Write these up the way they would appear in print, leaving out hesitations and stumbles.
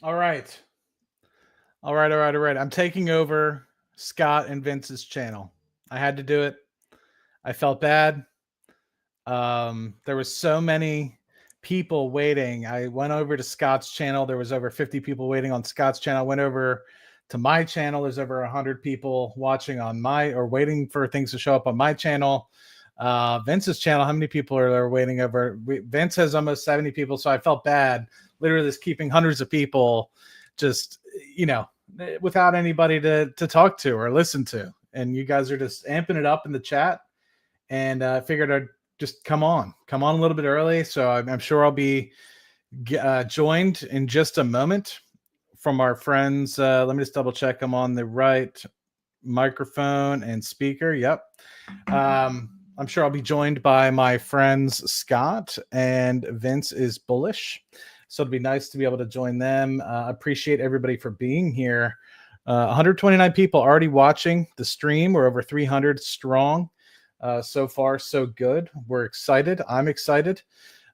All right. All right. All right. All right. I'm taking over Scott and Vince's channel. I had to do it. I felt bad. There was so many people waiting. I went over to Scott's channel. There was over 50 people waiting on Scott's channel. I went over to my channel. There's over 100 people watching on my or waiting for things to show up on my channel. Vince's channel, how many people are there waiting over? Vince has almost 70 people. So I felt bad literally just keeping hundreds of people just, you know, without anybody to talk to or listen to. And you guys are just amping it up in the chat. And I figured I'd just come on a little bit early. So I'm sure I'll be joined in just a moment from our friends. Let me just double check I'm on the right microphone and speaker. Yep. I'm sure I'll be joined by my friends Scott and Vince is bullish. So it'd be nice to be able to join them. Appreciate everybody for being here. 129 people already watching the stream. We're over 300 strong. So far, so good. We're excited. I'm excited.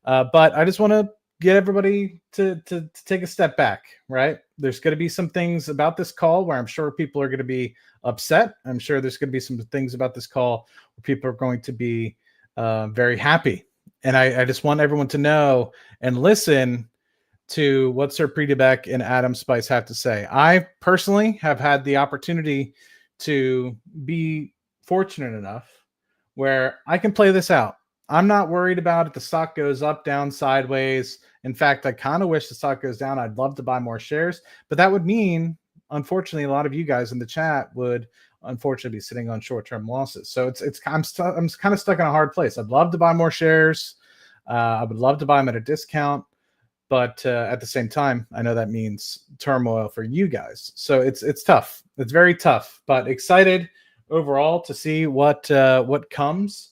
But I just want to get everybody to take a step back, right? There's going to be some things about this call where I'm sure people are going to be upset. I'm sure there's going to be some things about this call where people are going to be very happy. And I just want everyone to know and listen to what Sir Predebeck and Adam Spice have to say. I personally have had the opportunity to be fortunate enough where I can play this out. I'm not worried about it. The stock goes up, down, sideways. In fact, I kind of wish the stock goes down. I'd love to buy more shares, but that would mean, unfortunately, a lot of you guys in the chat would unfortunately be sitting on short-term losses. So I'm kind of stuck in a hard place. I'd love to buy more shares. I would love to buy them at a discount, but at the same time, I know that means turmoil for you guys. So it's tough. It's very tough, but excited overall to see what comes.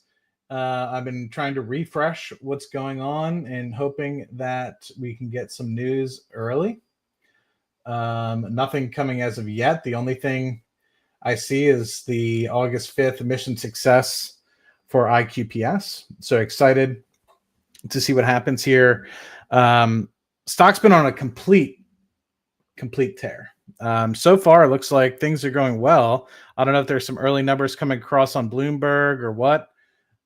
I've been trying to refresh what's going on and hoping that we can get some news early. Nothing coming as of yet. The only thing I see is the August 5th mission success for IQPS. So excited to see what happens here. Stock's been on a complete tear. So far, it looks like things are going well. I don't know if there's some early numbers coming across on Bloomberg or what,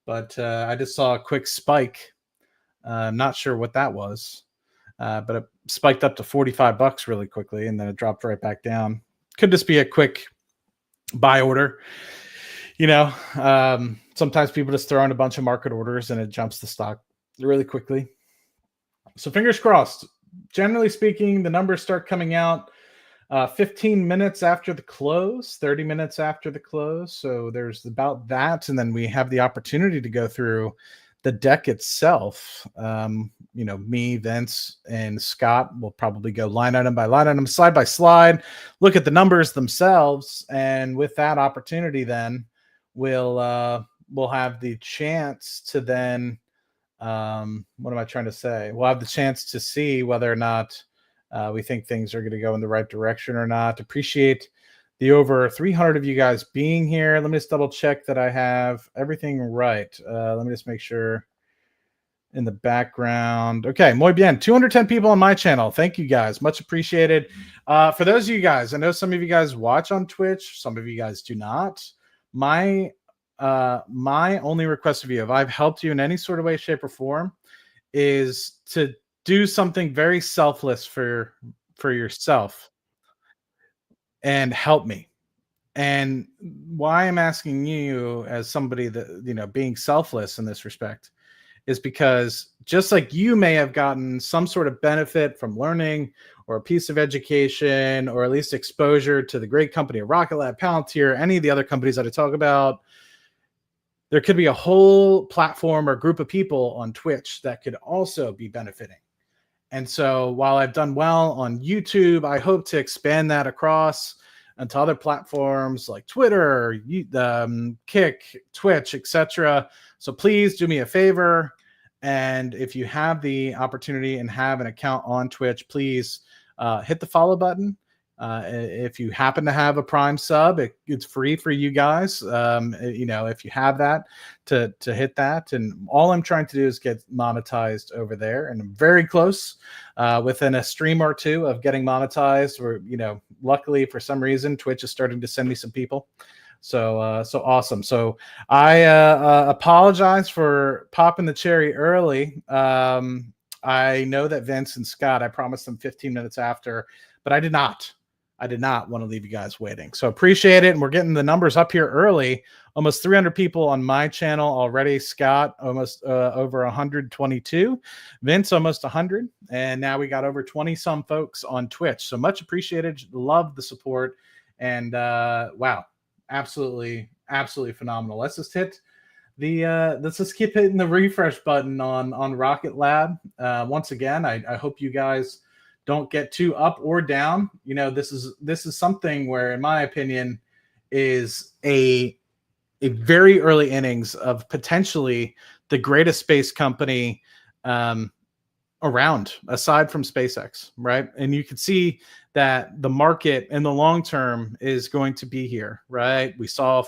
but I just saw a quick spike. I'm not sure what that was, but it spiked up to $45 really quickly, and then it dropped right back down. Could just be a quick buy order. You know, sometimes people just throw in a bunch of market orders and it jumps the stock really quickly. So fingers crossed. Generally speaking, the numbers start coming out 15 minutes after the close, 30 minutes after the close. So there's about that. And then we have the opportunity to go through the deck itself. You know, me, Vince, and Scott will probably go line item by line item, slide by slide, look at the numbers themselves. And with that opportunity, then we'll have the chance to then, what am I trying to say? We'll have the chance to see whether or not we think things are going to go in the right direction or not. Appreciate the over 300 of you guys being here. Let me just double check that I have everything right. Let me just make sure in the background. Okay, muy bien. 210 people on my channel. Thank you guys. Much appreciated. For those of you guys, I know some of you guys watch on Twitch. Some of you guys do not. My only request of you, if I've helped you in any sort of way, shape, or form, is to do something very selfless for yourself and help me. And why I'm asking you, as somebody that, you know, being selfless in this respect, is because just like you may have gotten some sort of benefit from learning or a piece of education or at least exposure to the great company of Rocket Lab, Palantir, any of the other companies that I talk about, there could be a whole platform or group of people on Twitch that could also be benefiting. And so while I've done well on YouTube, I hope to expand that across into other platforms like Twitter, Kick, Twitch, etc. So please do me a favor. And if you have the opportunity and have an account on Twitch, please hit the follow button If you happen to have a Prime sub, it's free for you guys. If you have that, to hit that. And all I'm trying to do is get monetized over there, and I'm very close, within a stream or two of getting monetized. Or luckily for some reason, Twitch is starting to send me some people. So awesome. So I apologize for popping the cherry early. I know that Vince and Scott, I promised them 15 minutes after, but I did not want to leave you guys waiting. So appreciate it. And we're getting the numbers up here early. Almost 300 people on my channel already. Scott, almost over 122. Vince, almost 100. And now we got over 20 some folks on Twitch. So much appreciated. Love the support. And wow, absolutely phenomenal. Let's just hit let's just keep hitting the refresh button on Rocket Lab. Once again, I hope you guys don't get too up or down. This is something where, in my opinion, is a very early innings of potentially the greatest space company around, aside from SpaceX, right? And you can see that the market in the long term is going to be here, right? We saw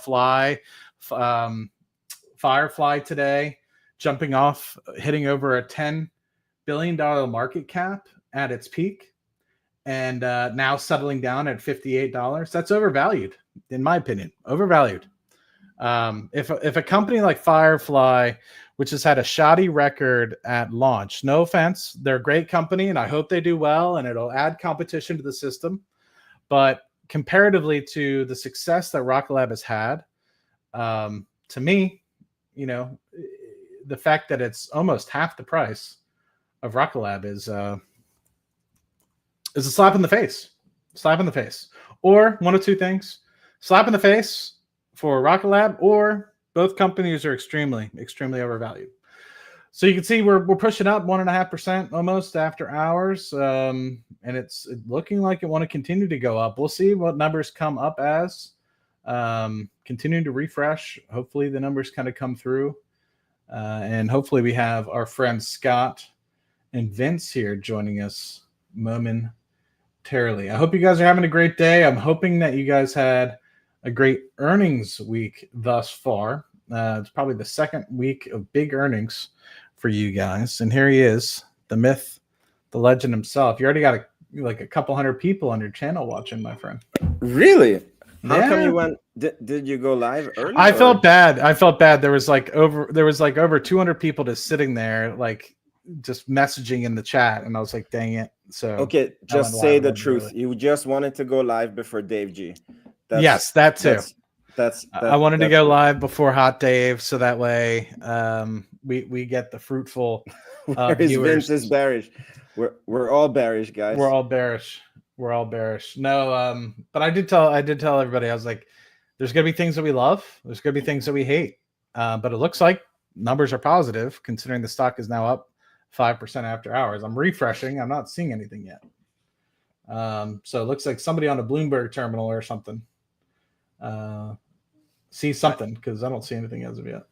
Firefly today jumping off, hitting over a $10 billion market cap at its peak, and now settling down at $58. That's overvalued, in my opinion. Overvalued. If a company like Firefly, which has had a shoddy record at launch, no offense, they're a great company, and I hope they do well, and it'll add competition to the system. But comparatively to the success that Rocket Lab has had, to me, the fact that it's almost half the price of Rocket Lab is a slap in the face. Slap in the face. Or one of two things. Slap in the face for Rocket Lab, or both companies are extremely overvalued. So you can see we're pushing up 1.5% almost after hours. And it's looking like it want to continue to go up. We'll see what numbers come up as. Continuing to refresh. Hopefully the numbers kind of come through. And hopefully we have our friends Scott and Vince here joining us momentarily. I hope you guys are having a great day. I'm hoping that you guys had a great earnings week thus far. It's probably the second week of big earnings for you guys. And here he is, the myth, the legend himself. You already got a couple hundred people on your channel watching, my friend. Really? How come you went? Did you go live early? I felt bad. There was like over 200 people just sitting there, like just messaging in the chat, and I was like, dang it. So okay, just say the truth. Early. You just wanted to go live before Dave G. Yes, that too. I wanted to go true. live before Hot Dave, so that way we get the fruitful viewers. Vince is bearish. We're all bearish, guys. We're all bearish. No, but I did tell everybody, I was like, there's gonna be things that we love, there's gonna be things that we hate. But it looks like numbers are positive, considering the stock is now up 5% after hours. I'm refreshing, I'm not seeing anything yet. So it looks like somebody on a Bloomberg terminal or something see something, because I don't see anything as of yet.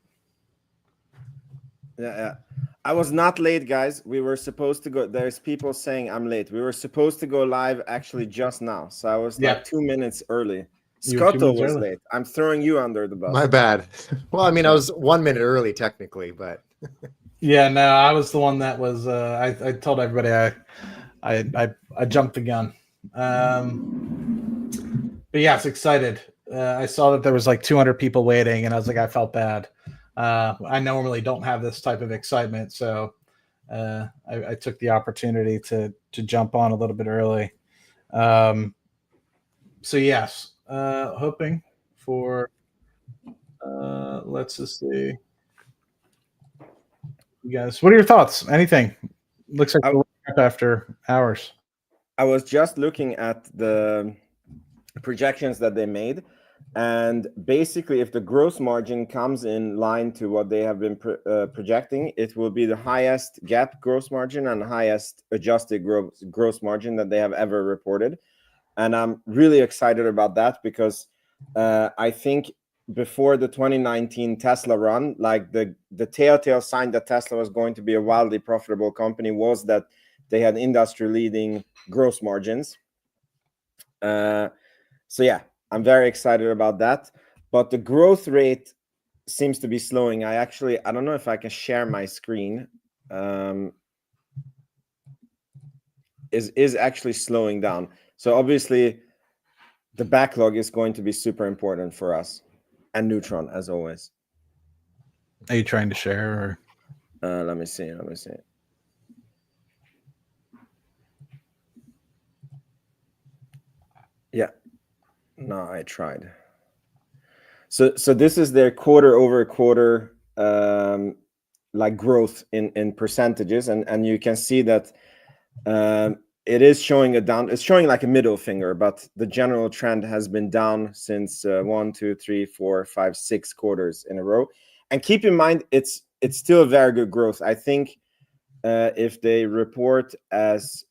Yeah. I was not late, guys. We were supposed to go. There's people saying I'm late. We were supposed to go live actually just now. So I was like 2 minutes early. Scotto was late. I'm throwing you under the bus. My bad. Well, I mean, I was 1 minute early technically, but yeah, no, I was the one that was. I told everybody I jumped the gun. But yes, excited. I saw that there was like 200 people waiting, and I was like, I felt bad. I normally don't have this type of excitement, so I took the opportunity to jump on a little bit early. So yes, hoping for. Let's just see. You guys, what are your thoughts? Anything? Looks like we're up after hours. I was just looking at the projections that they made, and basically if the gross margin comes in line to what they have been projecting, it will be the highest GAAP gross margin and highest adjusted gross margin that they have ever reported. And I'm really excited about that, because I think before the 2019 Tesla run, like the telltale sign that Tesla was going to be a wildly profitable company was that they had industry leading gross margins. So yeah, I'm very excited about that. But the growth rate seems to be slowing. I don't know if I can share my screen. Is actually slowing down. So obviously the backlog is going to be super important for us, and Neutron as always. Are you trying to share? Or? Let me see. Yeah, no, I tried. So this is their quarter over quarter like growth in percentages, and you can see that it is showing it's showing like a middle finger, but the general trend has been down since 1, 2, 3, 4, 5, 6 quarters in a row. And keep in mind, it's still a very good growth. I think if they report as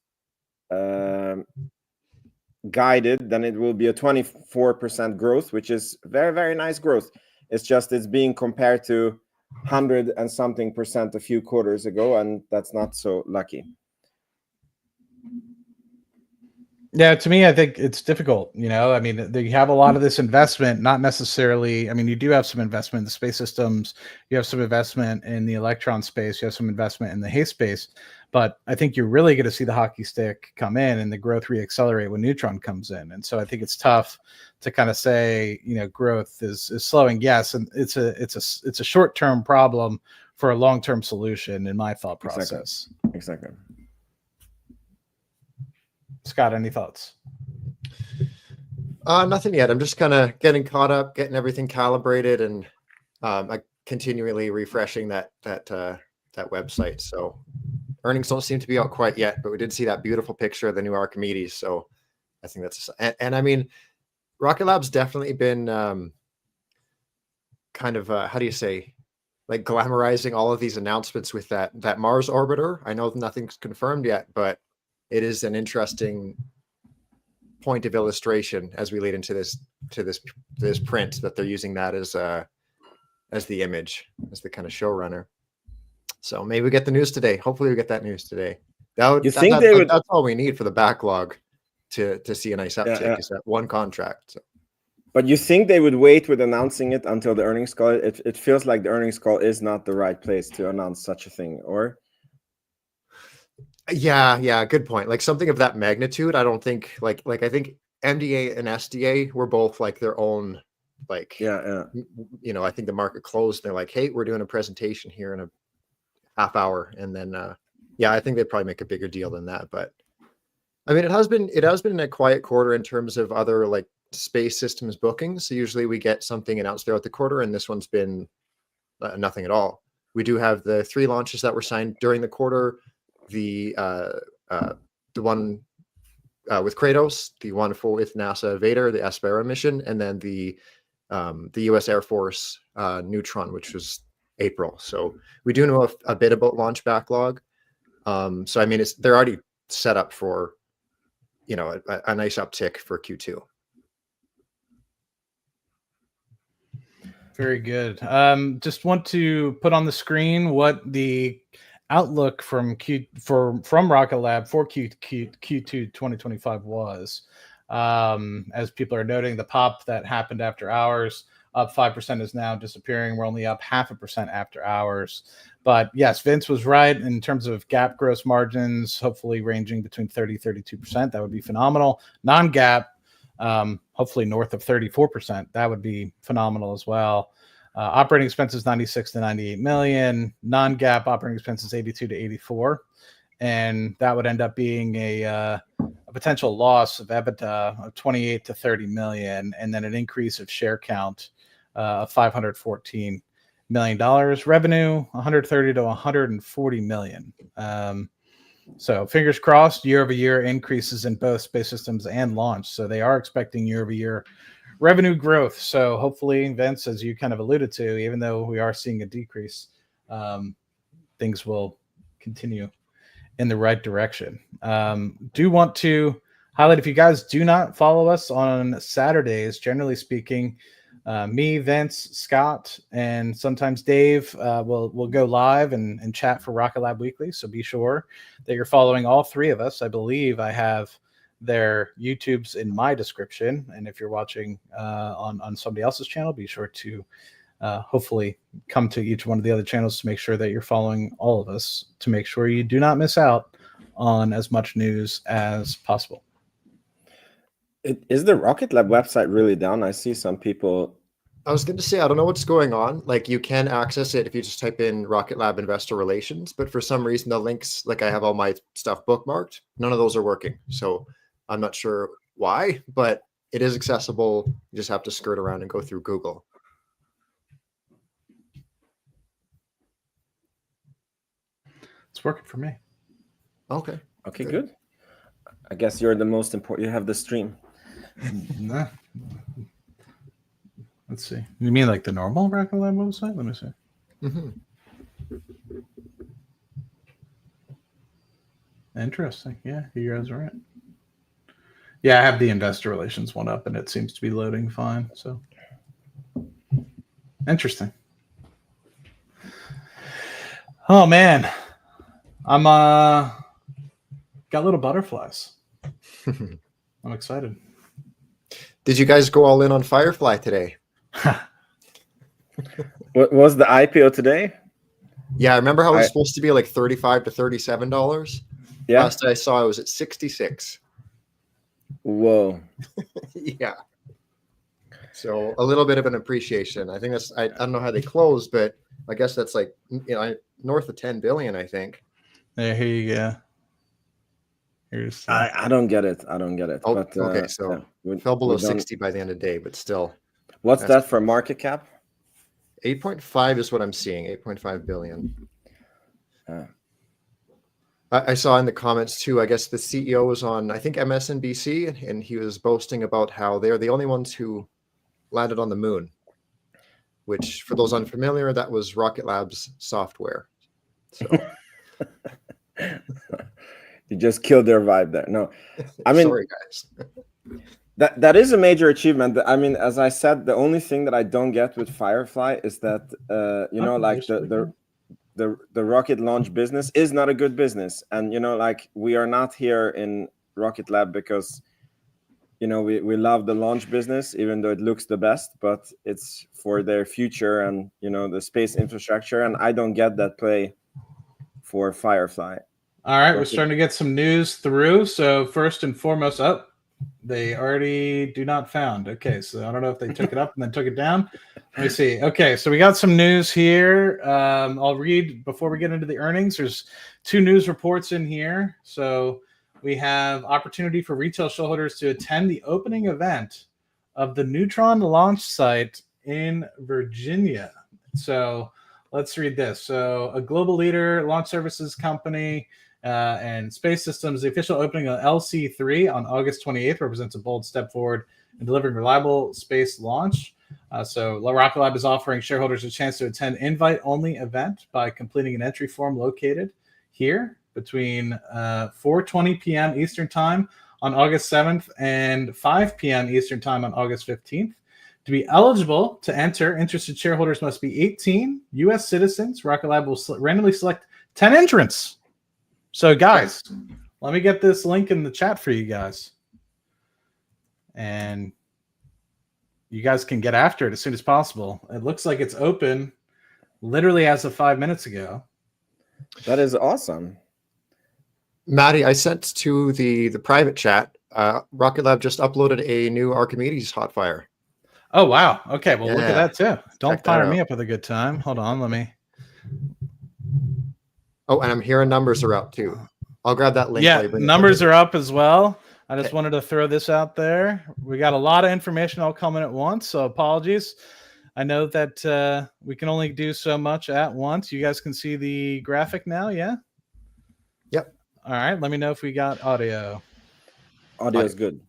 guided, then it will be a 24% growth, which is very, very nice growth. It's just it's being compared to 100 and something percent a few quarters ago, and that's not so lucky. Yeah, to me, I think it's difficult. I mean, you have a lot of this investment, not necessarily. I mean, you do have some investment in the space systems. You have some investment in the electron space. You have some investment in the HASTE space. But I think you're really going to see the hockey stick come in and the growth reaccelerate when Neutron comes in. And so I think it's tough to kind of say, growth is slowing. Yes, and it's a short-term problem for a long-term solution in my thought process. Exactly. Scott, any thoughts? Nothing yet. I'm just kind of getting caught up, getting everything calibrated, and I continually refreshing that website. So earnings don't seem to be out quite yet, but we did see that beautiful picture of the new Archimedes. So I think that's and I mean, Rocket Lab's definitely been kind of how do you say, like glamorizing all of these announcements with that Mars orbiter. I know nothing's confirmed yet, but it is an interesting point of illustration as we lead into this print that they're using that as the image, as the kind of showrunner. So maybe we get the news today. Hopefully we get that news today. That's all we need for the backlog to see a nice uptick is that one contract. So. But you think they would wait with announcing it until the earnings call? It feels like the earnings call is not the right place to announce such a thing, or? Yeah, good point. Like something of that magnitude, I don't think like I think MDA and SDA were both like their own like yeah. I think the market closed. They're like, hey, we're doing a presentation here in a half hour, and then I think they'd probably make a bigger deal than that. But I mean, it has been a quiet quarter in terms of other like space systems bookings. So usually we get something announced throughout the quarter, and this one's been nothing at all. We do have the 3 launches that were signed during the quarter. The one with Kratos, the one with NASA Vader, the Aspera mission, and then the U.S. Air Force Neutron, which was April. So we do know a bit about launch backlog. So I mean, they're already set up for a nice uptick for Q2. Very good. Just want to put on the screen what the outlook from Rocket Lab for Q2 2025 was. As people are noting, the pop that happened after hours, up 5%, is now disappearing. We're only up 0.5% after hours. But yes, Vince was right in terms of GAAP gross margins, hopefully ranging between 30-32%. That would be phenomenal. Non-GAAP, hopefully north of 34%. That would be phenomenal as well. Operating expenses 96 to 98 million. Non-GAAP operating expenses 82 to 84, and that would end up being a potential loss of EBITDA of 28 to 30 million, and then an increase of share count of $514 million. Revenue 130 to 140 million. So fingers crossed, year-over-year increases in both space systems and launch. So they are expecting year-over-year revenue growth. So hopefully, Vince, as you kind of alluded to, even though we are seeing a decrease, things will continue in the right direction. Do want to highlight, if you guys do not follow us on Saturdays, generally speaking, me, Vince, Scott, and sometimes Dave will go live and chat for Rocket Lab Weekly. So be sure that you're following all 3 of us. I believe I have their YouTubes in my description. And if you're watching on somebody else's channel, be sure to hopefully come to each one of the other channels to make sure that you're following all of us, to make sure you do not miss out on as much news as possible. Is the Rocket Lab website really down? I see some people. I was going to say, I don't know what's going on. Like, you can access it if you just type in Rocket Lab Investor Relations, but for some reason the links, like I have all my stuff bookmarked, none of those are working. So I'm not sure why, but it is accessible. You just have to skirt around and go through Google. It's working for me. Okay. Okay, good. I guess you're the most important. You have the stream. Nah. Let's see. You mean like the normal Rocket Lab website? Let me see. Mm-hmm. Interesting. Yeah, you guys are right. Yeah, I have the investor relations one up, and it seems to be loading fine. So interesting. Oh man, I'm got little butterflies. I'm excited. Did you guys go all in on Firefly today? What was the IPO today? Yeah, I remember how it was supposed to be like $35 to $37. Yeah. Last I saw, it was at 66. Whoa. Yeah. So a little bit of an appreciation. I think that's, I don't know how they closed, but I guess that's like, north of 10 billion, I think. Yeah, here you go. Here's I don't get it. I don't get it. Oh, but, okay. So it fell below 60 by the end of the day, but still. What's that for market cap? 8.5 is what I'm seeing. 8.5 billion. I saw in the comments too, I guess the CEO was on, I think, MSNBC, and he was boasting about how they're the only ones who landed on the moon, which, for those unfamiliar, that was Rocket Lab's software. So. You just killed their vibe there. No, I mean, sorry, guys. that is a major achievement. I mean, as I said, the only thing that I don't get with Firefly is that like the rocket launch business is not a good business, and like we are not here in Rocket Lab because we love the launch business, even though it looks the best, but it's for their future and the space infrastructure, and I don't get that play for Firefly. All right, we're starting to get some news through. So first and foremost, they already do not found. Okay, so I don't know if they took it up and then took it down. Let me see. Okay, so we got some news here. I'll read before we get into the earnings. There's 2 news reports in here. So we have opportunity for retail shareholders to attend the opening event of the Neutron launch site in Virginia. So let's read this. So a global leader, launch services company, and space systems, the official opening of LC3 on August 28th represents a bold step forward in delivering reliable space launch. So Rocket Lab is offering shareholders a chance to attend invite-only event by completing an entry form located here between 4:20 p.m. Eastern Time on August 7th and 5 p.m. Eastern Time on August 15th. To be eligible to enter, interested shareholders must be 18 U.S. citizens. Rocket Lab will randomly select 10 entrants. So, guys, let me get this link in the chat for you guys. And you guys can get after it as soon as possible. It looks like it's open literally as of 5 minutes ago. That is awesome. Maddie, I sent to the private chat. Rocket Lab just uploaded a new Archimedes hot fire. Oh, wow. Okay, well, look at Yeah. that, too. Don't Check that fire me out. up with a good time. Hold on, let me... Oh, and I'm hearing numbers are up too. I'll grab that link. Yeah, numbers are up as well. I just wanted to throw this out there. We got a lot of information all coming at once, so apologies. I know that we can only do so much at once. You guys can see the graphic now, yeah? Yep. All right, let me know if we got audio. Audio is good.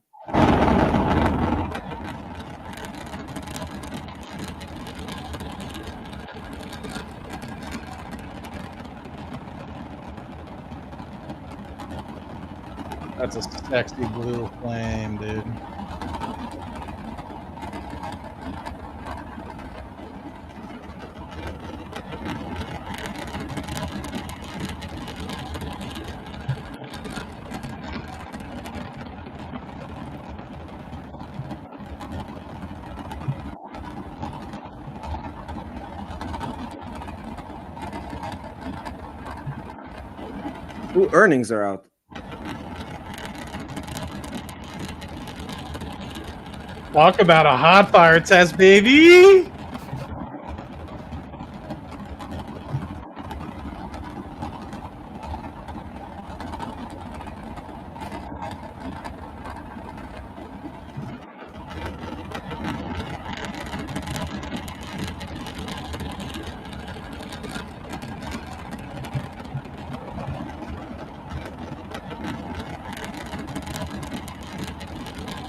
That's a sexy blue flame, dude. Ooh, earnings are out. Talk about a hot fire test, baby.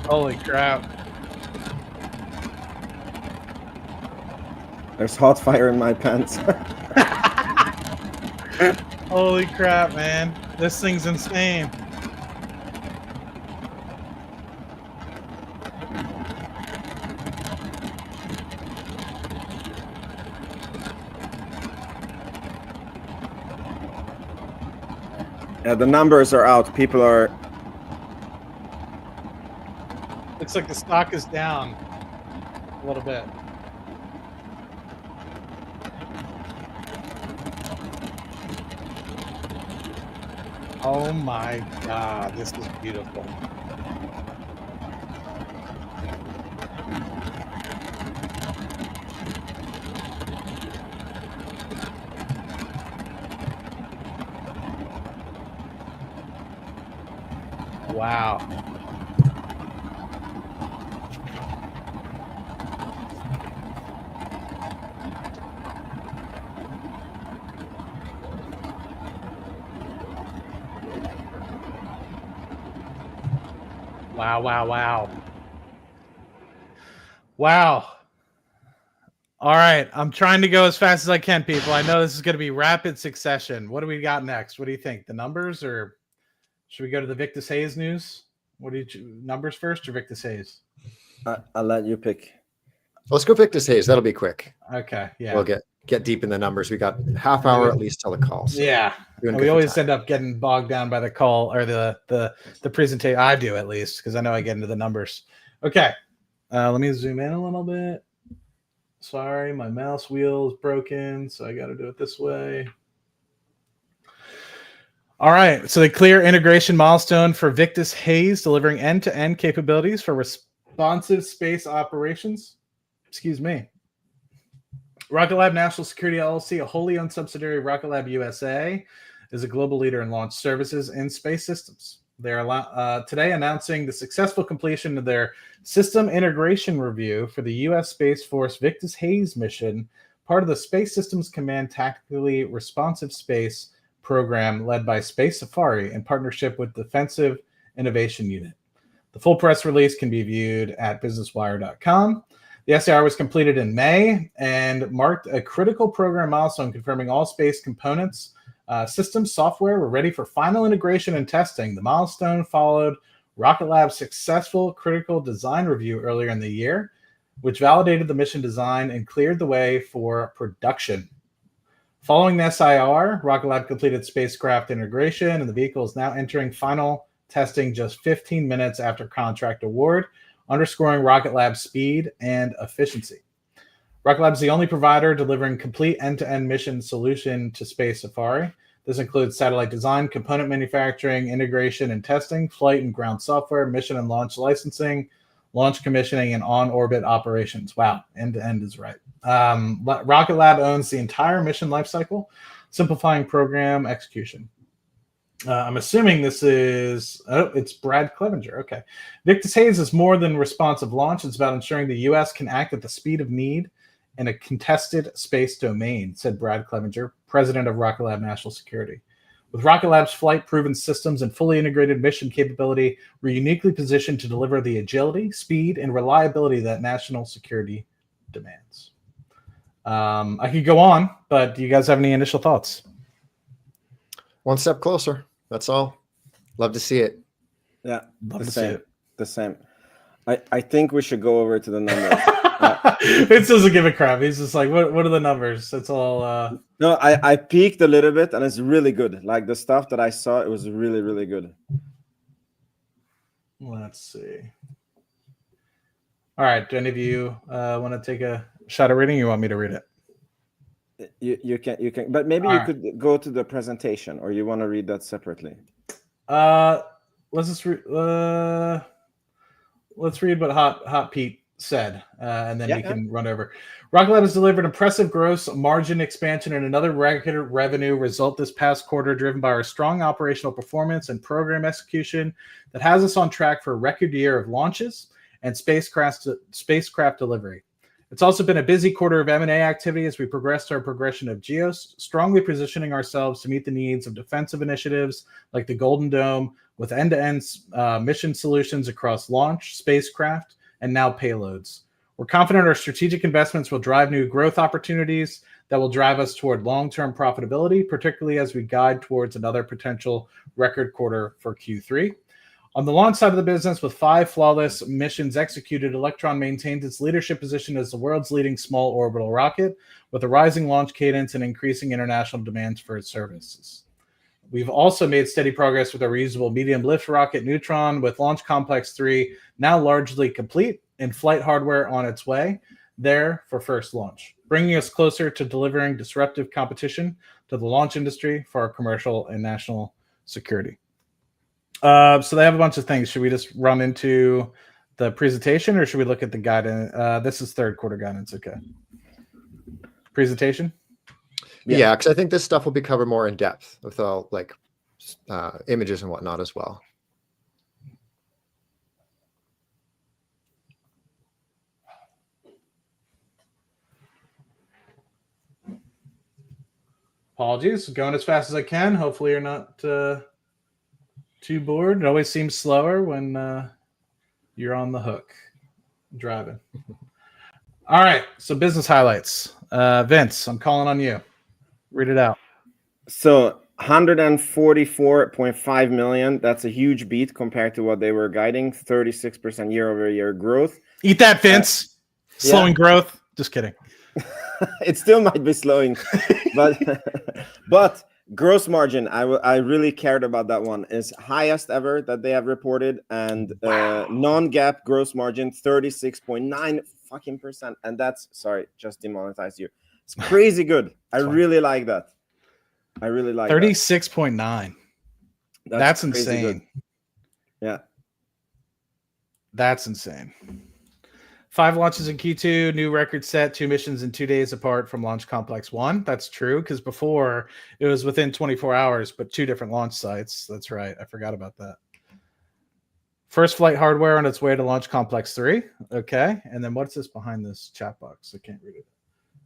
Holy crap. There's hot fire in my pants. Holy crap, man. This thing's insane. Yeah, the numbers are out. People are. Looks like the stock is down a little bit. Oh my God, this is beautiful. Wow. Wow, wow, wow. Wow. All right. I'm trying to go as fast as I can, people. I know this is going to be rapid succession. What do we got next? What do you think? The numbers, or should we go to the Victus Hayes news? What do you numbers first or Victus Hayes? I'll let you pick. Let's go Victus Hayes. That'll be quick. Okay. Yeah. We'll get deep in the numbers. We got half hour at least till the call. So yeah. We always end up getting bogged down by the call or the presentation. I do, at least, because I know I get into the numbers. Okay. Let me zoom in a little bit. Sorry, my mouse wheel is broken, so I got to do it this way. All right. So the clear integration milestone for Victus Hayes, delivering end-to-end capabilities for responsive space operations. Excuse me. Rocket Lab National Security LLC, a wholly owned subsidiary of Rocket Lab USA, is a global leader in launch services and space systems. They're today announcing the successful completion of their system integration review for the U.S. Space Force Victus Hayes mission, part of the Space Systems Command Tactically Responsive Space program led by Space Safari in partnership with Defensive Innovation Unit. The full press release can be viewed at businesswire.com. The SAR was completed in May and marked a critical program milestone, confirming all space components, systems, software were ready for final integration and testing. The milestone followed Rocket Lab's successful critical design review earlier in the year, which validated the mission design and cleared the way for production. Following the SIR, Rocket Lab completed spacecraft integration, and the vehicle is now entering final testing just 15 minutes after contract award, underscoring Rocket Lab's speed and efficiency. Rocket Lab is the only provider delivering complete end-to-end mission solution to Space Safari. This includes satellite design, component manufacturing, integration and testing, flight and ground software, mission and launch licensing, launch commissioning, and on-orbit operations. Wow, end-to-end is right. Rocket Lab owns the entire mission lifecycle, simplifying program execution. I'm assuming this is, it's Brad Clevenger. Okay. Victus Hayes is more than responsive launch. It's about ensuring the U.S. can act at the speed of need in a contested space domain, said Brad Clevenger, president of Rocket Lab National Security. With Rocket Lab's flight-proven systems and fully integrated mission capability, we're uniquely positioned to deliver the agility, speed, and reliability that national security demands. I could go on, but do you guys have any initial thoughts? One step closer. That's all. Love to see it. Yeah, the same. The same. I think we should go over to the numbers. Vince doesn't give a crap. He's just like, what are the numbers? That's all. No, I peeked a little bit, and it's really good. Like the stuff that I saw, it was really, really good. Let's see. All right. Do any of you want to take a shot at reading? Or you want me to read it? You can, but maybe All you right. could go to the presentation, or you want to read that separately. Let's just let's read what Hot Pete said, and then we can run over. Rocket Lab has delivered impressive gross margin expansion and another record revenue result this past quarter, driven by our strong operational performance and program execution that has us on track for a record year of launches and spacecraft delivery. It's also been a busy quarter of M&A activity as we progressed our progression of GEOS, strongly positioning ourselves to meet the needs of defensive initiatives like the Golden Dome, with end-to-end mission solutions across launch, spacecraft, and now payloads. We're confident our strategic investments will drive new growth opportunities that will drive us toward long-term profitability, particularly as we guide towards another potential record quarter for Q3. On the launch side of the business, with 5 flawless missions executed, Electron maintains its leadership position as the world's leading small orbital rocket, with a rising launch cadence and increasing international demands for its services. We've also made steady progress with our reusable medium lift rocket Neutron, with Launch Complex 3 now largely complete and flight hardware on its way there for first launch, bringing us closer to delivering disruptive competition to the launch industry for our commercial and national security. So they have a bunch of things. Should we just run into the presentation, or should we look at the guidance? This is third quarter guidance. Okay. Presentation? Yeah, because I think this stuff will be covered more in depth with all like images and whatnot as well. Apologies, going as fast as I can. Hopefully you're not too bored. It always seems slower when you're on the hook driving. All right, so business highlights. Vince, I'm calling on you. Read it out. So 144.5 million. That's a huge beat compared to what they were guiding. 36% year-over-year growth. Eat that, Vince. Slowing growth. Just kidding. It still might be slowing, but gross margin, I really cared about that one, is highest ever that they have reported, and non-GAAP gross margin 36.9 fucking percent, and that's, sorry, just demonetized you. It's crazy good. I really like that. I really like 36.9. That's insane. Good. Yeah, that's insane. 5 launches in Q2, new record set, 2 missions in 2 days apart from Launch Complex 1. That's true, because before it was within 24 hours, but 2 different launch sites. That's right. I forgot about that. First flight hardware on its way to Launch Complex 3. Okay. And then what's this behind this chat box? I can't read it.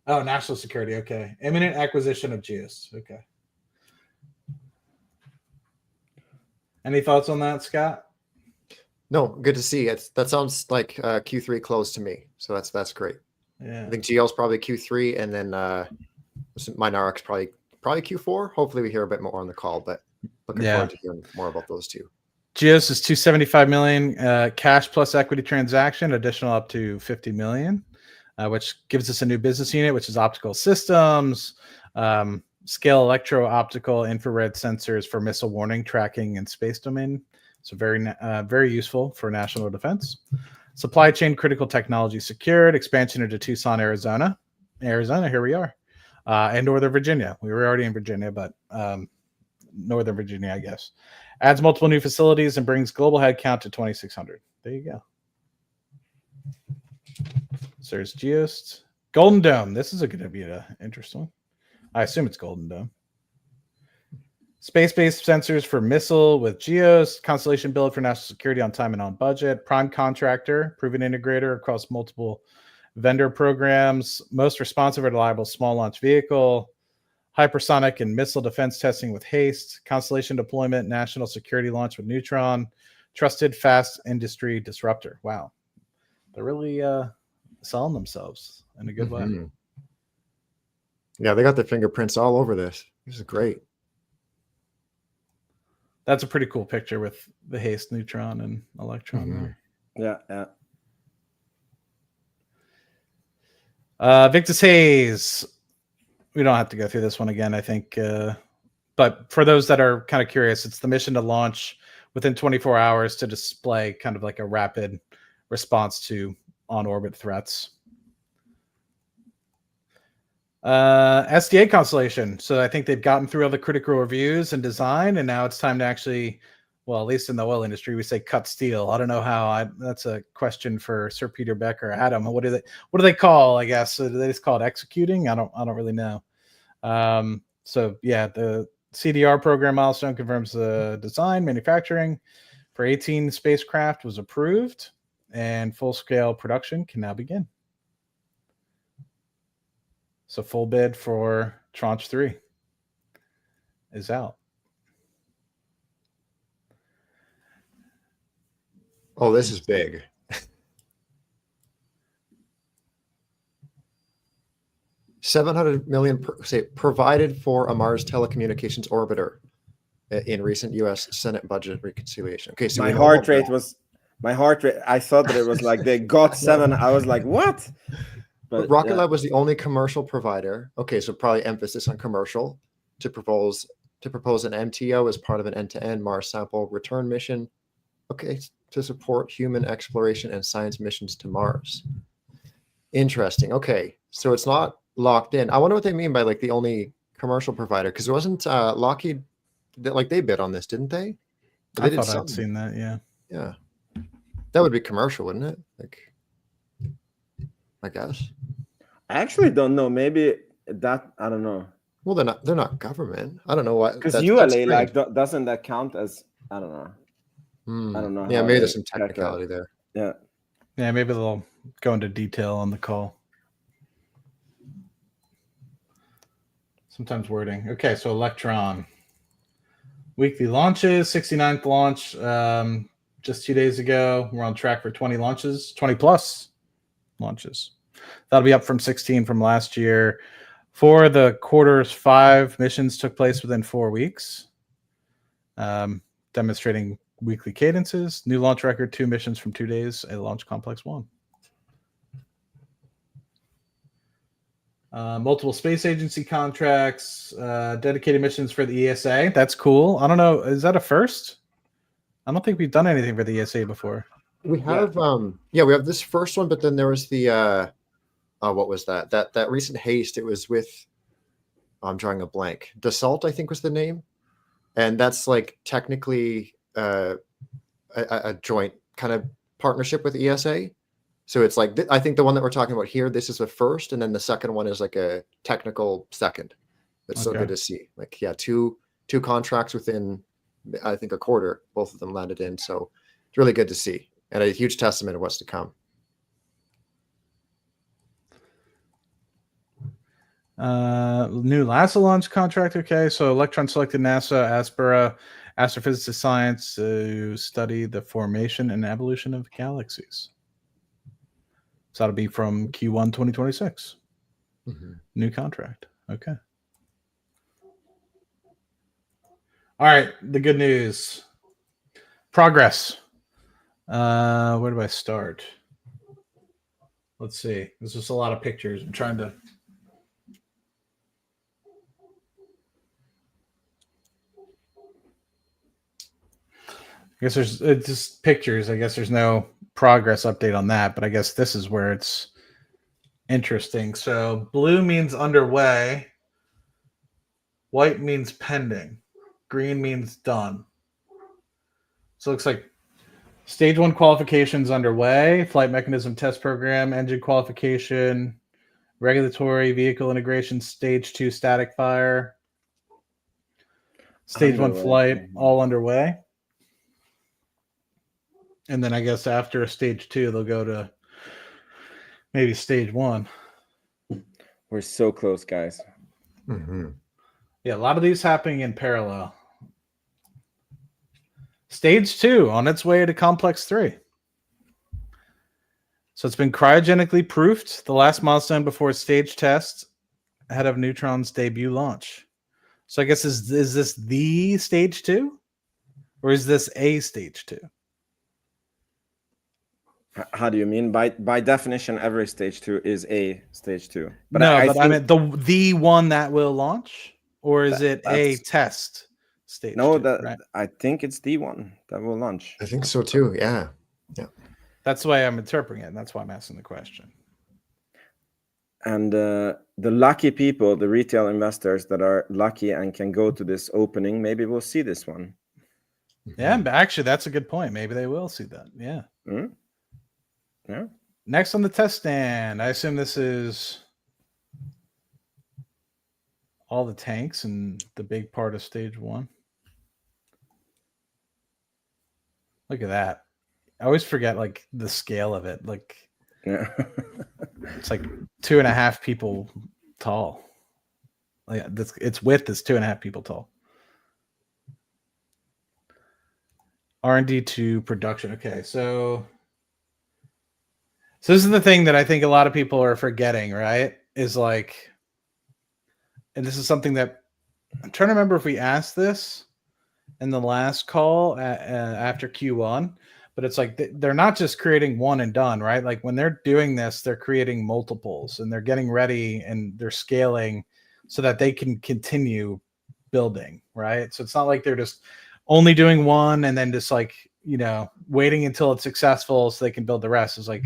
Oh, national security. Okay. Imminent acquisition of GEOS. Okay. Any thoughts on that, Scott? No, good to see. That sounds like Q3 close to me. So that's great. Yeah. I think GL's probably Q3, and then Minarc's probably Q4. Hopefully we hear a bit more on the call, but looking forward to hearing more about those two. GEOS is $275 million cash plus equity transaction, additional up to $50 million, which gives us a new business unit, which is optical systems, scale electro-optical infrared sensors for missile warning, tracking, and space domain. So very useful for national defense. Supply chain critical technology secured. Expansion into Tucson, Arizona. Here we are. And Northern Virginia. We were already in Virginia, but Northern Virginia, I guess. Adds multiple new facilities and brings global headcount to 2,600. There you go. So there's GEOS. Golden Dome. This is going to be an interesting. I assume it's Golden Dome. Space-based sensors for missile with GEOS. Constellation build for national security on time and on budget. Prime contractor. Proven integrator across multiple vendor programs. Most responsive and reliable small launch vehicle. Hypersonic and missile defense testing with HASTE. Constellation deployment. National security launch with Neutron. Trusted, fast industry disruptor. Wow. They're really selling themselves in a good way. Yeah, they got their fingerprints all over this. This is great. That's a pretty cool picture with the HASTE Neutron and Electron there. Yeah. Victus Hayes. We don't have to go through this one again, I think. But for those that are kind of curious, it's the mission to launch within 24 hours to display kind of like a rapid response to on-orbit threats. SDA constellation. So I think they've gotten through all the critical reviews and design, and now it's time to actually, well, at least in the oil industry, we say cut steel. I don't know how. That's a question for Sir Peter Beck or Adam. What do they call? I guess do they just call it executing? I don't really know. So yeah, the CDR program milestone confirms the design manufacturing for 18 spacecraft was approved, and full scale production can now begin. So full bid for Tranche 3 is out. Oh, this is big. $700 million provided for a Mars telecommunications orbiter in recent U.S. Senate budget reconciliation. Okay, so my heart rate. I thought that it was like they got 7. I was like, what? But Rocket Lab was the only commercial provider. Okay, so probably emphasis on commercial to propose an MTO as part of an end-to-end Mars sample return mission. Okay, to support human exploration and science missions to Mars. Interesting. Okay, so it's not locked in. I wonder what they mean by like the only commercial provider, because it wasn't Lockheed that they bid on this, didn't they? I thought I'd seen that. Yeah. Yeah, that would be commercial, wouldn't it? Like, I guess. I actually don't know. Maybe that, I don't know. Well, they're not government. I don't know why. Because ULA doesn't that count as, I don't know. I don't know. Yeah, maybe there's some technicality there. Yeah. Yeah, maybe they'll go into detail on the call. Sometimes wording. Okay, so Electron. Weekly launches, 69th launch just 2 days ago. We're on track for 20 launches, 20 plus launches. That'll be up from 16 from last year. For the quarters, 5 missions took place within 4 weeks, demonstrating weekly cadences. New launch record, 2 missions from 2 days at Launch Complex 1. Multiple space agency contracts, dedicated missions for the ESA. That's cool. I don't know. Is that a first? I don't think we've done anything for the ESA before. We have, we have this first one, but then there was the, what was that? That recent haste. It was with, I'm drawing a blank. Dassault, I think, was the name, and that's like technically a joint kind of partnership with ESA. So it's like, I think the one that we're talking about here, this is a first, and then the second one is like a technical second. It's so good to see. Like, yeah, two contracts within, I think, a quarter. Both of them landed in. So it's really good to see, and a huge testament of what's to come. New NASA launch contract. Okay, so Electron selected NASA Aspera Astrophysicist Science to study the formation and evolution of galaxies. So that'll be from Q1 2026. New contract. Okay. All right. The good news. Progress. Where do I start? Let's see. There's just a lot of pictures. I'm trying to. I guess there's just pictures. I guess there's no progress update on that, but I guess this is where it's interesting. So blue means underway, white means pending, green means done. So it looks like stage 1 qualifications underway, flight mechanism test program, engine qualification, regulatory vehicle integration, stage 2 static fire, stage 1 flight, all underway. And then I guess after stage 2, they'll go to maybe stage 1. We're so close, guys. Yeah, a lot of these happening in parallel. Stage 2 on its way to Complex 3. So it's been cryogenically proofed, the last milestone before stage test ahead of Neutron's debut launch. So I guess is this the stage 2? Or is this a stage 2? How do you mean? By definition, every stage 2 is a stage 2. But no, I meant the one that will launch, or is it a test stage? No, 2, right? I think it's the one that will launch. I think so too. Yeah. That's the way I'm interpreting it, and that's why I'm asking the question. And the lucky people, the retail investors that are lucky and can go to this opening, maybe we'll see this one. Yeah, but actually, that's a good point. Maybe they will see that. Yeah. Yeah. Next on the test stand, I assume this is all the tanks and the big part of stage 1. Look at that. I always forget like the scale of it. Like, Yeah. it's like 2.5 people tall. Like its width is 2.5 people tall. R&D to production. Okay, so this is the thing that I think a lot of people are forgetting, right? Is like, and this is something that I'm trying to remember if we asked this in the last call after Q1, but it's like they're not just creating one and done, right? Like when they're doing this, they're creating multiples and they're getting ready and they're scaling so that they can continue building, right? So it's not like they're just only doing one and then just like, you know, waiting until it's successful so they can build the rest. It's like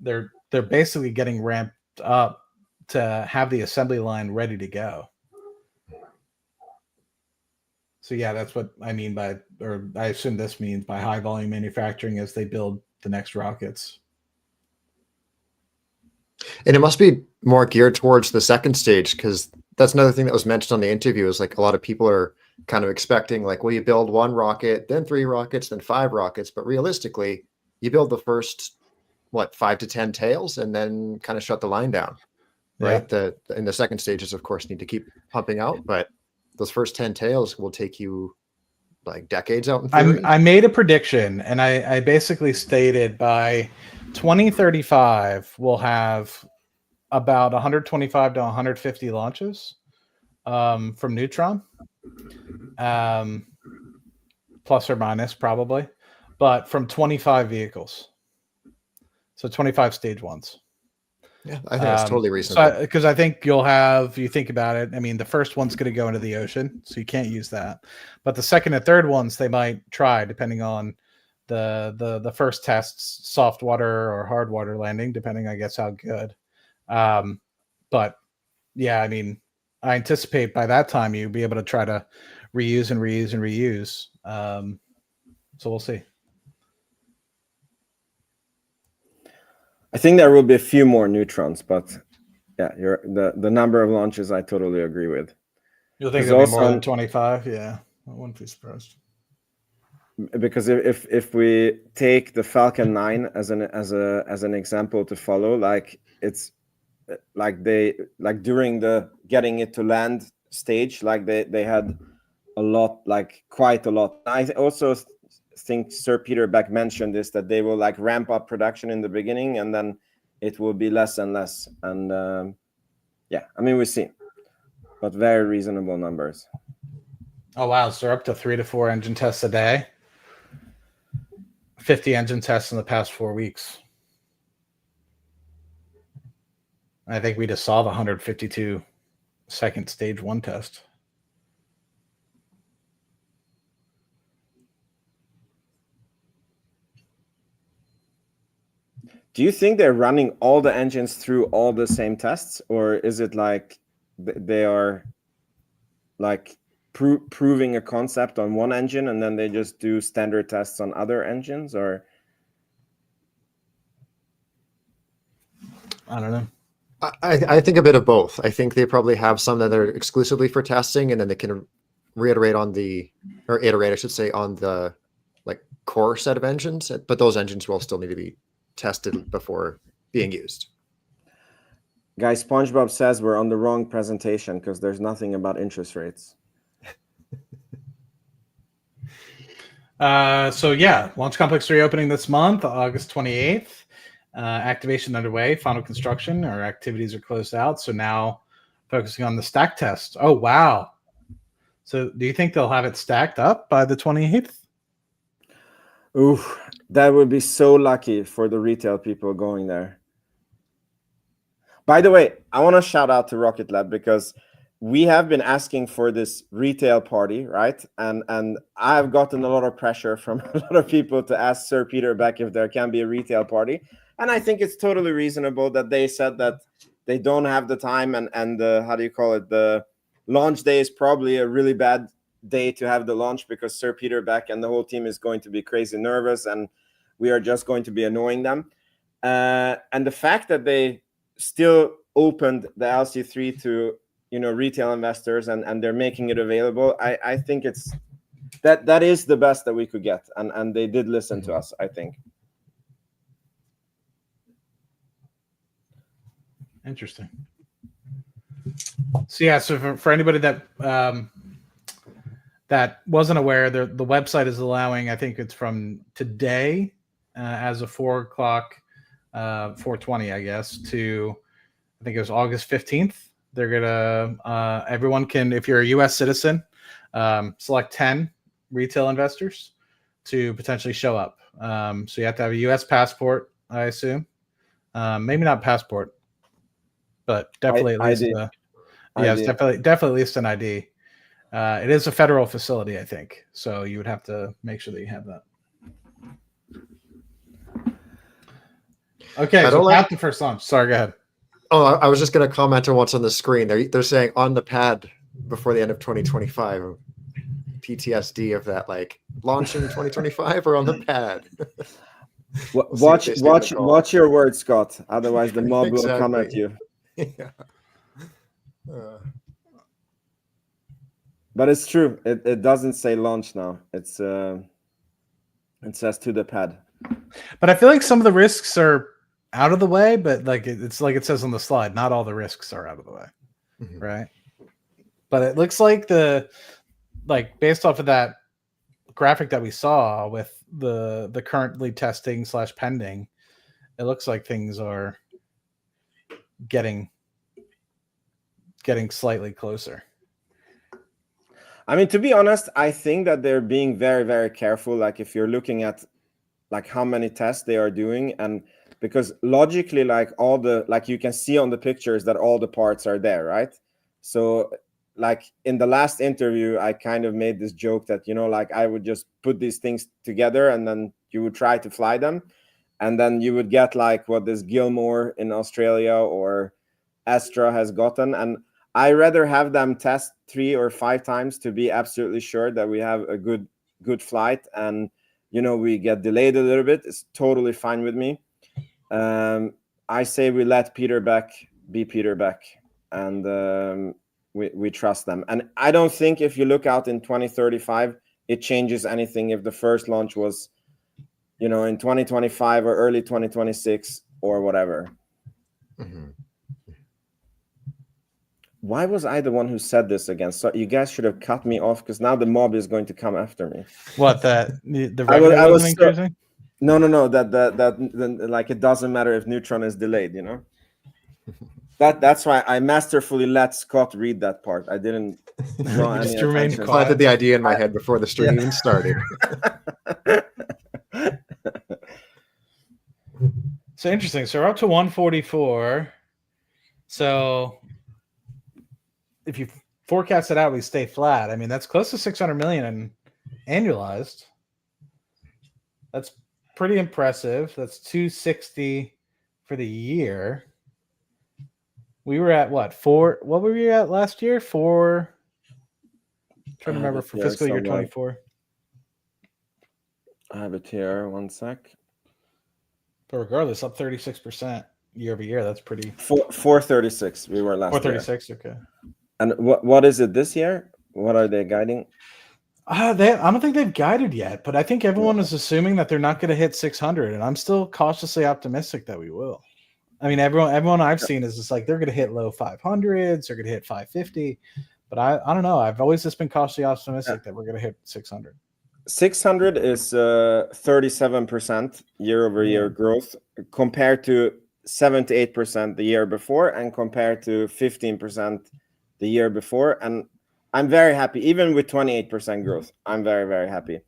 they're basically getting ramped up to have the assembly line ready to go. So yeah, that's what I mean by, or I assume this means by high volume manufacturing as they build the next rockets. And it must be more geared towards the second stage, because that's another thing that was mentioned on the interview is like a lot of people are kind of expecting like, well, you build 1 rocket, then 3 rockets, then 5 rockets. But realistically, you build the first, 5 to 10 tails and then kind of shut the line down, right? Yeah. In the second stages, of course, need to keep pumping out, but those first 10 tails will take you like decades out in theory. I made a prediction and I basically stated by 2035 we'll have about 125 to 150 launches from Neutron, plus or minus probably, but from 25 vehicles. So 25 stage 1s. Yeah, I think that's totally reasonable. Because I think you'll have, you think about it, I mean, the first one's going to go into the ocean, so you can't use that. But the second and third ones, they might try, depending on the first tests, soft water or hard water landing, depending, I guess, how good. But yeah, I mean, I anticipate by that time you'll be able to try to reuse and reuse and reuse. So we'll see. I think there will be a few more neutrons, but yeah, the number of launches I totally agree with. You'll think there'll be more than 25? Yeah, I wouldn't be surprised. Because if we take the Falcon 9 as an example to follow, like it's like during the getting it to land stage, like they had a lot, like quite a lot. I also think Sir Peter Beck mentioned this, that they will like ramp up production in the beginning and then it will be less and less. And yeah, I mean, we see, but very reasonable numbers. Oh wow, so they're up to 3 to 4 engine tests a day. 50 engine tests in the past 4 weeks. I think we just saw the 152 second stage 1 test. Do you think they're running all the engines through all the same tests, or is it like they are like proving a concept on one engine and then they just do standard tests on other engines? Or I don't know. I think a bit of both. I think they probably have some that are exclusively for testing, and then they can iterate, I should say, on the like core set of engines. But those engines will still need to be tested before being used. Guys, SpongeBob says we're on the wrong presentation because there's nothing about interest rates. So yeah, Launch Complex 3 opening this month, August 28th. Activation underway, final construction. Our activities are closed out. So now focusing on the stack test. Oh, wow. So do you think they'll have it stacked up by the 28th? Ooh, that would be so lucky for the retail people going there. By the way, I want to shout out to Rocket Lab because we have been asking for this retail party, right? And I've gotten a lot of pressure from a lot of people to ask Sir Peter Beck if there can be a retail party. And I think it's totally reasonable that they said that they don't have the time, and the, how do you call it, the launch day is probably a really bad day to have the launch, because Sir Peter Beck and the whole team is going to be crazy nervous, and we are just going to be annoying them. And the fact that they still opened the LC3 to, you know, retail investors, and they're making it available, I think it's that is the best that we could get, and they did listen to us, I think. Interesting. So yeah, so for anybody that that wasn't aware, the website is allowing, I think it's from today, as of 4 o'clock, 4:20, I guess, to, I think it was August 15th. They're gonna everyone can, if you're a U.S. citizen, select 10 retail investors to potentially show up. So you have to have a U.S. passport, I assume. Maybe not passport, but definitely at least ID. it's definitely at least an ID. It is a federal facility, I think, so you would have to make sure that you have that. Okay, so at the first launch. Sorry, go ahead. Oh, I was just going to comment on what's on the screen. They're saying on the pad before the end of 2025. PTSD of that, like launching 2025 or on the pad. Watch your words, Scott. Otherwise, the mob will come at you. Yeah. But it's true. It doesn't say launch now. It says to the pad. But I feel like some of the risks are out of the way, but like it's like it says on the slide, not all the risks are out of the way, right? But it looks like like based off of that graphic that we saw with the currently testing / pending, it looks like things are getting slightly closer. I mean, to be honest, I think that they're being very, very careful. Like if you're looking at like how many tests they are doing, and because logically, like all the, like you can see on the pictures that all the parts are there, right? So like in the last interview, I kind of made this joke that, you know, like I would just put these things together and then you would try to fly them. And then you would get like what this Gilmore in Australia or Astra has gotten. And I rather have them test 3 or 5 times to be absolutely sure that we have a good flight. And, you know, we get delayed a little bit. It's totally fine with me. I say we let Peter Beck be Peter Beck. And we trust them. And I don't think if you look out in 2035, it changes anything if the first launch was, you know, in 2025 or early 2026 or whatever. Why was I the one who said this again? So you guys should have cut me off, because now the mob is going to come after me. What, the revenue wasn't increasing? No. That like it doesn't matter if Neutron is delayed, you know? That's why I masterfully let Scott read that part. I didn't draw any attention. I planted the idea in my head before the stream even started. So interesting. So we're up to 144. So if you forecast it out, we stay flat. I mean, that's close to 600 million in annualized. That's pretty impressive. That's 260 for the year. We were at what? 4? What were we at last year? 4. I'm trying to remember for fiscal year 24. I have it here. 1 sec. But regardless, up 36% year over year. That's pretty. 436. We were last 436. year. Okay. And what is it this year? What are they guiding? I don't think they've guided yet, but I think everyone is assuming that they're not going to hit 600, and I'm still cautiously optimistic that we will. I mean, everyone I've seen is just like they're going to hit low 500s, they're going to hit 550, but I don't know. I've always just been cautiously optimistic that we're going to hit 600. 600 is 37% year over year growth compared to 78% the year before, and compared to 15% the year before. And I'm very happy, even with 28% growth. I'm very, very happy.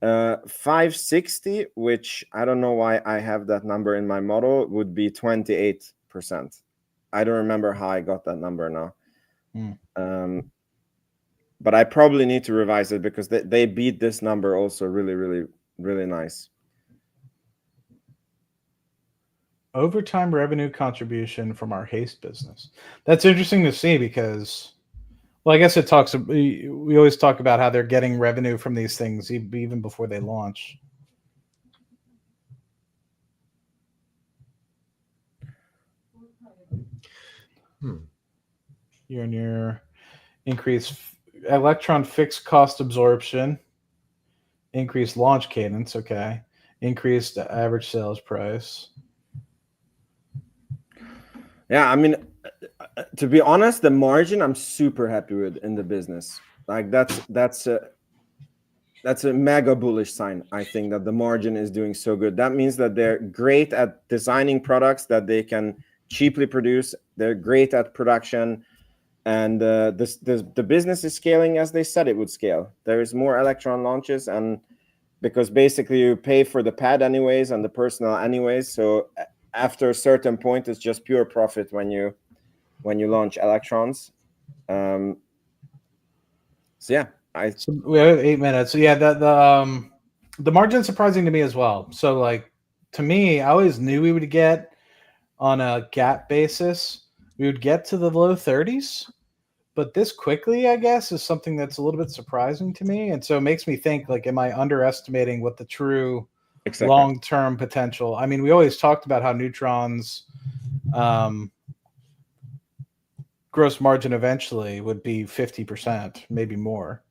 560, which I don't know why I have that number in my model, would be 28%. I don't remember how I got that number now. But I probably need to revise it, because they beat this number also really, really, really nice. overtime revenue contribution from our haste business. That's interesting to see because, well, I guess it talks. We always talk about how they're getting revenue from these things even before they launch. Year-on-year increase Electron fixed cost absorption, increased launch cadence. Okay, increased average sales price. Yeah, I mean, to be honest, the margin I'm super happy with in the business. Like that's a mega bullish sign. I think that the margin is doing so good. That means that they're great at designing products that they can cheaply produce. They're great at production, and the business is scaling as they said it would scale. There is more Electron launches, and because basically you pay for the pad anyways and the personnel anyways, so after a certain point, it's just pure profit when you launch Electrons. So yeah, So we have 8 minutes. So yeah, the margin's surprising to me as well. So like to me, I always knew we would get on a gap basis, we would get to the low 30s, but this quickly, I guess, is something that's a little bit surprising to me. And so it makes me think, like, am I underestimating what the true long-term potential? I mean, we always talked about how Neutron's gross margin eventually would be 50%, maybe more.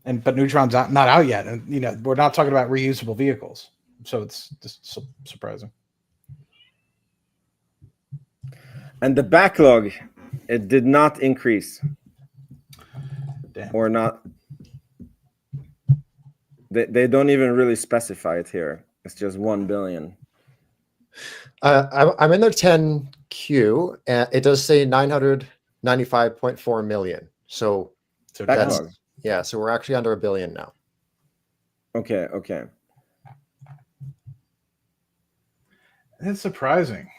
But Neutron's not out yet. And, you know, we're not talking about reusable vehicles. So it's just surprising. And the backlog, it did not increase. Damn. Or not. They don't even really specify it here. It's just 1 billion. I'm in their 10Q, and it does say 995.4 million. So that's, yeah, so we're actually under $1 billion now. Okay. It's surprising.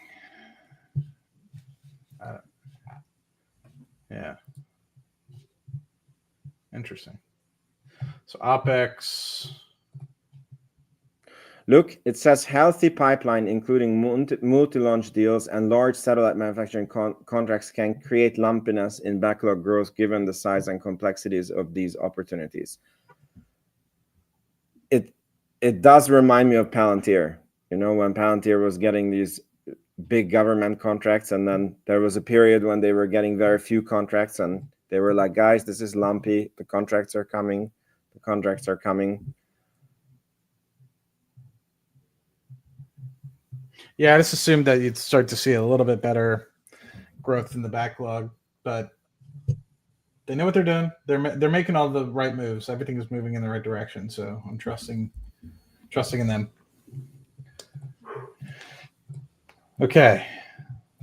Yeah. Interesting. So OpEx. Look, it says healthy pipeline, including multi-launch deals and large satellite manufacturing contracts can create lumpiness in backlog growth given the size and complexities of these opportunities. It does remind me of Palantir. You know, when Palantir was getting these big government contracts, and then there was a period when they were getting very few contracts, and they were like, guys, this is lumpy. The contracts are coming. Yeah, I just assumed that you'd start to see a little bit better growth in the backlog, but they know what they're doing. They're making all the right moves. Everything is moving in the right direction, so I'm trusting in them. Okay,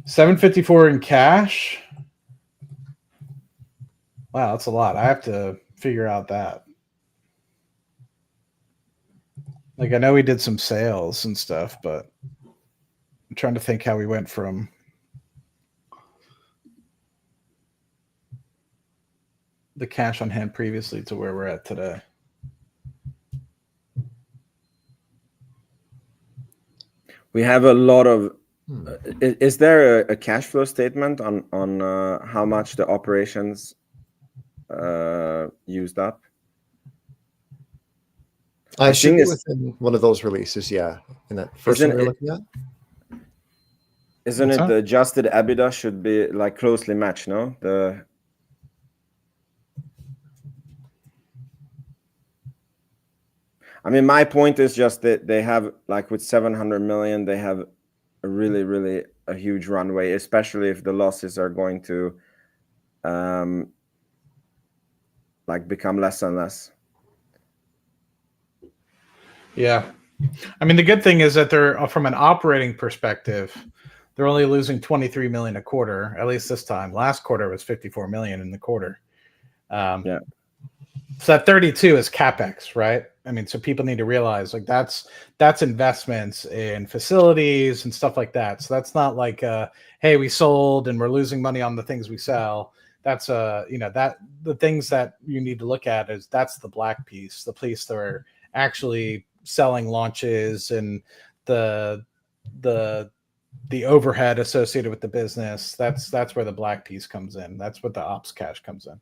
754 in cash. Wow, that's a lot. I have to figure out that. Like, I know we did some sales and stuff, but I'm trying to think how we went from the cash on hand previously to where we're at today. We have a lot of. Is there a cash flow statement on how much the operations used up? I should be within one of those releases, yeah. In that first one we're looking at. Isn't it the adjusted EBITDA should be like closely matched, no? I mean, my point is just that they have, like, with 700 million, they have a really, really a huge runway, especially if the losses are going to like become less and less. Yeah. I mean, the good thing is that they're, from an operating perspective, they're only losing 23 million a quarter, at least this time. Last quarter was 54 million in the quarter. Yeah. So that 32 is CapEx, right? I mean, so people need to realize, like, that's investments in facilities and stuff like that. So that's not like, hey, we sold and we're losing money on the things we sell. That's that the things that you need to look at is that's the black piece, the piece that are actually selling launches and the the overhead associated with the business. That's where the black piece comes in. That's what the ops cash comes in.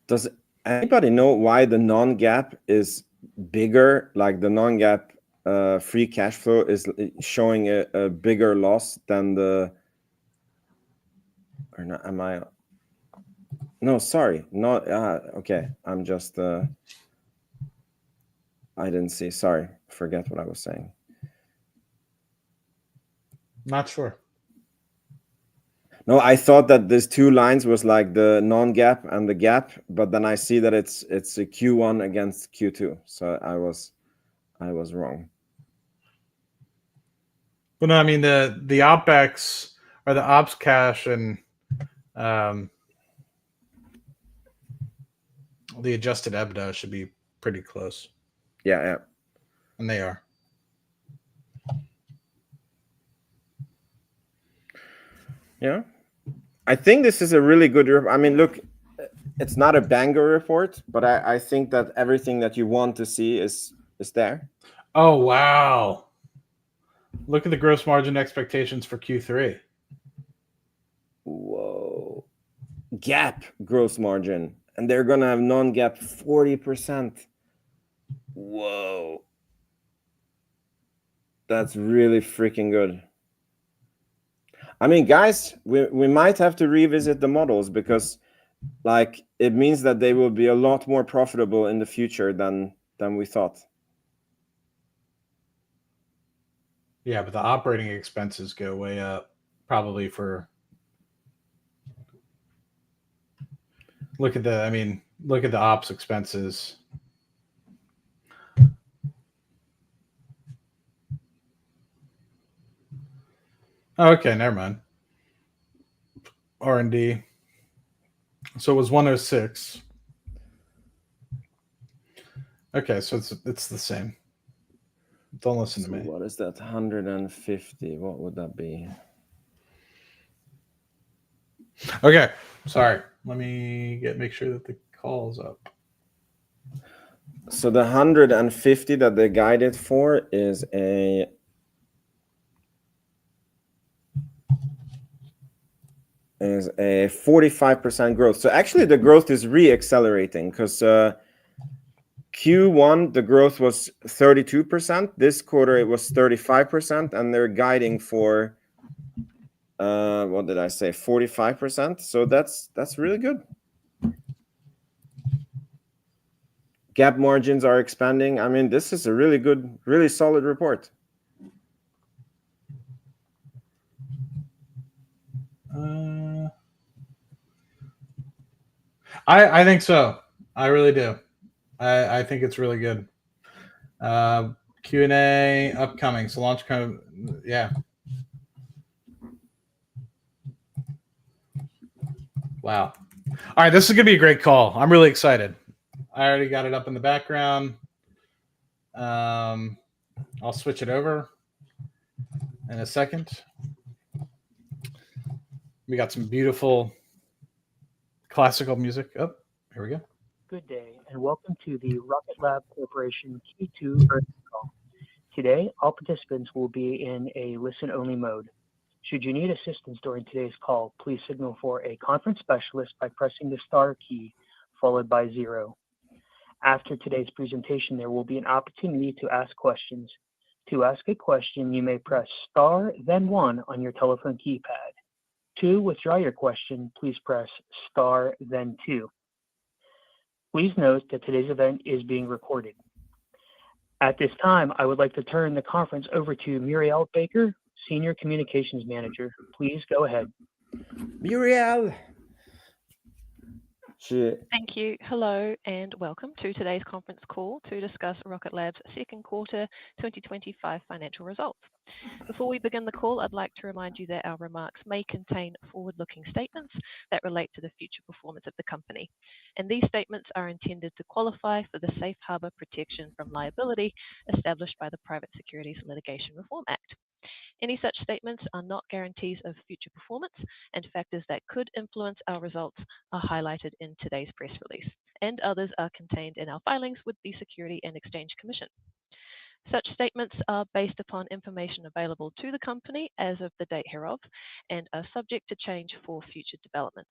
Does anybody know why the non-GAAP is bigger? Like the non-GAAP free cash flow is showing a bigger loss than the, or not? Am I? No, sorry, not. Okay, I'm just. I didn't see. Sorry, forget what I was saying. Not sure. No, I thought that these two lines was like the non-GAAP and the GAAP, but then I see that it's a Q1 against Q2, so I was wrong. But no, I mean the OpEx or the ops cash and the adjusted EBITDA should be pretty close. Yeah. And they are. Yeah. I think this is a really good. I mean, look, it's not a banger report, but I think that everything that you want to see is there. Oh wow! Look at the gross margin expectations for Q3. Whoa, GAAP gross margin, and they're gonna have non-GAAP 40%. Whoa, that's really freaking good. I mean, guys, we might have to revisit the models because, like, it means that they will be a lot more profitable in the future than we thought. Yeah, but the operating expenses go way up, probably for. Look at the ops expenses. Oh, okay, never mind. R&D. So it was 106. Okay, so it's the same. Don't listen to me. What is that? 150. What would that be? Okay, sorry. Let me make sure that the call's up. So the 150 that they guided for is a 45% growth. So actually the growth is re-accelerating because Q1 the growth was 32%. This quarter it was 35%, and they're guiding for what did I say? 45%. So that's really good. GAAP margins are expanding. I mean, this is a really good, really solid report. I think so. I really do. I think it's really good. Q&A upcoming. So launch kind of, yeah. Wow. All right, this is gonna be a great call. I'm really excited. I already got it up in the background. I'll switch it over in a second. We got some beautiful classical music. Oh, here we go. Good day, and welcome to the Rocket Lab Corporation Q2 earnings call. Today, all participants will be in a listen-only mode. Should you need assistance during today's call, please signal for a conference specialist by pressing the star key followed by 0. After today's presentation, there will be an opportunity to ask questions. To ask a question, you may press star, then 1 on your telephone keypad. To withdraw your question, please press star, then 2. Please note that today's event is being recorded. At this time, I would like to turn the conference over to Muriel Baker, Senior Communications Manager. Please go ahead. Muriel. Thank you. Hello and welcome to today's conference call to discuss Rocket Lab's second quarter 2025 financial results. Before we begin the call, I'd like to remind you that our remarks may contain forward-looking statements that relate to the future performance of the company. And these statements are intended to qualify for the safe harbor protection from liability established by the Private Securities Litigation Reform Act. Any such statements are not guarantees of future performance, and factors that could influence our results are highlighted in today's press release, and others are contained in our filings with the Securities and Exchange Commission. Such statements are based upon information available to the company as of the date hereof and are subject to change for future developments.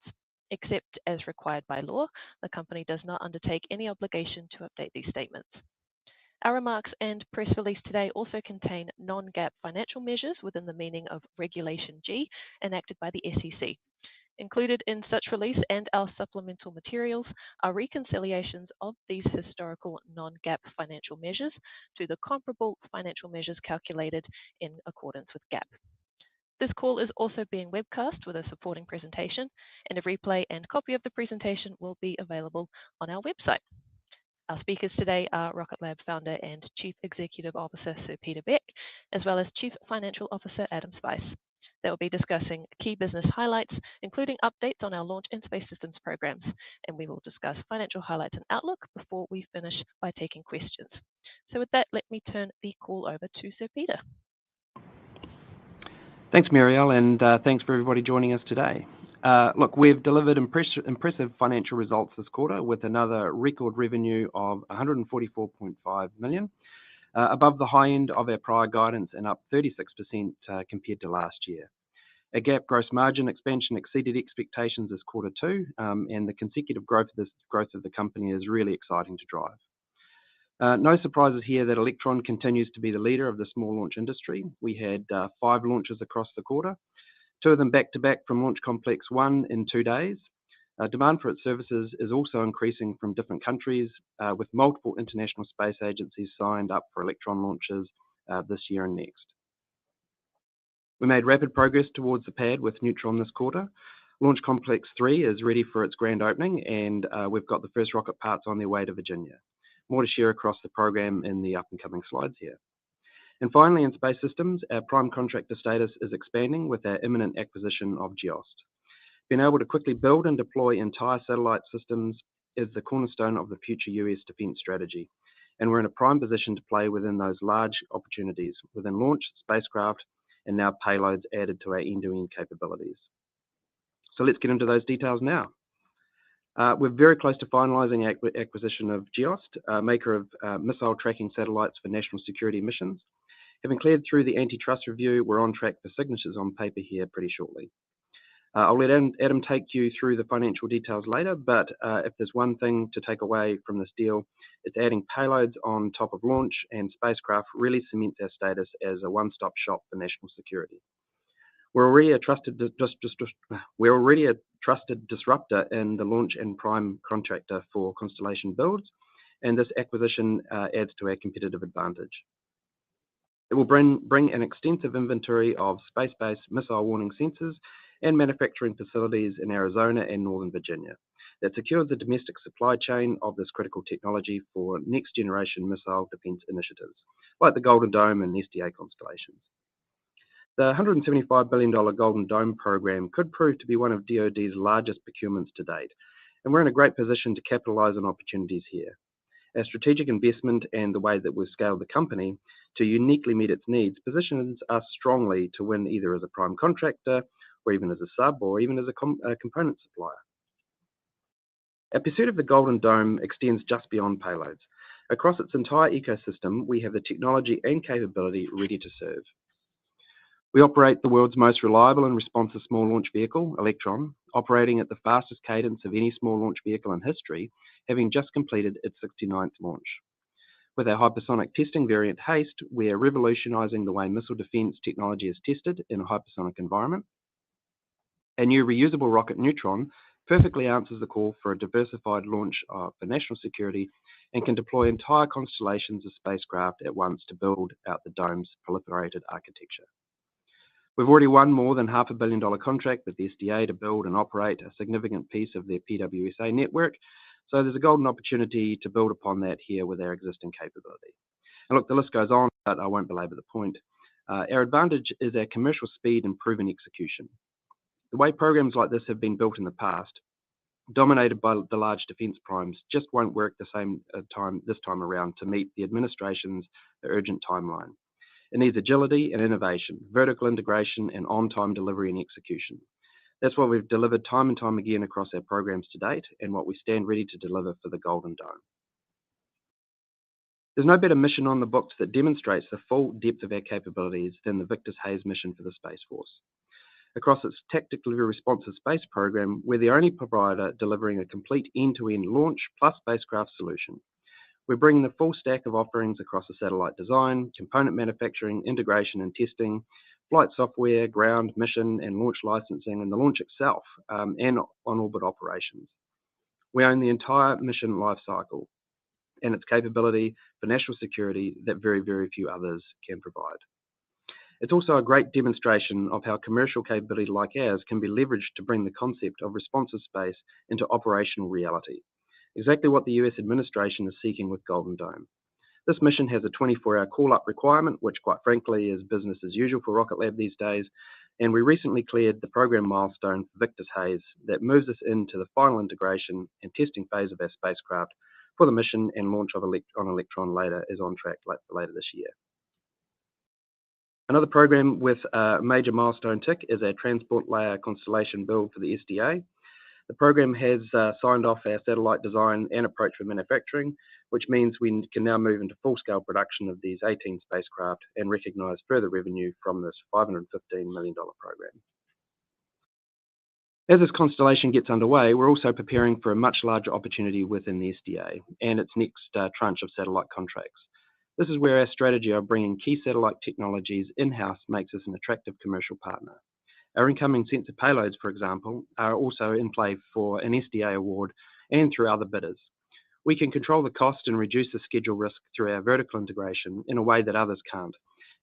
Except as required by law, the company does not undertake any obligation to update these statements. Our remarks and press release today also contain non-GAAP financial measures within the meaning of Regulation G enacted by the SEC. Included in such release and our supplemental materials are reconciliations of these historical non-GAAP financial measures to the comparable financial measures calculated in accordance with GAAP. This call is also being webcast with a supporting presentation, and a replay and copy of the presentation will be available on our website. Our speakers today are Rocket Lab founder and Chief Executive Officer Sir Peter Beck, as well as Chief Financial Officer Adam Spice. They will be discussing key business highlights, including updates on our launch and space systems programs, and we will discuss financial highlights and outlook before we finish by taking questions. So with that, let me turn the call over to Sir Peter. Thanks, Muriel, and thanks for everybody joining us today. Look, we've delivered impressive financial results this quarter with another record revenue of $144.5 million, above the high end of our prior guidance and up 36% compared to last year. A GAAP gross margin expansion exceeded expectations this quarter too, and the consecutive growth of the company is really exciting to drive. No surprises here that Electron continues to be the leader of the small launch industry. We had 5 launches across the quarter, 2 of them back-to-back from Launch Complex 1 in 2 days. Demand for its services is also increasing from different countries, with multiple international space agencies signed up for Electron launches this year and next. We made rapid progress towards the pad with Neutron this quarter. Launch Complex 3 is ready for its grand opening, and we've got the first rocket parts on their way to Virginia. More to share across the program in the up-and-coming slides here. And finally, in space systems, our prime contractor status is expanding with our imminent acquisition of GEOST. Being able to quickly build and deploy entire satellite systems is the cornerstone of the future US defense strategy, and we're in a prime position to play within those large opportunities within launch, spacecraft, and now payloads added to our end-to-end capabilities. So let's get into those details now. We're very close to finalising acquisition of GEOST, maker of missile tracking satellites for national security missions. Having cleared through the antitrust review, we're on track for signatures on paper here pretty shortly. I'll let Adam take you through the financial details later, but if there's one thing to take away from this deal, it's adding payloads on top of launch and spacecraft really cements our status as a one-stop shop for national security. We're already a trusted disruptor in the launch and prime contractor for constellation builds, and this acquisition adds to our competitive advantage. It will bring an extensive inventory of space-based missile warning sensors and manufacturing facilities in Arizona and Northern Virginia that secure the domestic supply chain of this critical technology for next-generation missile defense initiatives, like the Golden Dome and SDA constellations. The $175 billion Golden Dome program could prove to be one of DoD's largest procurements to date, and we're in a great position to capitalize on opportunities here. Our strategic investment and the way that we've scaled the company to uniquely meet its needs positions us strongly to win either as a prime contractor, or even as a sub, or even as a component supplier. Our pursuit of the Golden Dome extends just beyond payloads. Across its entire ecosystem, we have the technology and capability ready to serve. We operate the world's most reliable and responsive small launch vehicle, Electron, operating at the fastest cadence of any small launch vehicle in history, having just completed its 69th launch. With our hypersonic testing variant HASTE, we are revolutionizing the way missile defense technology is tested in a hypersonic environment. Our new reusable rocket Neutron perfectly answers the call for a diversified launch for national security and can deploy entire constellations of spacecraft at once to build out the dome's proliferated architecture. We've already won more than $500 million contract with the SDA to build and operate a significant piece of their PWSA network, so there's a golden opportunity to build upon that here with our existing capability. And look, the list goes on, but I won't belabor the point. Our advantage is our commercial speed and proven execution. The way programs like this have been built in the past, dominated by the large defense primes, just won't work this time around to meet the administration's urgent timeline. It needs agility and innovation, vertical integration, and on-time delivery and execution. That's what we've delivered time and time again across our programs to date, and what we stand ready to deliver for the Golden Dome. There's no better mission on the books that demonstrates the full depth of our capabilities than the Victus Haze mission for the Space Force. Across its tactically responsive space program, we're the only provider delivering a complete end-to-end launch plus spacecraft solution. We're bringing the full stack of offerings across the satellite design, component manufacturing, integration and testing, flight software, ground, mission and launch licensing, and the launch itself, and on-orbit operations. We own the entire mission lifecycle and its capability for national security that very, very few others can provide. It's also a great demonstration of how commercial capability like ours can be leveraged to bring the concept of responsive space into operational reality, exactly what the US administration is seeking with Golden Dome. This mission has a 24-hour call-up requirement, which quite frankly is business as usual for Rocket Lab these days, and we recently cleared the program milestone for Victus Haze that moves us into the final integration and testing phase of our spacecraft for the mission and launch on Electron later is on track later this year. Another program with a major milestone tick is our transport layer constellation build for the SDA. The program has signed off our satellite design and approach for manufacturing, which means we can now move into full-scale production of these 18 spacecraft and recognise further revenue from this $515 million program. As this constellation gets underway, we're also preparing for a much larger opportunity within the SDA and its next tranche of satellite contracts. This is where our strategy of bringing key satellite technologies in-house makes us an attractive commercial partner. Our incoming sensor payloads, for example, are also in play for an SDA award and through other bidders. We can control the cost and reduce the schedule risk through our vertical integration in a way that others can't,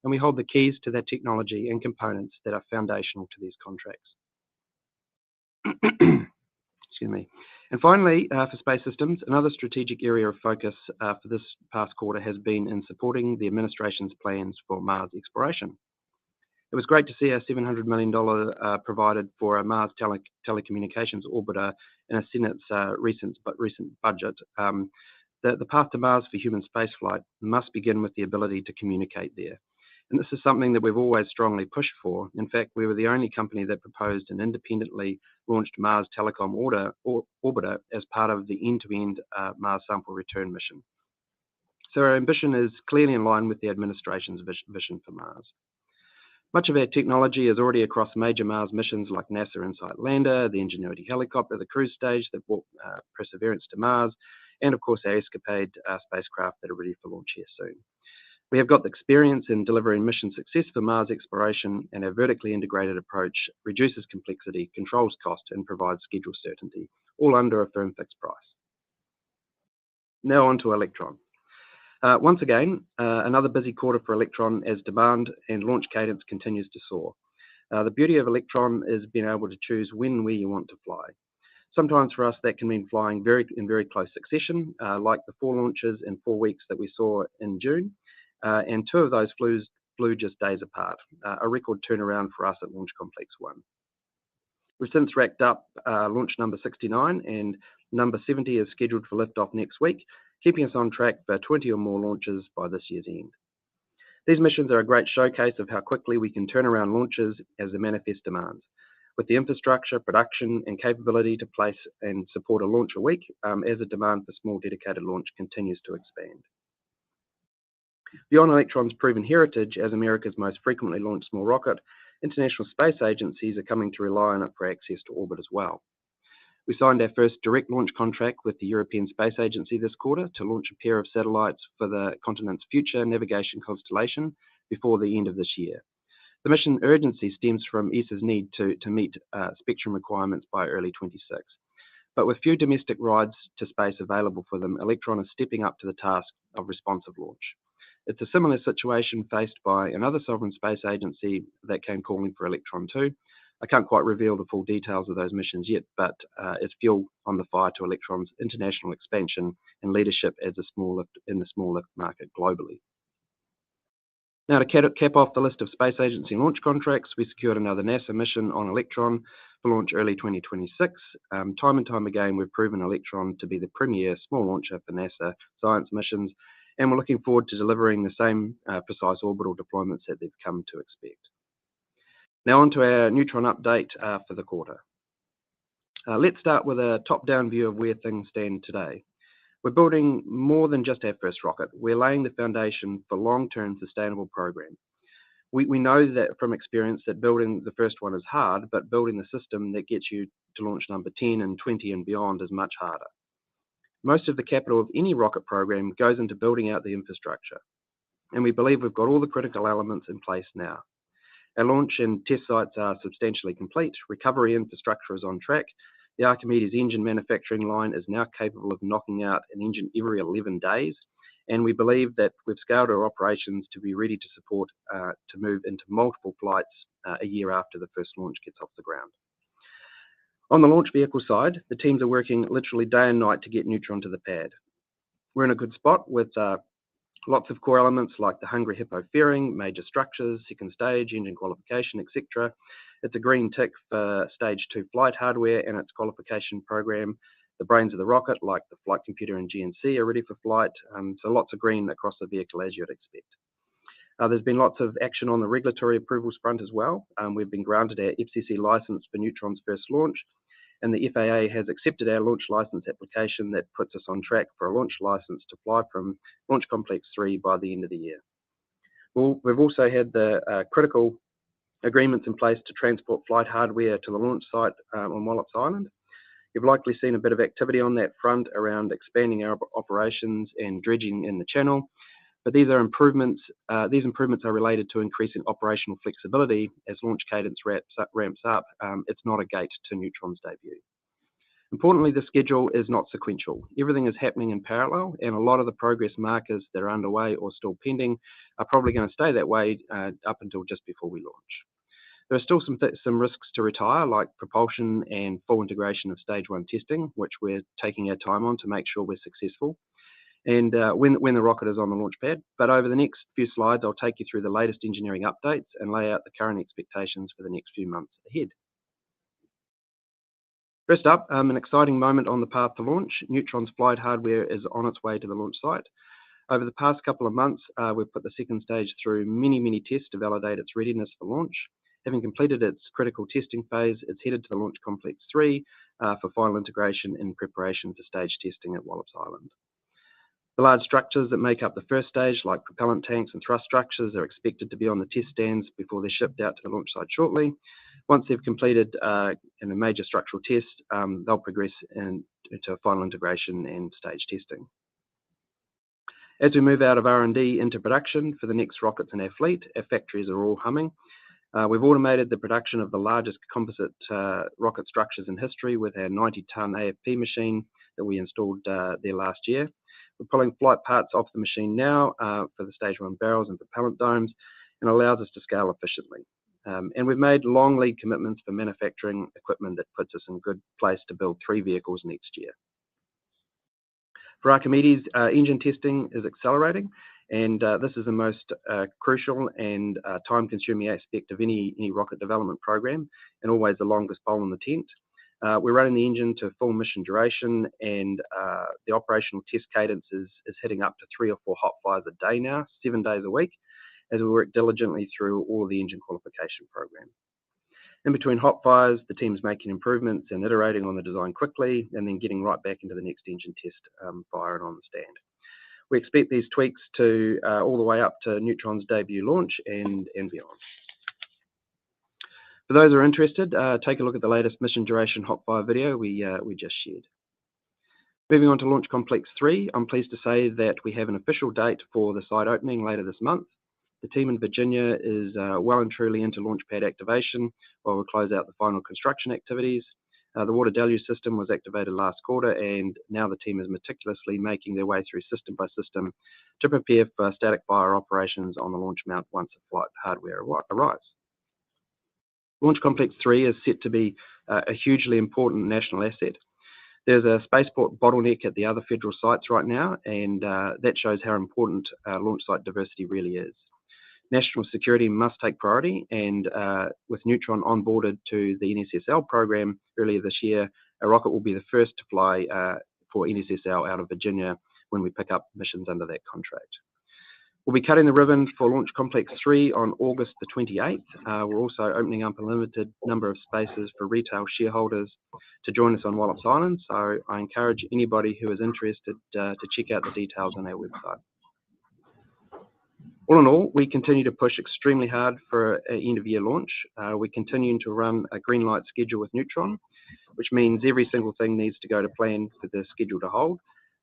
and we hold the keys to that technology and components that are foundational to these contracts. Excuse me. And finally, for space systems, another strategic area of focus for this past quarter has been in supporting the administration's plans for Mars exploration. It was great to see our $700 million provided for a Mars telecommunications orbiter in a Senate's recent budget. The path to Mars for human spaceflight must begin with the ability to communicate there. And this is something that we've always strongly pushed for. In fact, we were the only company that proposed an independently launched Mars telecom orbiter as part of the end-to-end Mars sample return mission. So our ambition is clearly in line with the administration's vision for Mars. Much of our technology is already across major Mars missions like NASA InSight Lander, the Ingenuity helicopter, the cruise stage that brought Perseverance to Mars, and of course our Escapade spacecraft that are ready for launch here soon. We have got the experience in delivering mission success for Mars exploration, and our vertically integrated approach reduces complexity, controls cost, and provides schedule certainty, all under a firm fixed price. Now on to Electron. Once again, another busy quarter for Electron as demand and launch cadence continues to soar. The beauty of Electron is being able to choose when and where you want to fly. Sometimes for us that can mean flying in very close succession, like the 4 launches in 4 weeks that we saw in June, and 2 of those flew just days apart, a record turnaround for us at Launch Complex 1. We've since racked up launch number 69, and number 70 is scheduled for liftoff next week, keeping us on track for 20 or more launches by this year's end. These missions are a great showcase of how quickly we can turn around launches as the manifest demands, with the infrastructure, production, and capability to place and support a launch a week as the demand for small dedicated launch continues to expand. Beyond Electron's proven heritage as America's most frequently launched small rocket, international space agencies are coming to rely on it for access to orbit as well. We signed our first direct launch contract with the European Space Agency this quarter to launch a pair of satellites for the continent's future navigation constellation before the end of this year. The mission urgency stems from ESA's need to meet spectrum requirements by early 26. But with few domestic rides to space available for them, Electron is stepping up to the task of responsive launch. It's a similar situation faced by another sovereign space agency that came calling for Electron 2. I can't quite reveal the full details of those missions yet, but it's fuel on the fire to Electron's international expansion and leadership as in the small lift market globally. Now to cap off the list of space agency launch contracts, we secured another NASA mission on Electron for launch early 2026. Time and time again, we've proven Electron to be the premier small launcher for NASA science missions, and we're looking forward to delivering the same precise orbital deployments that they've come to expect. Now on to our Neutron update for the quarter. Let's start with a top-down view of where things stand today. We're building more than just our first rocket. We're laying the foundation for long-term sustainable program. We know that from experience that building the first one is hard, but building the system that gets you to launch number 10 and 20 and beyond is much harder. Most of the capital of any rocket program goes into building out the infrastructure, and we believe we've got all the critical elements in place now. Our launch and test sites are substantially complete. Recovery infrastructure is on track. The Archimedes engine manufacturing line is now capable of knocking out an engine every 11 days. And we believe that we've scaled our operations to be ready to support to move into multiple flights a year after the first launch gets off the ground. On the launch vehicle side, the teams are working literally day and night to get Neutron to the pad. We're in a good spot with lots of core elements like the Hungry Hippo fairing, major structures, second stage, engine qualification, etc. It's a green tick for stage 2 flight hardware and its qualification program. The brains of the rocket, like the flight computer and GNC, are ready for flight, so lots of green across the vehicle as you'd expect. There's been lots of action on the regulatory approvals front as well. We've been granted our FCC license for Neutron's first launch, and the FAA has accepted our launch license application that puts us on track for a launch license to fly from Launch Complex 3 by the end of the year. We've also had the critical agreements in place to transport flight hardware to the launch site on Wallops Island. You've likely seen a bit of activity on that front around expanding our operations and dredging in the channel, but these improvements are related to increasing operational flexibility as launch cadence ramps up. It's not a gate to Neutron's debut. Importantly, the schedule is not sequential. Everything is happening in parallel, and a lot of the progress markers that are underway or still pending are probably going to stay that way up until just before we launch. There are still some risks to retire, like propulsion and full integration of stage 1 testing, which we're taking our time on to make sure we're successful, and when the rocket is on the launch pad. But over the next few slides, I'll take you through the latest engineering updates and lay out the current expectations for the next few months ahead. First up, an exciting moment on the path to launch. Neutron's flight hardware is on its way to the launch site. Over the past couple of months, we've put the second stage through many tests to validate its readiness for launch. Having completed its critical testing phase, it's headed to the Launch Complex 3 for final integration in preparation for stage testing at Wallops Island. The large structures that make up the first stage, like propellant tanks and thrust structures, are expected to be on the test stands before they're shipped out to the launch site shortly. Once they've completed a major structural test, they'll progress into final integration and stage testing. As we move out of R&D into production for the next rockets in our fleet, our factories are all humming. We've automated the production of the largest composite rocket structures in history with our 90-ton AFP machine that we installed there last year. We're pulling flight parts off the machine now for the stage 1 barrels and propellant domes, and allows us to scale efficiently. And we've made long lead commitments for manufacturing equipment that puts us in a good place to build 3 vehicles next year. For Archimedes, engine testing is accelerating, and this is the most crucial and time-consuming aspect of any rocket development program, and always the longest pole in the tent. We're running the engine to full mission duration, and the operational test cadence is hitting up to 3 or 4 hot fires a day now, 7 days a week, as we work diligently through all of the engine qualification program. In between hot fires, the team's making improvements and iterating on the design quickly, and then getting right back into the next engine test fire and on the stand. We expect these tweaks to all the way up to Neutron's debut launch and beyond. For those who are interested, take a look at the latest mission duration hot fire video we just shared. Moving on to Launch Complex 3, I'm pleased to say that we have an official date for the site opening later this month. The team in Virginia is well and truly into launch pad activation while we close out the final construction activities. The water deluge system was activated last quarter, and now the team is meticulously making their way through system by system to prepare for static fire operations on the launch mount once the flight hardware arrives. Launch Complex 3 is set to be a hugely important national asset. There's a spaceport bottleneck at the other federal sites right now, and that shows how important launch site diversity really is. National security must take priority, and with Neutron onboarded to the NSSL program earlier this year, a rocket will be the first to fly for NSSL out of Virginia when we pick up missions under that contract. We'll be cutting the ribbon for Launch Complex 3 on August the 28th. We're also opening up a limited number of spaces for retail shareholders to join us on Wallops Island. So I encourage anybody who is interested to check out the details on our website. All in all, we continue to push extremely hard for an end-of-year launch. We're continuing to run a green light schedule with Neutron, which means every single thing needs to go to plan for the schedule to hold.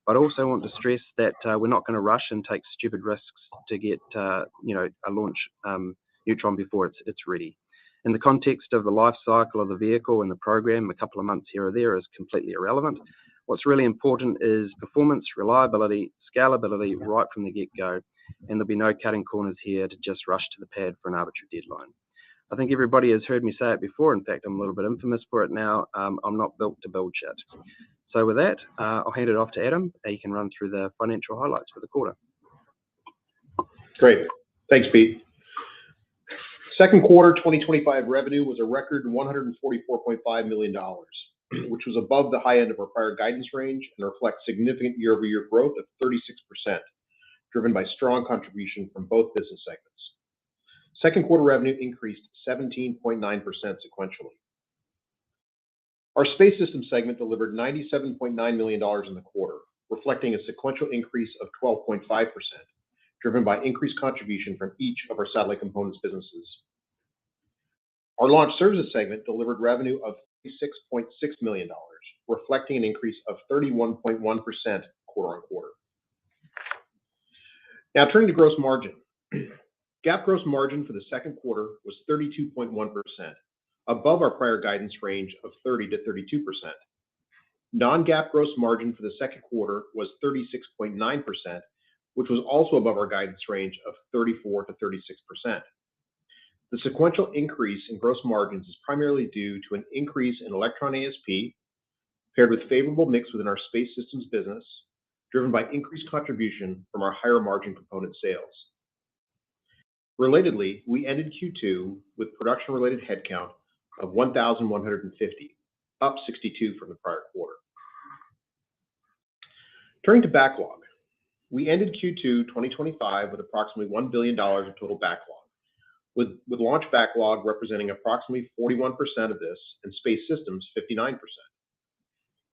But I also want to stress that we're not going to rush and take stupid risks to get a launch Neutron before it's ready. In the context of the life cycle of the vehicle and the program, a couple of months here or there is completely irrelevant. What's really important is performance, reliability, scalability right from the get-go, and there'll be no cutting corners here to just rush to the pad for an arbitrary deadline. I think everybody has heard me say it before. In fact, I'm a little bit infamous for it now. I'm not built to build shit. So with that, I'll hand it off to Adam. He can run through the financial highlights for the quarter. Great. Thanks, Pete. Second quarter 2025 revenue was a record $144.5 million, which was above the high end of our prior guidance range and reflects significant year-over-year growth of 36%, driven by strong contribution from both business segments. Second quarter revenue increased 17.9% sequentially. Our Space Systems segment delivered $97.9 million in the quarter, reflecting a sequential increase of 12.5%, driven by increased contribution from each of our satellite components businesses. Our Launch Services segment delivered revenue of $36.6 million, reflecting an increase of 31.1% quarter on quarter. Now turning to gross margin. GAAP gross margin for the second quarter was 32.1%, above our prior guidance range of 30 to 32%. Non-GAAP gross margin for the second quarter was 36.9%, which was also above our guidance range of 34 to 36%. The sequential increase in gross margins is primarily due to an increase in Electron ASP, paired with favorable mix within our Space Systems business, driven by increased contribution from our higher margin component sales. Relatedly, we ended Q2 with production-related headcount of 1,150, up 62 from the prior quarter. Turning to backlog, we ended Q2 2025 with approximately $1 billion of total backlog, with launch backlog representing approximately 41% of this and Space Systems 59%.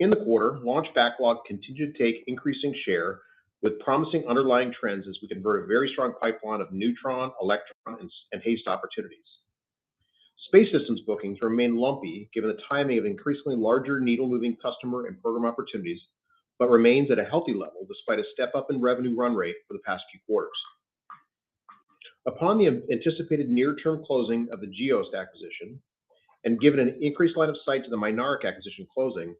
In the quarter, launch backlog continued to take increasing share with promising underlying trends as we convert a very strong pipeline of Neutron, Electron, and HASTE opportunities. Space Systems bookings remain lumpy given the timing of increasingly larger needle-moving customer and program opportunities, but remains at a healthy level despite a step-up in revenue run rate for the past few quarters. Upon the anticipated near-term closing of the Geost acquisition, and given an increased line of sight to the Mynaric acquisition closing,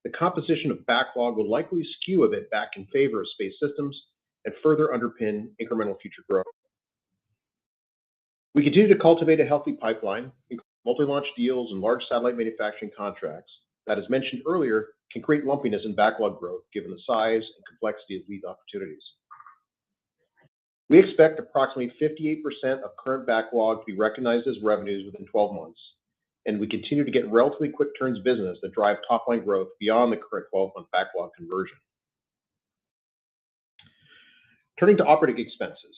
the composition of backlog will likely skew a bit back in favor of Space Systems and further underpin incremental future growth. We continue to cultivate a healthy pipeline, including multi-launch deals and large satellite manufacturing contracts that, as mentioned earlier, can create lumpiness in backlog growth given the size and complexity of these opportunities. We expect approximately 58% of current backlog to be recognized as revenues within 12 months, and we continue to get relatively quick turns business that drive top-line growth beyond the current 12-month backlog conversion. Turning to operating expenses.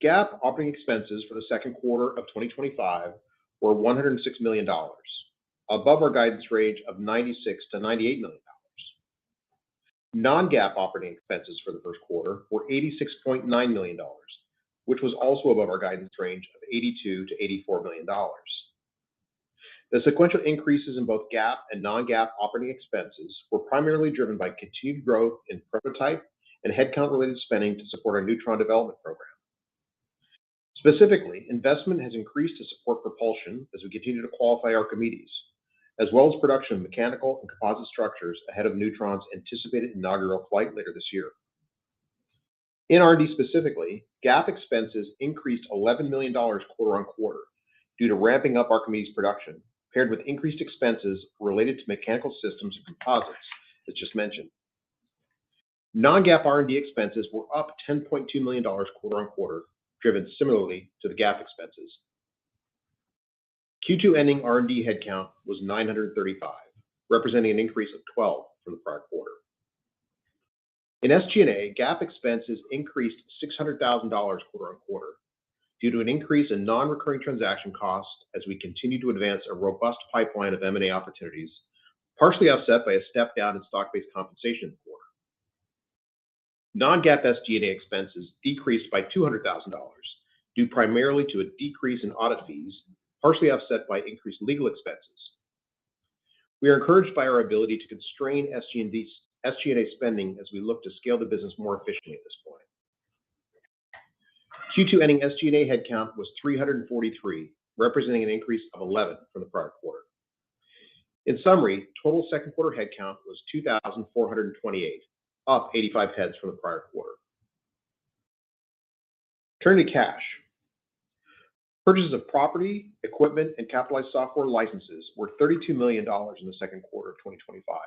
GAAP operating expenses for the second quarter of 2025 were $106 million, above our guidance range of $96 to $98 million. Non-GAAP operating expenses for the first quarter were $86.9 million, which was also above our guidance range of $82 to $84 million. The sequential increases in both GAAP and non-GAAP operating expenses were primarily driven by continued growth in prototype and headcount-related spending to support our Neutron development program. Specifically, investment has increased to support propulsion as we continue to qualify Archimedes, as well as production of mechanical and composite structures ahead of Neutron's anticipated inaugural flight later this year. In R&D specifically, GAAP expenses increased $11 million quarter on quarter due to ramping up Archimedes production, paired with increased expenses related to mechanical systems and composites, as just mentioned. Non-GAAP R&D expenses were up $10.2 million quarter on quarter, driven similarly to the GAAP expenses. Q2 ending R&D headcount was 935, representing an increase of 12 from the prior quarter. In SG&A, GAAP expenses increased $600,000 quarter-on-quarter due to an increase in non-recurring transaction costs as we continue to advance a robust pipeline of M&A opportunities, partially offset by a step down in stock-based compensation in the quarter. Non-GAAP SG&A expenses decreased by $200,000 due primarily to a decrease in audit fees, partially offset by increased legal expenses. We are encouraged by our ability to constrain SG&A spending as we look to scale the business more efficiently at this point. Q2 ending SG&A headcount was 343, representing an increase of 11 from the prior quarter. In summary, total second quarter headcount was 2,428, up 85 heads from the prior quarter. Turning to cash. Purchases of property, equipment, and capitalized software licenses were $32 million in the second quarter of 2025,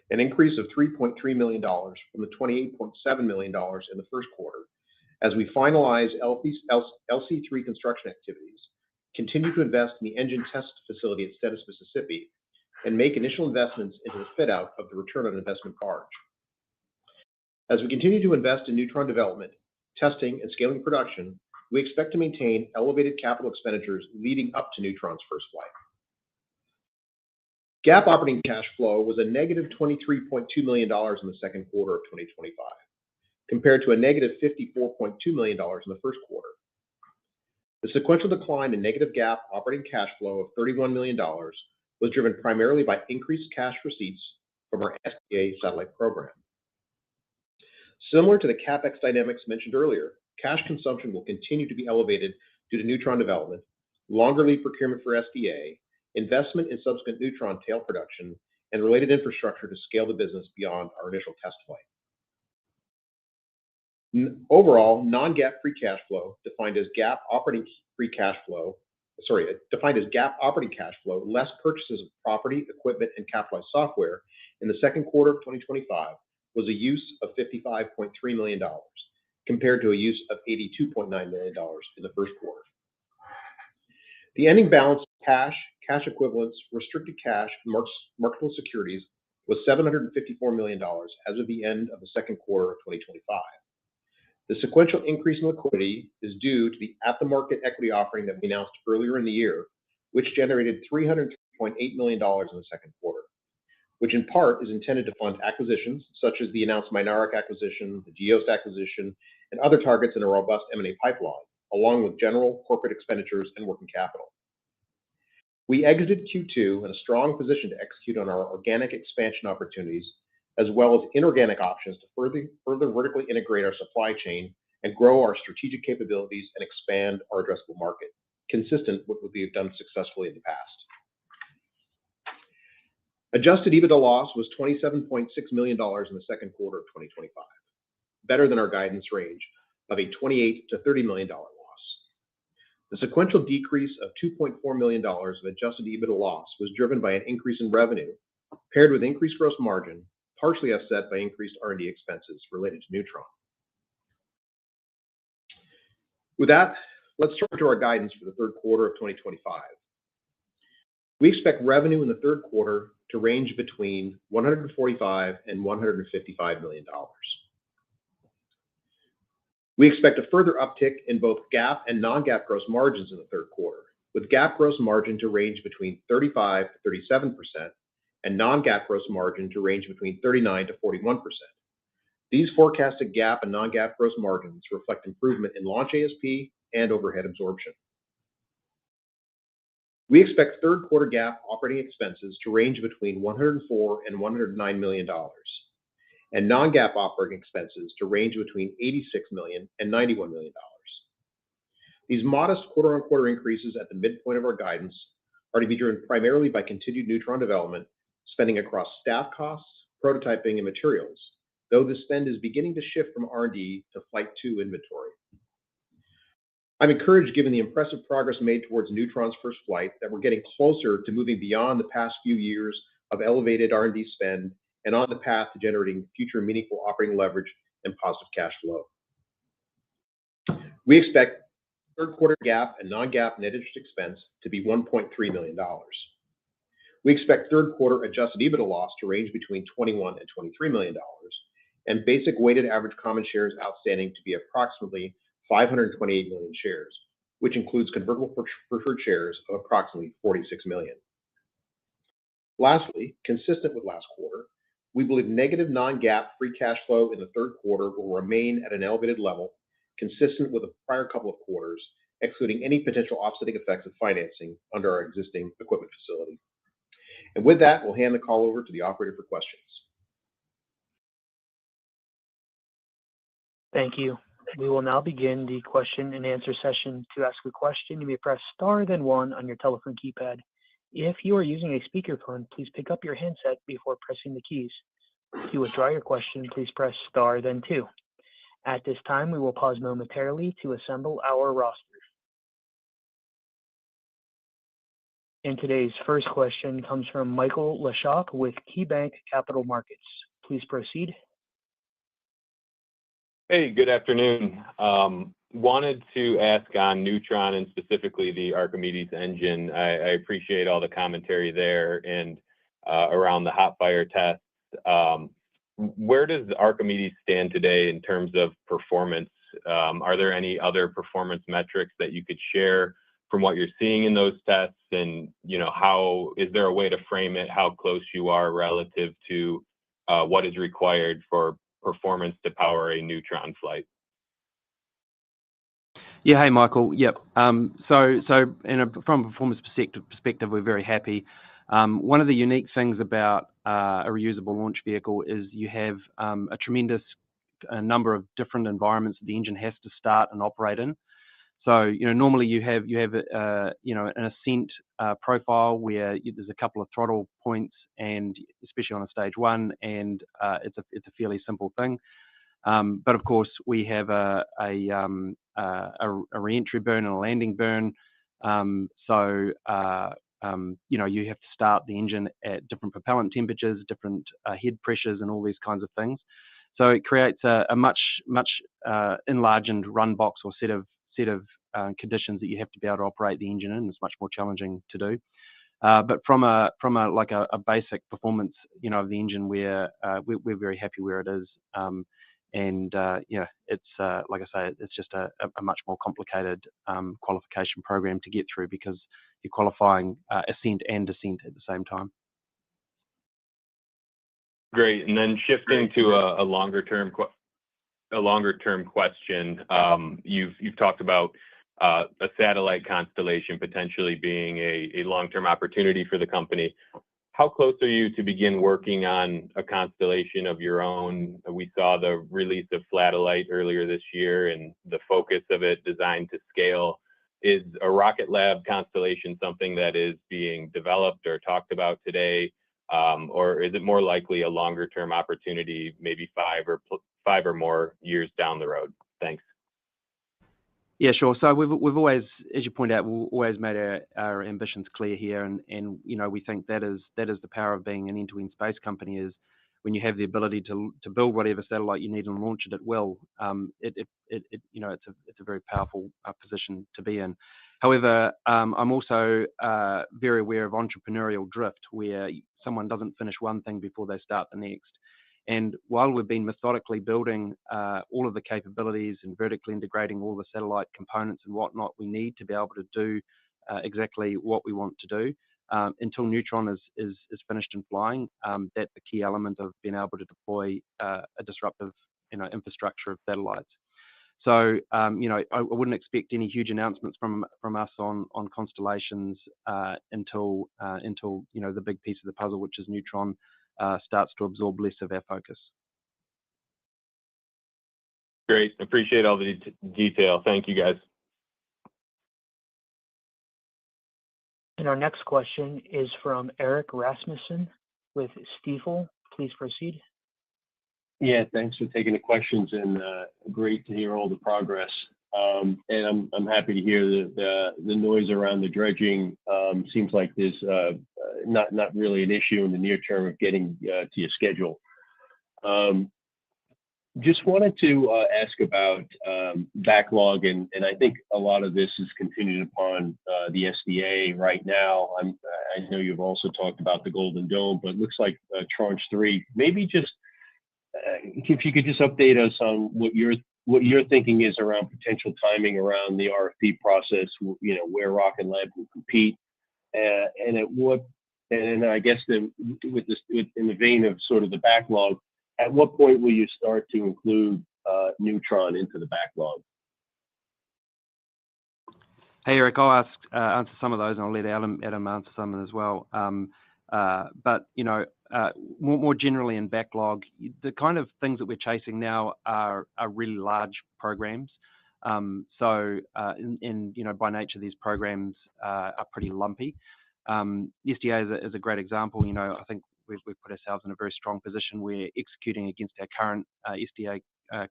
an increase of $3.3 million from the $28.7 million in the first quarter, as we finalize LC3 construction activities, continue to invest in the engine test facility at Stennis, Mississippi, and make initial investments into the fit-out of the return on investment barge. As we continue to invest in Neutron development, testing, and scaling production, we expect to maintain elevated capital expenditures leading up to Neutron's first flight. GAAP operating cash flow was a negative $23.2 million in the second quarter of 2025, compared to a negative $54.2 million in the first quarter. The sequential decline in negative GAAP operating cash flow of $31 million was driven primarily by increased cash receipts from our SDA satellite program. Similar to the CapEx dynamics mentioned earlier, cash consumption will continue to be elevated due to Neutron development, longer lead procurement for SDA, investment in subsequent Neutron tail production, and related infrastructure to scale the business beyond our initial test flight. Overall, non-GAAP free cash flow, defined as GAAP operating cash flow less purchases of property, equipment, and capitalized software in the second quarter of 2025, was a use of $55.3 million, compared to a use of $82.9 million in the first quarter. The ending balance of cash, cash equivalents, restricted cash, and marketable securities was $754 million as of the end of the second quarter of 2025. The sequential increase in liquidity is due to the at-the-market equity offering that we announced earlier in the year, which generated $303.8 million in the second quarter, which in part is intended to fund acquisitions such as the announced Mynaric acquisition, the Geost acquisition, and other targets in a robust M&A pipeline, along with general corporate expenditures and working capital. We exited Q2 in a strong position to execute on our organic expansion opportunities, as well as inorganic options to further vertically integrate our supply chain and grow our strategic capabilities and expand our addressable market, consistent with what we have done successfully in the past. Adjusted EBITDA loss was $27.6 million in the second quarter of 2025, better than our guidance range of a $28 to $30 million loss. The sequential decrease of $2.4 million of adjusted EBITDA loss was driven by an increase in revenue, paired with increased gross margin, partially offset by increased R&D expenses related to Neutron. With that, let's turn to our guidance for the third quarter of 2025. We expect revenue in the third quarter to range between $145 and $155 million. We expect a further uptick in both GAAP and non-GAAP gross margins in the third quarter, with GAAP gross margin to range between 35 to 37% and non-GAAP gross margin to range between 39 to 41%. These forecasted GAAP and non-GAAP gross margins reflect improvement in launch ASP and overhead absorption. We expect third quarter GAAP operating expenses to range between $104 and $109 million, and non-GAAP operating expenses to range between $86 million and $91 million. These modest quarter-on-quarter increases at the midpoint of our guidance are to be driven primarily by continued Neutron development, spending across staff costs, prototyping, and materials, though the spend is beginning to shift from R&D to Flight 2 inventory. I'm encouraged, given the impressive progress made towards Neutron's first flight, that we're getting closer to moving beyond the past few years of elevated R&D spend and on the path to generating future meaningful operating leverage and positive cash flow. We expect third quarter GAAP and non-GAAP net interest expense to be $1.3 million. We expect third quarter adjusted EBITDA loss to range between $21 and $23 million, and basic weighted average common shares outstanding to be approximately 528 million shares, which includes convertible preferred shares of approximately 46 million. Lastly, consistent with last quarter, we believe negative non-GAAP free cash flow in the third quarter will remain at an elevated level, consistent with the prior couple of quarters, excluding any potential offsetting effects of financing under our existing equipment facility. And with that, we'll hand the call over to the operator for questions. Thank you. We will now begin the question and answer session. To ask a question, you may press star then one on your telephone keypad. If you are using a speakerphone, please pick up your handset before pressing the keys. To withdraw your question, please press star then two. At this time, we will pause momentarily to assemble our roster. And today's first question comes from Michael Leshock with KeyBanc Capital Markets. Please proceed. Hey, good afternoon. Wanted to ask on Neutron and specifically the Archimedes engine. I appreciate all the commentary there and around the hot fire tests. Where does Archimedes stand today in terms of performance? Are there any other performance metrics that you could share from what you're seeing in those tests? And, how is there a way to frame it, how close you are relative to what is required for performance to power a Neutron flight? Yeah, hey Michael. Yep. From a performance perspective, we're very happy. One of the unique things about a reusable launch vehicle is you have a tremendous number of different environments that the engine has to start and operate in. So normally you have an ascent profile where there's a couple of throttle points, and especially on a stage one, and it's a fairly simple thing. But of course, we have a re-entry burn and a landing burn. You have to start the engine at different propellant temperatures, different head pressures, and all these kinds of things. So it creates a much enlarged run box or set of conditions that you have to be able to operate the engine in. It's much more challenging to do. But from a basic performance, of the engine, we're very happy where it is. It's like I say, it's just a much more complicated qualification program to get through because you're qualifying ascent and descent at the same time. Great. And then shifting to a longer term question, you've talked about a satellite constellation potentially being a long-term opportunity for the company. How close are you to begin working on a constellation of your own? We saw the release of Flatellite earlier this year and the focus of it designed to scale. Is a Rocket Lab constellation something that is being developed or talked about today? Or is it more likely a longer term opportunity, maybe 5 or more years down the road? Thanks. Yeah, sure. So we've always, as you point out, we've always made our ambitions clear here, and we think that is the power of being an end-to-end space company, is when you have the ability to build whatever satellite you need and launch it at will. It's a very powerful position to be in. However, I'm also very aware of entrepreneurial drift, where someone doesn't finish one thing before they start the next. And while we've been methodically building all of the capabilities and vertically integrating all the satellite components and whatnot we need to be able to do exactly what we want to do, until Neutron is finished and flying, that's the key element of being able to deploy a disruptive infrastructure of satellites. So I wouldn't expect any huge announcements from us on constellations until the big piece of the puzzle, which is Neutron, starts to absorb less of our focus. Great. Appreciate all the detail. Thank you, guys. And our next question is from Eric Rasmussen with Stifel. Please proceed. Yeah, thanks for taking the questions, and great to hear all the progress. And I'm happy to hear the noise around the dredging. Seems like there's not really an issue in the near term of getting to your schedule. Just wanted to ask about backlog, and I think a lot of this is contingent upon the SDA right now. I know you've also talked about the Golden Dome, but it looks like Tranche 3. Maybe just if you could just update us on what your thinking is around potential timing around the RFP process, where Rocket Lab will compete, and at what, and I guess in the vein of sort of the backlog, at what point will you start to include Neutron into the backlog? Hey, Eric, I'll answer some of those, and I'll let Adam answer some as well. But more generally in backlog, the kind of things that we're chasing now are really large programs. So by nature, these programs are pretty lumpy. SDA is a great example. I think we've put ourselves in a very strong position. We're executing against our current SDA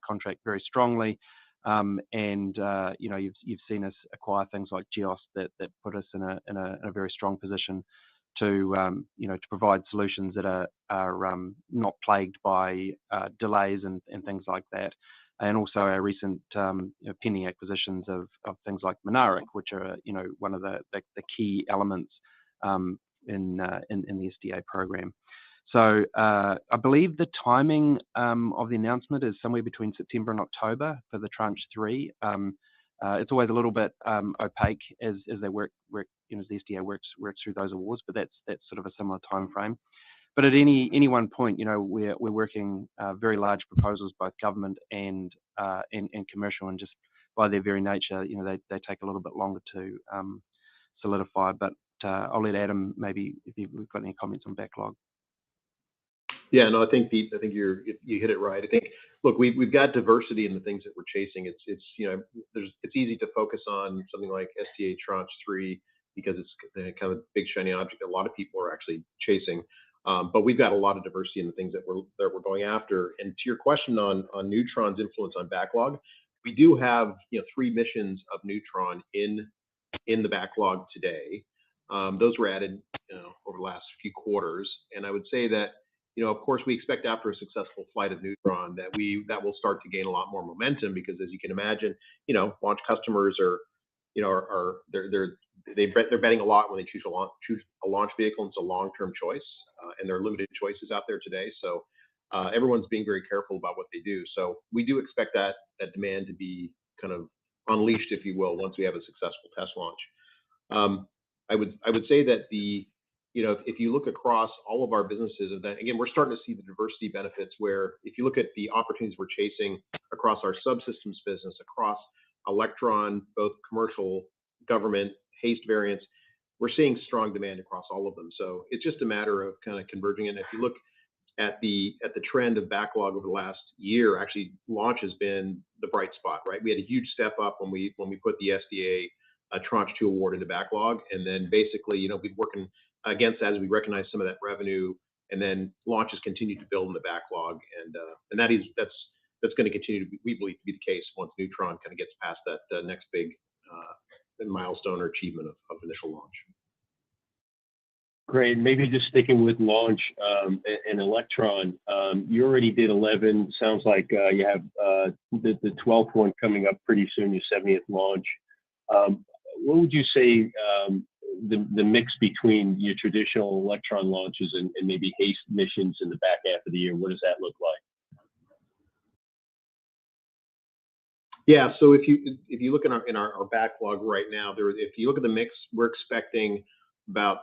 contract very strongly. You've seen us acquire things like GEOS that put us in a very strong position to provide solutions that are not plagued by delays and things like that. And also our recent pending acquisitions of things like Mynaric, which are one of the key elements in the SDA program. So I believe the timing of the announcement is somewhere between September and October for the Tranche 3. It's always a little bit opaque as they work as the SDA works through those awards, but that's sort of a similar time frame. But at any one point, we're working very large proposals, both government and commercial, and just by their very nature, they take a little bit longer to solidify. But I'll let Adam, maybe if you've got any comments on backlog. Yeah, no, I think you hit it right. I think, look, we've got diversity in the things that we're chasing. It's easy to focus on something like SDA Tranche 3 because it's kind of a big shiny object that a lot of people are actually chasing. But we've got a lot of diversity in the things that we're going after. And to your question on Neutron's influence on backlog, we do have 3 missions of Neutron in the backlog today. Those were added over the last few quarters, and I would say that of course we expect after a successful flight of Neutron that will start to gain a lot more momentum, because as you can imagine, launch customers are they're betting a lot when they choose a launch vehicle. It's a long-term choice, and there are limited choices out there today. So everyone's being very careful about what they do. So we do expect that demand to be kind of unleashed, if you will, once we have a successful test launch. I would say that if you look across all of our businesses, and then again, we're starting to see the diversity benefits, where if you look at the opportunities we're chasing across our subsystems business, across Electron, both commercial, government, HASTE variants, we're seeing strong demand across all of them. So it's just a matter of kind of converging. And if you look at the trend of backlog over the last year, actually launch has been the bright spot, right? We had a huge step up when we put the SDA Tranche 2 award into backlog, and then basically we've been working against that as we recognize some of that revenue, and then launches continue to build in the backlog, and that's going to continue to be, we believe, to be the case once Neutron kind of gets past that next big milestone or achievement of initial launch. Great. Maybe just sticking with launch and Electron, you already did 11. Sounds like you have the 12th one coming up pretty soon, your 70th launch. What would you say the mix between your traditional Electron launches and maybe HASTE missions in the back half of the year? What does that look like? Yeah, so if you look in our backlog right now, if you look at the mix, we're expecting about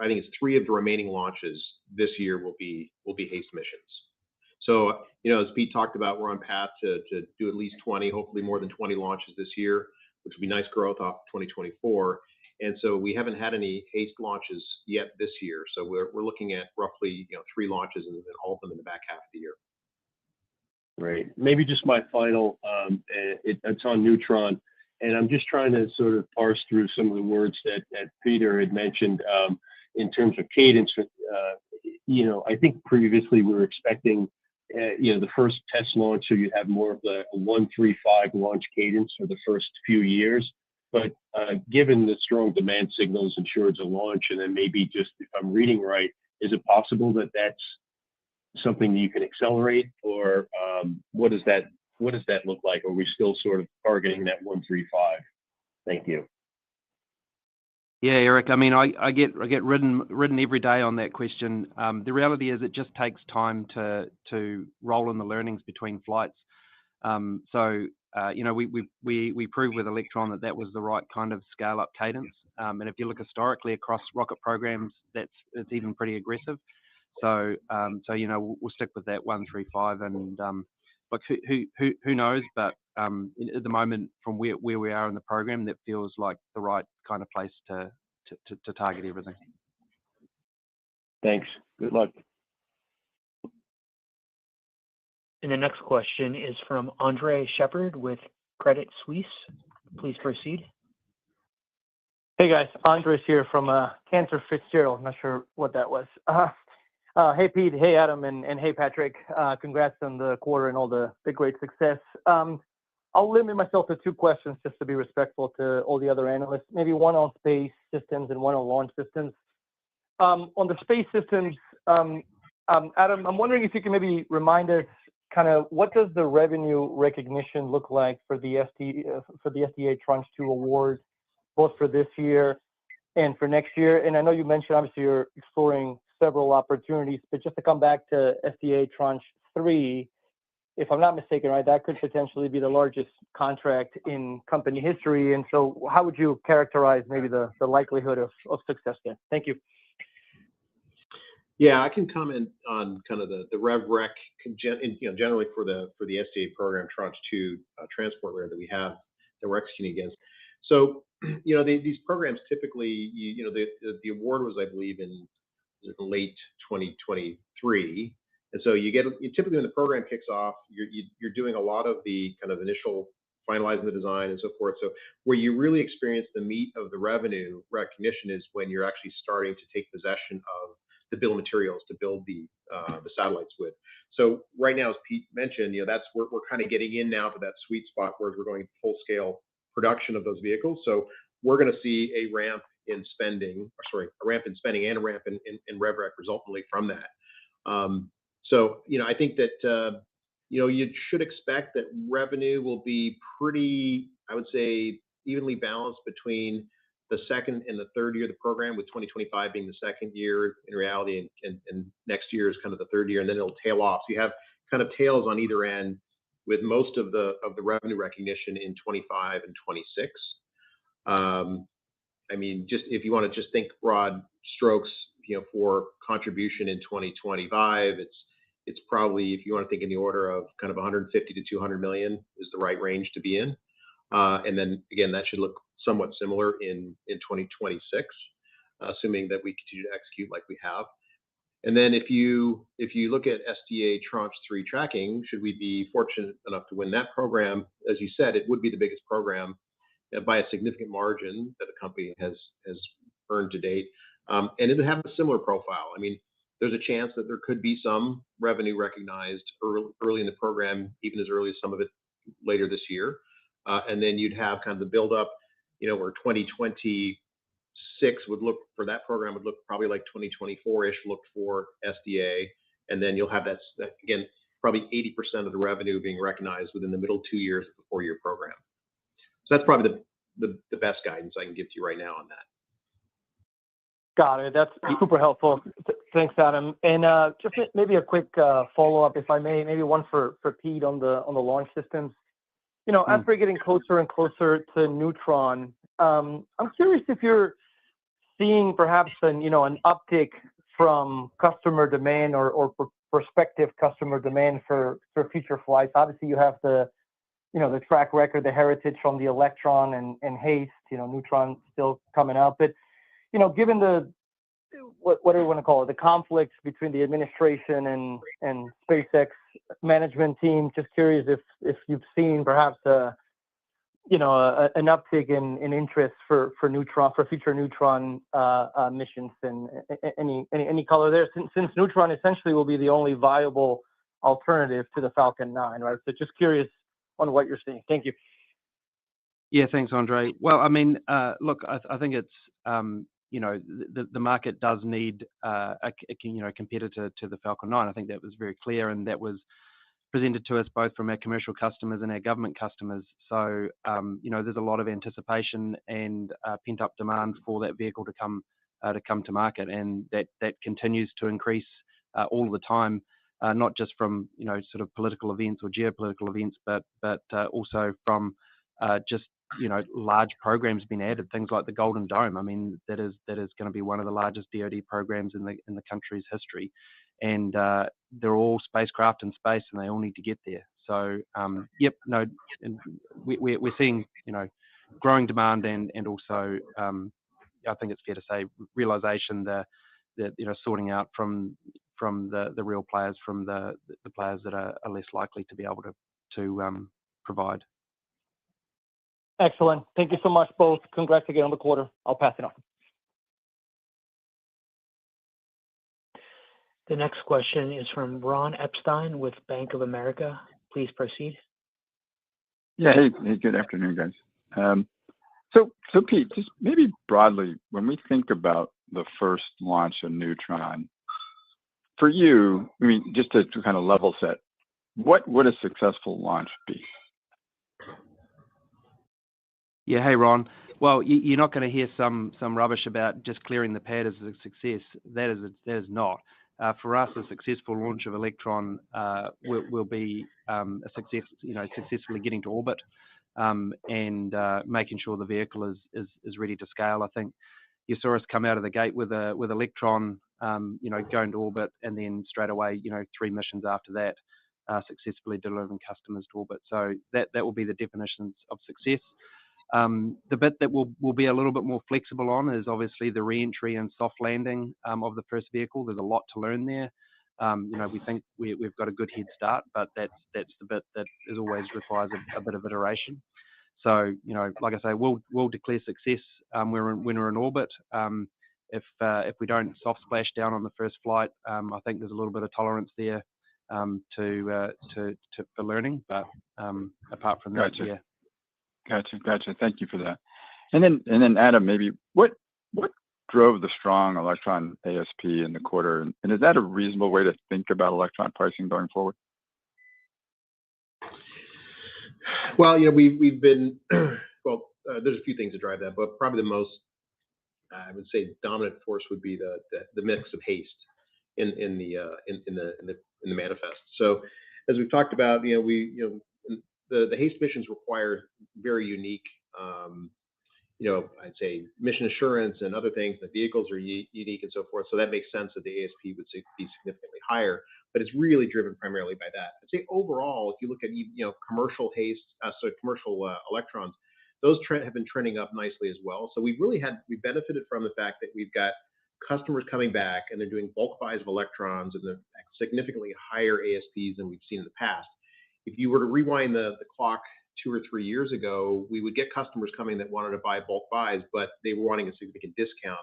I think it's 3 of the remaining launches this year will be HASTE missions. So as Pete talked about, we're on path to do at least 20, hopefully more than 20 launches this year, which will be nice growth off 2024. And so we haven't had any HASTE launches yet this year. So we're looking at roughly 3 launches, and all of them in the back half of the year. Great. Maybe just my final, it's on Neutron, and I'm just trying to sort of parse through some of the words that Peter had mentioned in terms of cadence. I think previously we were expecting, the first test launch, so you have more of a 1-3-5 launch cadence for the first few years. But given the strong demand signals ensured a launch, and then maybe just, if I'm reading right, is it possible that that's something you can accelerate, or what does that look like? Are we still sort of targeting that 1-3-5? Thank you. Yeah, Eric. I mean, I get ridden every day on that question. The reality is, it just takes time to roll in the learnings between flights. We proved with Electron that was the right kind of scale up cadence. And if you look historically across rocket programs, it's even pretty aggressive. So we'll stick with that 135. And look, who knows? But at the moment, from where we are in the program, that feels like the right kind of place to target everything. Thanks. Good luck. And the next question is from Andre Shepard with Credit Suisse. Please proceed. Hey guys, Andres here from Cantor Fitzgerald. Not sure what that was. Hey Pete, hey Adam, and hey Patrick. Congrats on the quarter and all the great success. I'll limit myself to two questions just to be respectful to all the other analysts. Maybe one on space systems and one on launch systems. On the space systems, Adam, I'm wondering if you can maybe remind us kind of what does the revenue recognition look like for the SDA Tranche 2 award, both for this year and for next year? And I know you mentioned obviously you're exploring several opportunities, but just to come back to SDA Tranche 3, if I'm not mistaken, right, that could potentially be the largest contract in company history. And so how would you characterize maybe the likelihood of success there? Thank you. Yeah, I can comment on kind of the rev rec, generally for the SDA program Tranche 2 transport layer that we're executing against. So, these programs typically, the award was, I believe, in late 2023. And so you typically when the program kicks off, you're doing a lot of the kind of initial finalizing the design and so forth. So where you really experience the meat of the revenue recognition is when you're actually starting to take possession of the bill of materials to build the satellites with. So right now, as Pete mentioned, that's we're kind of getting in now to that sweet spot where we're going full scale production of those vehicles. So we're going to see a ramp in spending and a ramp in rev rec resultantly from that. I think that you should expect that revenue will be pretty, I would say, evenly balanced between the second and the third year of the program, with 2025 being the second year in reality, and next year is kind of the third year, and then it'll tail off. So you have kind of tails on either end, with most of the revenue recognition in 25 and 26. I mean, just if you want to just think broad strokes, for contribution in 2025, it's probably, if you want to think in the order of kind of 150 to 200 million is the right range to be in. And then again, that should look somewhat similar in 2026, assuming that we continue to execute like we have. And then if you look at SDA Tranche 3 tracking, should we be fortunate enough to win that program, as you said, it would be the biggest program by a significant margin that the company has earned to date. And it would have a similar profile. I mean, there's a chance that there could be some revenue recognized early in the program, even as early as some of it later this year. And then you'd have kind of the buildup, where 2026 would look for that program would look probably like 2024-ish looked for SDA. And then you'll have that again, probably 80% of the revenue being recognized within the middle 2 years of the 4-year program. So that's probably the best guidance I can give to you right now on that. Got it. That's super helpful. Thanks, Adam. And just maybe a quick follow-up, if I may, maybe one for Pete on the launch systems. As we're getting closer and closer to Neutron, I'm curious if you're seeing perhaps an uptick from customer demand or prospective customer demand for future flights. Obviously, you have the track record, the heritage from the Electron and HASTE, Neutron still coming up. But given what do you want to call it, the conflicts between the administration and SpaceX management team, just curious if you've seen perhaps an uptick in interest for Neutron, for future Neutron missions, and any color there, since Neutron essentially will be the only viable alternative to the Falcon 9, right? So just curious on what you're seeing. Thank you. Yeah, thanks, Andre. Well, I mean, look, I think it's the market does need a competitor to the Falcon 9. I think that was very clear, and that was presented to us both from our commercial customers and our government customers. So, there's a lot of anticipation and pent-up demand for that vehicle to come to market, and that continues to increase all the time, not just from sort of political events or geopolitical events, but also from just large programs being added, things like the Golden Dome. I mean, that is going to be one of the largest DoD programs in the country's history, and they're all spacecraft in space, and they all need to get there. So, and we're seeing growing demand and also I think it's fair to say realization that sorting out from the real players from the players that are less likely to be able to provide. Excellent. Thank you so much, both. Congrats again on the quarter. I'll pass it on. The next question is from Ron Epstein with Bank of America. Please proceed. Yeah. Hey, good afternoon, guys. So Pete, just maybe broadly, when we think about the first launch of Neutron, for you, I mean, just to kind of level set, what would a successful launch be? Yeah. Hey, Ron. Well, you're not going to hear some rubbish about just clearing the pad as a success. That is not. For us, a successful launch of Electron will be a success. Successfully getting to orbit and making sure the vehicle is ready to scale. I think you saw us come out of the gate with Electron, going to orbit, and then straight away, 3 missions after that, successfully delivering customers to orbit. So that will be the definitions of success. The bit that we'll be a little bit more flexible on is obviously the re-entry and soft landing of the first vehicle. There's a lot to learn there. We think we've got a good head start, but that's the bit that is always requires a bit of iteration. So, like I say, we'll declare success when we're in orbit. If we don't soft splash down on the first flight, I think there's a little bit of tolerance there for learning. But apart from that, Gotcha. yeah. Gotcha. Thank you for that. And then Adam, maybe what drove the strong Electron ASP in the quarter, and is that a reasonable way to think about Electron pricing going forward? Well, we've been there's a few things to drive that, but probably the most, I would say, dominant force would be the mix of HASTE in the manifest. So as we've talked about, the HASTE missions require very unique, I'd say mission assurance and other things. The vehicles are unique and so forth. So that makes sense that the ASP would be significantly higher, but it's really driven primarily by that. I'd say overall, if you look at, commercial HASTE, commercial Electrons, those have been trending up nicely as well. So we benefited from the fact that we've got customers coming back and they're doing bulk buys of Electrons and they're significantly higher ASPs than we've seen in the past. If you were to rewind the clock 2 or 3 years ago, we would get customers coming that wanted to buy bulk buys, but they were wanting a significant discount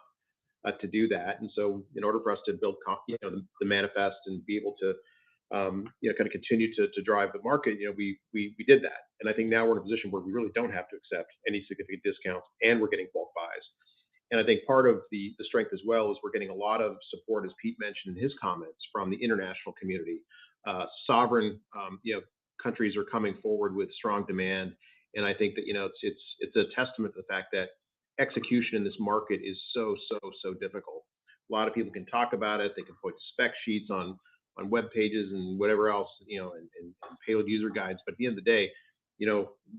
to do that. And so in order for us to build the manifest and be able to kind of continue to drive the market, we did that. And I think now we're in a position where we really don't have to accept any significant discounts, and we're getting bulk buys. And I think part of the strength as well is we're getting a lot of support, as Pete mentioned in his comments, from the international community. Sovereign countries are coming forward with strong demand, and I think that it's a testament to the fact that execution in this market is so difficult. A lot of people can talk about it, they can put spec sheets on web pages and whatever else, and payload user guides, but at the end of the day,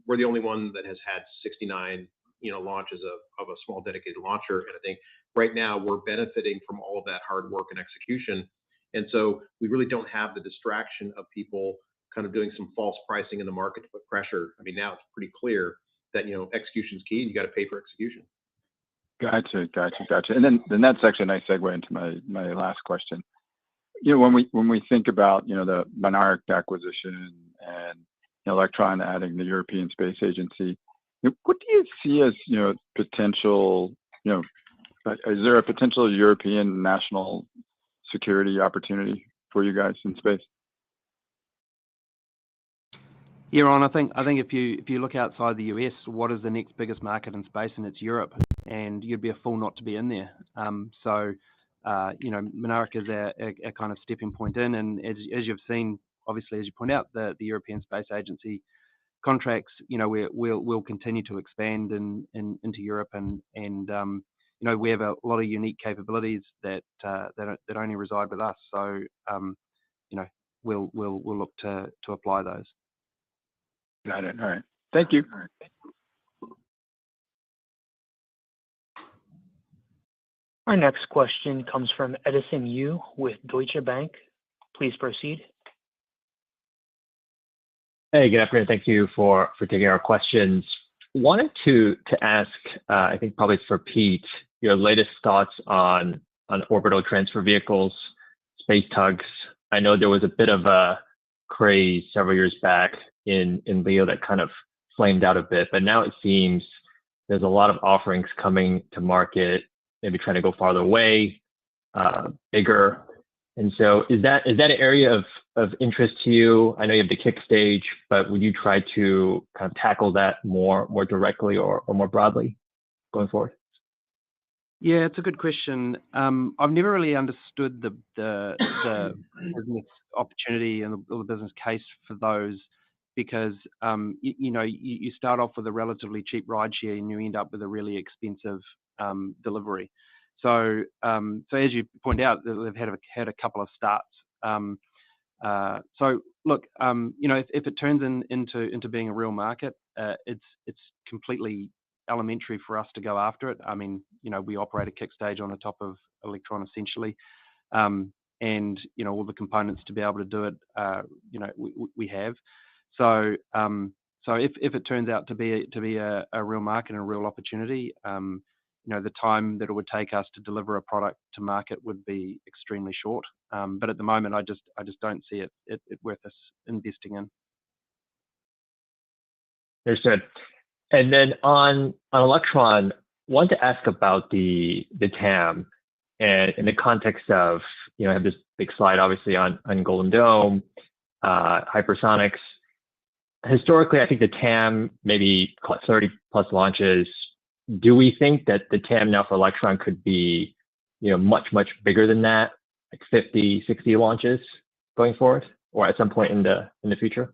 we're the only one that has had 69 launches of a small dedicated launcher, and I think right now we're benefiting from all of that hard work and execution. And so we really don't have the distraction of people kind of doing some false pricing in the market to put pressure. I mean, now it's pretty clear that, execution is key, and you got to pay for execution. Gotcha. And then that's actually a nice segue into my last question. When we think about, the Monarch acquisition and Electron adding the European Space Agency, what do you see as, potential, is there a potential European national security opportunity for you guys in space? Yeah, Ron, I think if you look outside the US, what is the next biggest market in space? And it's Europe, and you'd be a fool not to be in there. So Monarch is a kind of stepping point in, and as you've seen obviously, as you point out, the European Space Agency contracts, we'll continue to expand into Europe, and we have a lot of unique capabilities that only reside with us. So we'll look to apply those. Got it. All right. Thank you. Our next question comes from Edison Yu with Deutsche Bank. Please proceed. Hey, good afternoon. Thank you for taking our questions. Wanted to ask, I think probably it's for Pete, your latest thoughts on orbital transfer vehicles, space tugs. I know there was a bit of a craze several years back in LEO that kind of flamed out a bit, but now it seems there's a lot of offerings coming to market, maybe trying to go farther away, bigger. And so is that an area of interest to you? I know you have the kick stage, but would you try to kind of tackle that more directly or more broadly going forward? Yeah, it's a good question. I've never really understood the business opportunity and the business case for those, because you start off with a relatively cheap rideshare and you end up with a really expensive delivery. So as you point out, they've had a couple of starts. So look, if it turns into being a real market, it's completely elementary for us to go after it. I mean, we operate a kick stage on the top of Electron essentially, and all the components to be able to do it, we have. So if it turns out to be a real market and a real opportunity, the time that it would take us to deliver a product to market would be extremely short. But at the moment, I just don't see it worth us investing in. Understood. And then on Electron, wanted to ask about the TAM, and in the context of, I have this big slide obviously on Golden Dome, hypersonics. Historically, I think the TAM maybe 30 plus launches. Do we think that the TAM now for Electron could be, much bigger than that, like 50, 60 launches going forward, or at some point in the future?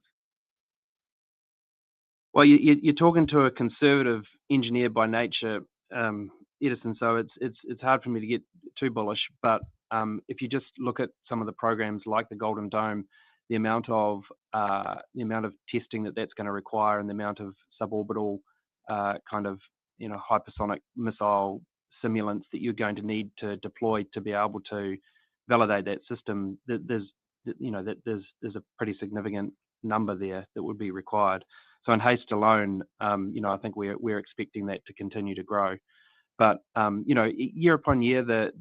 Well, you're talking to a conservative engineer by nature, Edison. So it's hard for me to get too bullish. But if you just look at some of the programs like the Golden Dome, the amount of testing that's going to require, and the amount of suborbital kind of hypersonic missile simulants that you're going to need to deploy to be able to validate that system, there's a pretty significant number there that would be required. So in HASTE alone, I think we're expecting that to continue to grow. But year upon year, the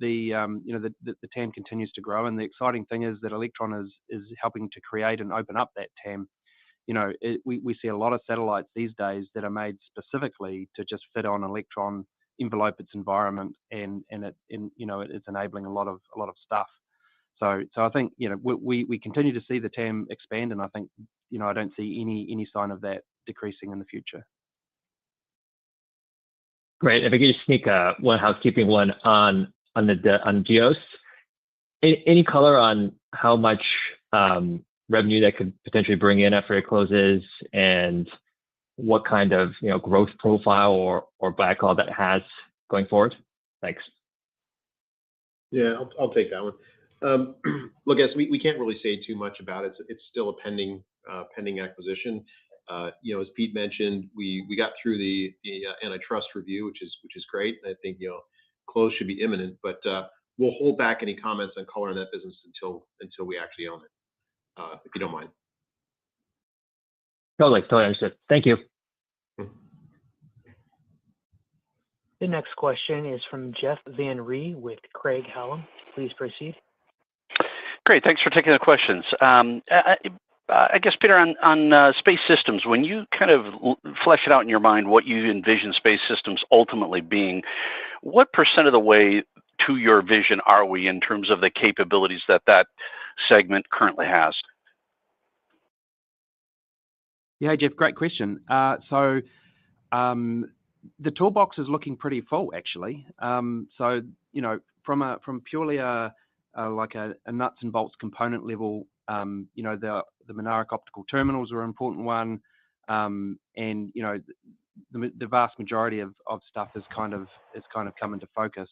TAM continues to grow, and the exciting thing is that Electron is helping to create and open up that TAM. We see a lot of satellites these days that are made specifically to just fit on Electron, envelope its environment, and it's enabling a lot of stuff. So I think we continue to see the TAM expand, and I think I don't see any sign of that decreasing in the future. Great. If I could just sneak one housekeeping one on Geos. Any color on how much revenue that could potentially bring in after it closes, and what kind of growth profile or backlog that has going forward? Thanks. Yeah, I'll take that one. Look, guys, we can't really say too much about it. It's still a pending acquisition. As Pete mentioned, we got through the antitrust review, which is great. I think close should be imminent, but we'll hold back any comments on color in that business until we actually own it, if you don't mind. Totally understood. Thank you. The next question is from Jeff Van Rhee with Craig-Hallum. Please proceed. Great. Thanks for taking the questions. I guess, Peter, on space systems, when you kind of flesh it out in your mind what you envision space systems ultimately being, what % of the way to your vision are we in terms of the capabilities that segment currently has? Yeah, Jeff, great question. So the toolbox is looking pretty full, actually. So from purely like a nuts and bolts component level the Mynaric optical terminals are an important one, and the vast majority of stuff is kind of come into focus.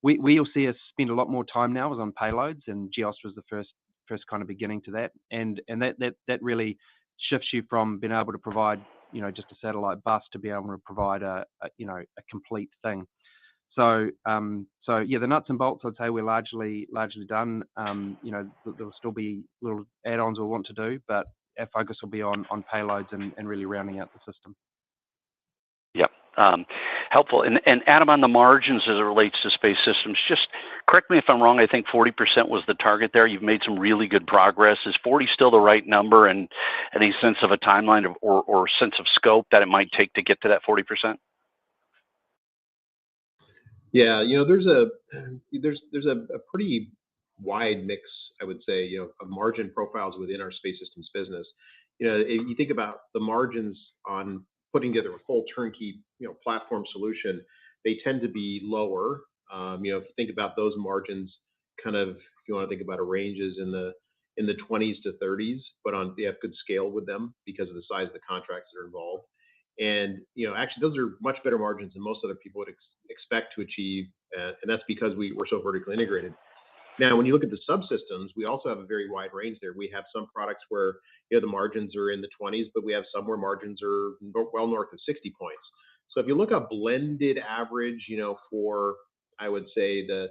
We'll see us spend a lot more time now on payloads, and GEOS was the first kind of beginning to that, and that really shifts you from being able to provide just a satellite bus to be able to provide a complete thing. So the nuts and bolts, I'd say we're largely done. There'll still be little add-ons we'll want to do, but our focus will be on payloads and really rounding out the system. Yep. Helpful. And Adam, on the margins as it relates to space systems, just correct me if I'm wrong. I think 40% was the target there. You've made some really good progress. Is 40 still the right number, and any sense of a timeline or sense of scope that it might take to get to that 40%? Yeah, there's a pretty wide mix, I would say, of margin profiles within our space systems business. If you think about the margins on putting together a full turnkey, platform solution, they tend to be lower. If you think about those margins, kind of, if you want to think about a ranges in the 20s to 30s, but they have good scale with them because of the size of the contracts that are involved. And actually, those are much better margins than most other people would expect to achieve, and that's because we're so vertically integrated. Now, when you look at the subsystems, we also have a very wide range there. We have some products where the margins are in the 20s, but we have some where margins are well north of 60 points. So if you look at blended average, for, I would say, the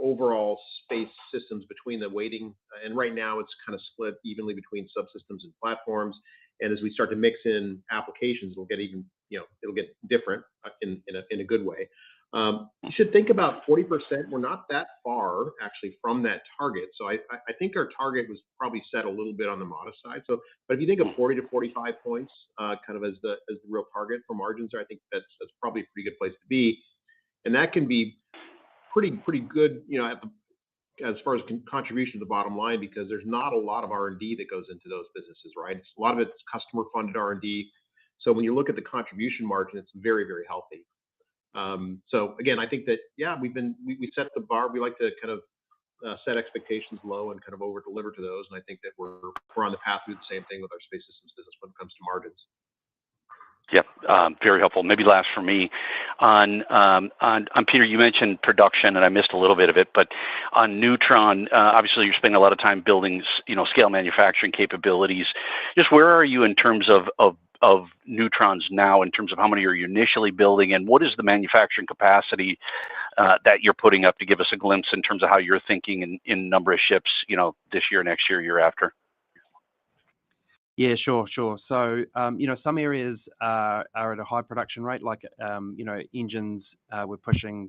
overall space systems between the weighting, and right now it's kind of split evenly between subsystems and platforms. And as we start to mix in applications, it'll get even, it'll get different in a good way. You should think about 40%. We're not that far actually from that target. So I think our target was probably set a little bit on the modest side. So, but if you think of 40 to 45 points, kind of as the real target for margins, I think that's probably a pretty good place to be. And that can be pretty good, as far as contribution to the bottom line, because there's not a lot of R&D that goes into those businesses, right? A lot of it's customer funded R&D. So when you look at the contribution margin, it's very, very healthy. So again, I think that, we set the bar. We like to kind of set expectations low and kind of over deliver to those. And I think that we're on the path to do the same thing with our space systems business when it comes to margins. Yep, very helpful. Maybe last for me on Peter, you mentioned production, and I missed a little bit of it, but on Neutron, obviously you're spending a lot of time building, scale manufacturing capabilities. Just where are you in terms of Neutrons now, in terms of how many are you initially building, and what is the manufacturing capacity that you're putting up, to give us a glimpse in terms of how you're thinking in number of ships, this year, next year, year after? Yeah, sure. So, some areas are at a high production rate, like, engines, we're pushing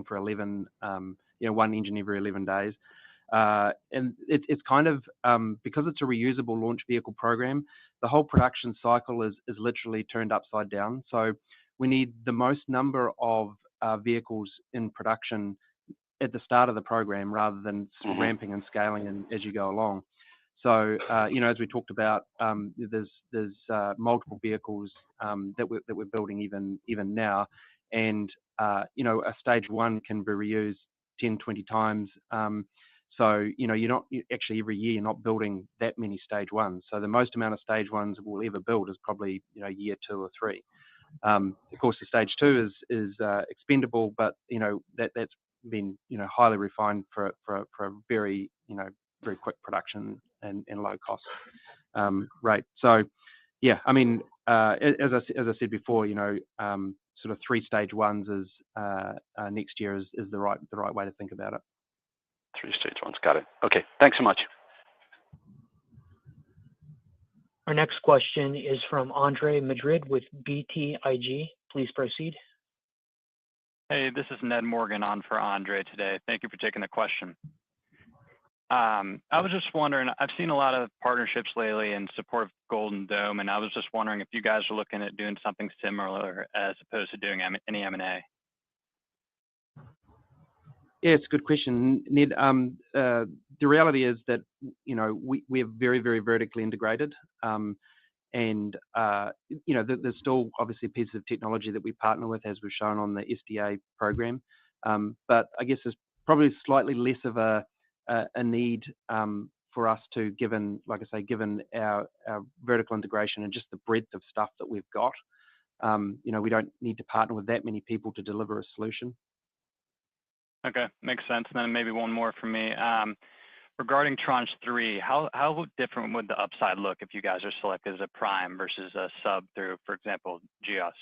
for 11, one engine every 11 days. And it's kind of, because it's a reusable launch vehicle program, the whole production cycle is literally turned upside down. So we need the most number of vehicles in production at the start of the program, rather than ramping and scaling as you go along. So, as we talked about, there's multiple vehicles that we're building even now, and a stage one can be reused 10, 20 times. So you're not actually, every year you're not building that many stage ones. So the most amount of stage ones we'll ever build is probably year 2 or 3. Of course, the stage 2 is expendable, but that's been highly refined for a very very quick production and low cost rate. So yeah, I mean, as I said before, sort of 3 stage ones is next year is the right way to think about it. 3 stage ones, got it. Okay, thanks so much. Our next question is from Andre Madrid with BTIG. Please proceed. Hey, this is Ned Morgan on for Andre today. Thank you for taking the question. I was just wondering, I've seen a lot of partnerships lately in support of Golden Dome, and I was just wondering if you guys are looking at doing something similar as opposed to doing any M&A. Yeah, it's a good question, Ned. The reality is that we are very, very vertically integrated, and there's still obviously pieces of technology that we partner with, as we've shown on the SDA program. But I guess there's probably slightly less of a need for us to, given our vertical integration and just the breadth of stuff that we've got. We don't need to partner with that many people to deliver a solution. Okay, makes sense. And then maybe one more for me. Regarding Tranche 3, how different would the upside look if you guys are selected as a prime versus a sub through, for example, Geost?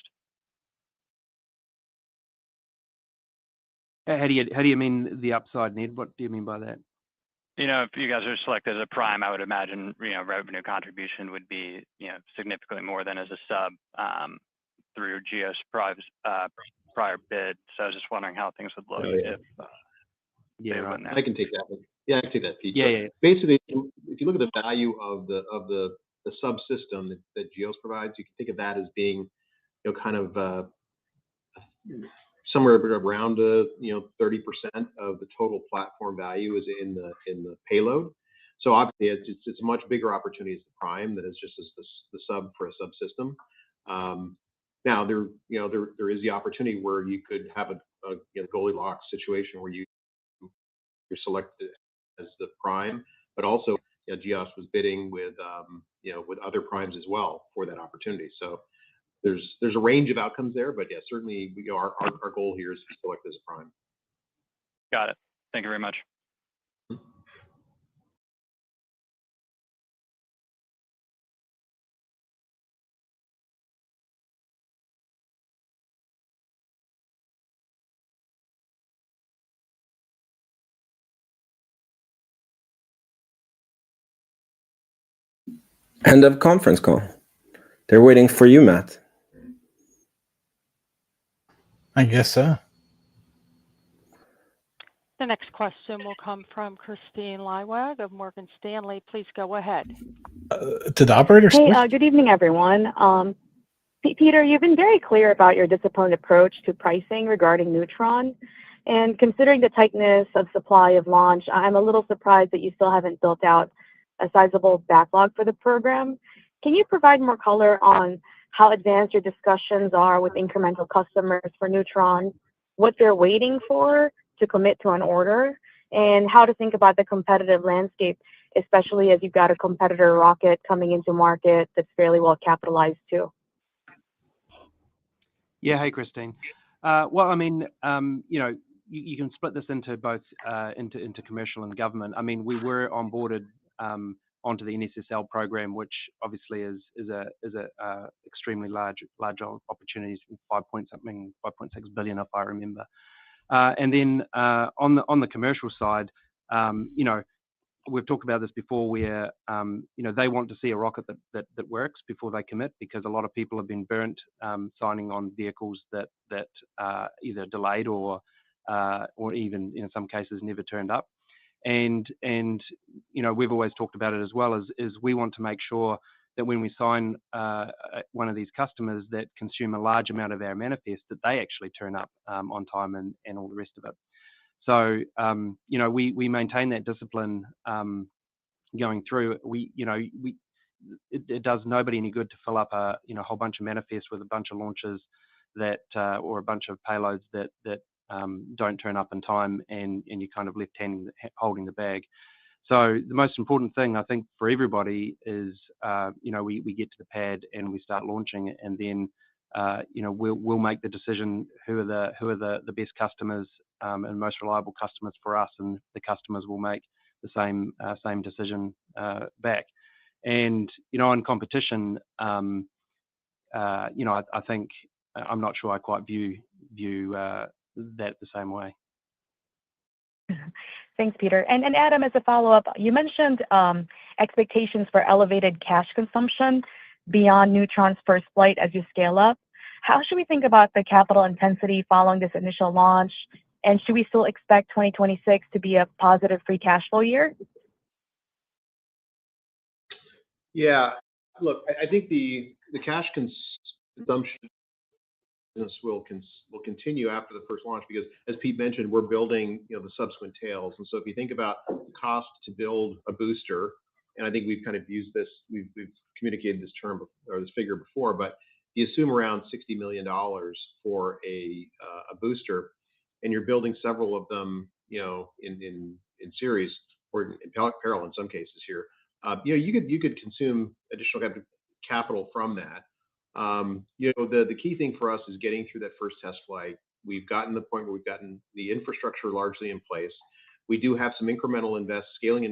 How do you mean the upside, Ned? What do you mean by that? If you guys are selected as a prime, I would imagine revenue contribution would be significantly more than as a sub through Geost prior bid. So I was just wondering how things would look if they went there. I can take that one. Yeah, I can take that, Pete. Yeah. Basically, if you look at the value of the subsystem that Geost provides, you can think of that as being kind of somewhere around 30% of the total platform value is in the payload. So obviously, it's a much bigger opportunity as the prime than it's just as the sub for a subsystem. Now there is the opportunity where you could have a Goldilocks situation where you're selected as the prime, but also Geost was bidding with other primes as well for that opportunity. So there's a range of outcomes there, but yeah, certainly our goal here is to be selected as a prime. Got it. Thank you very much. End of conference call. They're waiting for you, Matt. I guess so. The next question will come from Christine Liwag of Morgan Stanley. Please go ahead. To the operator. Hey, good evening, everyone. Peter, you've been very clear about your disciplined approach to pricing regarding Neutron. And considering the tightness of supply of launch, I'm a little surprised that you still haven't built out a sizable backlog for the program. Can you provide more color on how advanced your discussions are with incremental customers for Neutron, what they're waiting for to commit to an order, and how to think about the competitive landscape, especially as you've got a competitor rocket coming into market that's fairly well capitalized too? Yeah, hey, Christine. Well, I mean, you can split this into both into commercial and government. I mean, we were onboarded onto the NSSL program, which obviously is a extremely large opportunities, 5.6 billion, if I remember. And then on the commercial side, we've talked about this before, where they want to see a rocket that works before they commit, because a lot of people have been burnt signing on vehicles that either delayed or even in some cases never turned up. And we've always talked about it as well, is we want to make sure that when we sign one of these customers that consume a large amount of our manifest, that they actually turn up on time and all the rest of it. So we maintain that discipline going through. It does nobody any good to fill up a whole bunch of manifests with a bunch of launches that or a bunch of payloads that don't turn up in time, and you're kind of left holding the bag. So the most important thing, I think, for everybody is we get to the pad and we start launching, and then we'll make the decision who are the best customers and most reliable customers for us, and the customers will make the same decision back. And on competition, I think I'm not sure I quite view that the same way. Thanks, Peter. And Adam, as a follow-up, you mentioned expectations for elevated cash consumption beyond Neutron's first flight as you scale up. How should we think about the capital intensity following this initial launch? And should we still expect 2026 to be a positive free cash flow year? Yeah, look, I think the cash consumption will continue after the first launch, because as Pete mentioned, we're building the subsequent tails. And so if you think about the cost to build a booster, and I think we've kind of used this, we've communicated this term or this figure before, but you assume around $60 million for a booster, and you're building several of them in series. or in parallel in some cases here. You could consume additional capital from that. The key thing for us is getting through that first test flight. We've gotten to the point where we've gotten the infrastructure largely in place. We do have some incremental scaling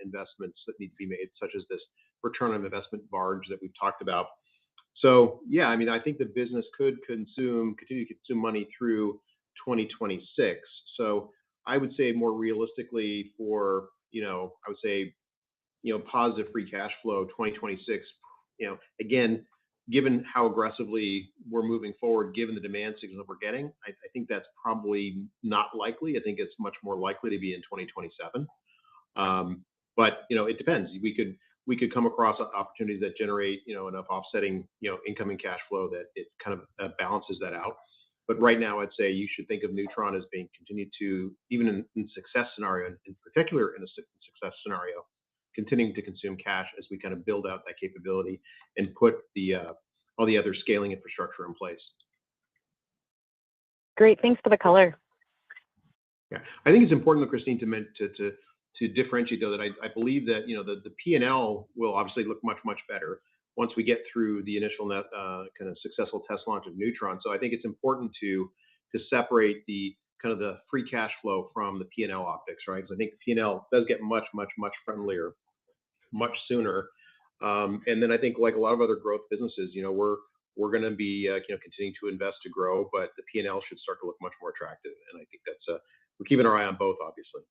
investments that need to be made, such as this return on investment barge that we've talked about. So yeah, I mean, I think the business could continue to consume money through 2026. So I would say more realistically for, I would say, positive free cash flow 2026, again, given how aggressively we're moving forward, given the demand signal that we're getting, I think that's probably not likely. I think it's much more likely to be in 2027. But it depends. We could come across opportunities that generate enough offsetting incoming cash flow that it kind of balances that out. But right now, I'd say you should think of Neutron as being continued to, even in success scenario, in particular in a success scenario, continuing to consume cash as we kind of build out that capability and put all the other scaling infrastructure in place. Great. Thanks for the color. Yeah, I think it's important, Christine, to differentiate though that I believe that the P&L will obviously look much better once we get through the initial kind of successful test launch of Neutron. So I think it's important to separate the kind of the free cash flow from the P&L optics, right? Because I think the P&L does get much friendlier much sooner. And then I think like a lot of other growth businesses, we're going to be continuing to invest to grow, but the P&L should start to look much more attractive. And I think that's we're keeping our eye on both, obviously.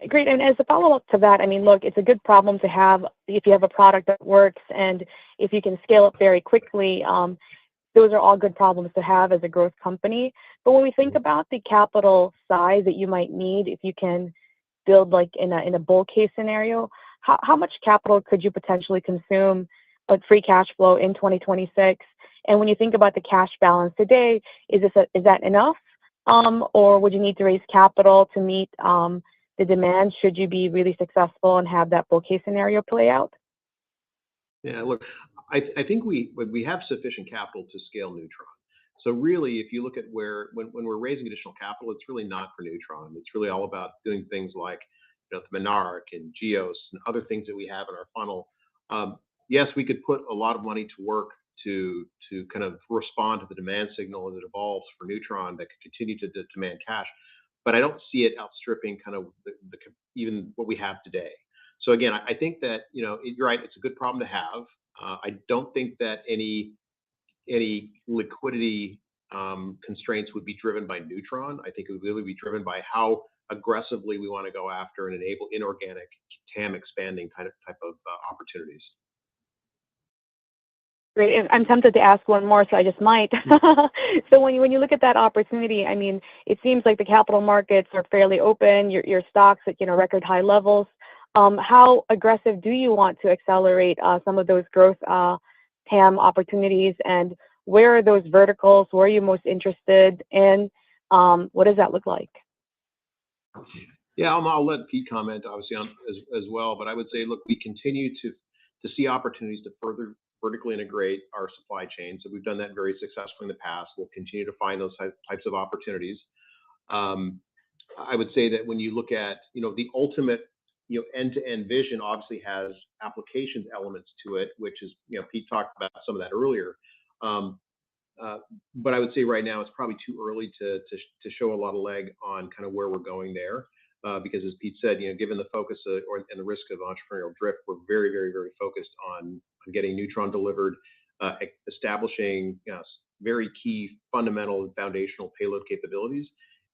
Great. And as a follow-up to that, I mean, look, it's a good problem to have if you have a product that works and if you can scale up very quickly. Those are all good problems to have as a growth company. But when we think about the capital size that you might need, if you can build like in a bull case scenario, how much capital could you potentially consume with free cash flow in 2026? And when you think about the cash balance today, is that enough? Or would you need to raise capital to meet the demand should you be really successful and have that bull case scenario play out? Yeah, look, I think we have sufficient capital to scale Neutron. So really, if you look at when we're raising additional capital, it's really not for Neutron. It's really all about doing things like the Monarch and Geos and other things that we have in our funnel. Yes, we could put a lot of money to work to kind of respond to the demand signal as it evolves for Neutron that could continue to demand cash. But I don't see it outstripping kind of even what we have today. So again, I think that you're right. It's a good problem to have. I don't think that any liquidity constraints would be driven by Neutron. I think it would really be driven by how aggressively we want to go after and enable inorganic TAM expanding type of opportunities. Great. I'm tempted to ask one more, so I just might. So when you look at that opportunity, I mean, it seems like the capital markets are fairly open. Your stocks at record high levels. How aggressive do you want to accelerate some of those growth TAM opportunities, and where are those verticals? Where are you most interested in? What does that look like? Yeah, I'll let Pete comment obviously on as well. But I would say, look, we continue to see opportunities to further vertically integrate our supply chain. So we've done that very successfully in the past. We'll continue to find those types of opportunities. I would say that when you look at the ultimate end-to-end vision, obviously has applications elements to it, which is Pete talked about some of that earlier. But I would say right now it's probably too early to show a lot of leg on kind of where we're going there. Because as Pete said, given the focus and the risk of entrepreneurial drift, we're very, very, very focused on getting Neutron delivered, establishing very key fundamental and foundational payload capabilities,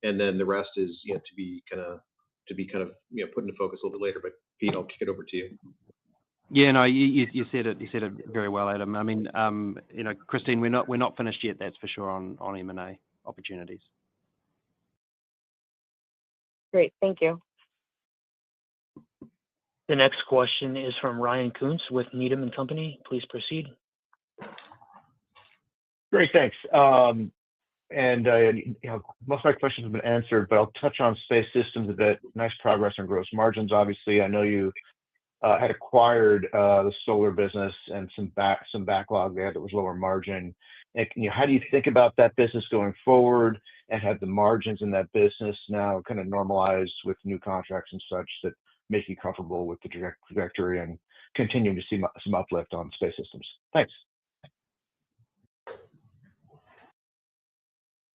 and then the rest is to be kind of put into focus a little bit later. But Pete, I'll kick it over to you. Yeah, no, you said it very well, Adam. I mean, Christine, we're not finished yet. That's for sure on M&A opportunities. Great, thank you. The next question is from Ryan Koontz with Needham & Company. Please proceed. Great, thanks. Most of my questions have been answered, but I'll touch on Space Systems a bit. Nice progress on gross margins, obviously. I know you had acquired the solar business and some backlog there that was lower margin. How do you think about that business going forward? and have the margins in that business now kind of normalized with new contracts and such that make you comfortable with the trajectory and continuing to see some uplift on space systems? Thanks.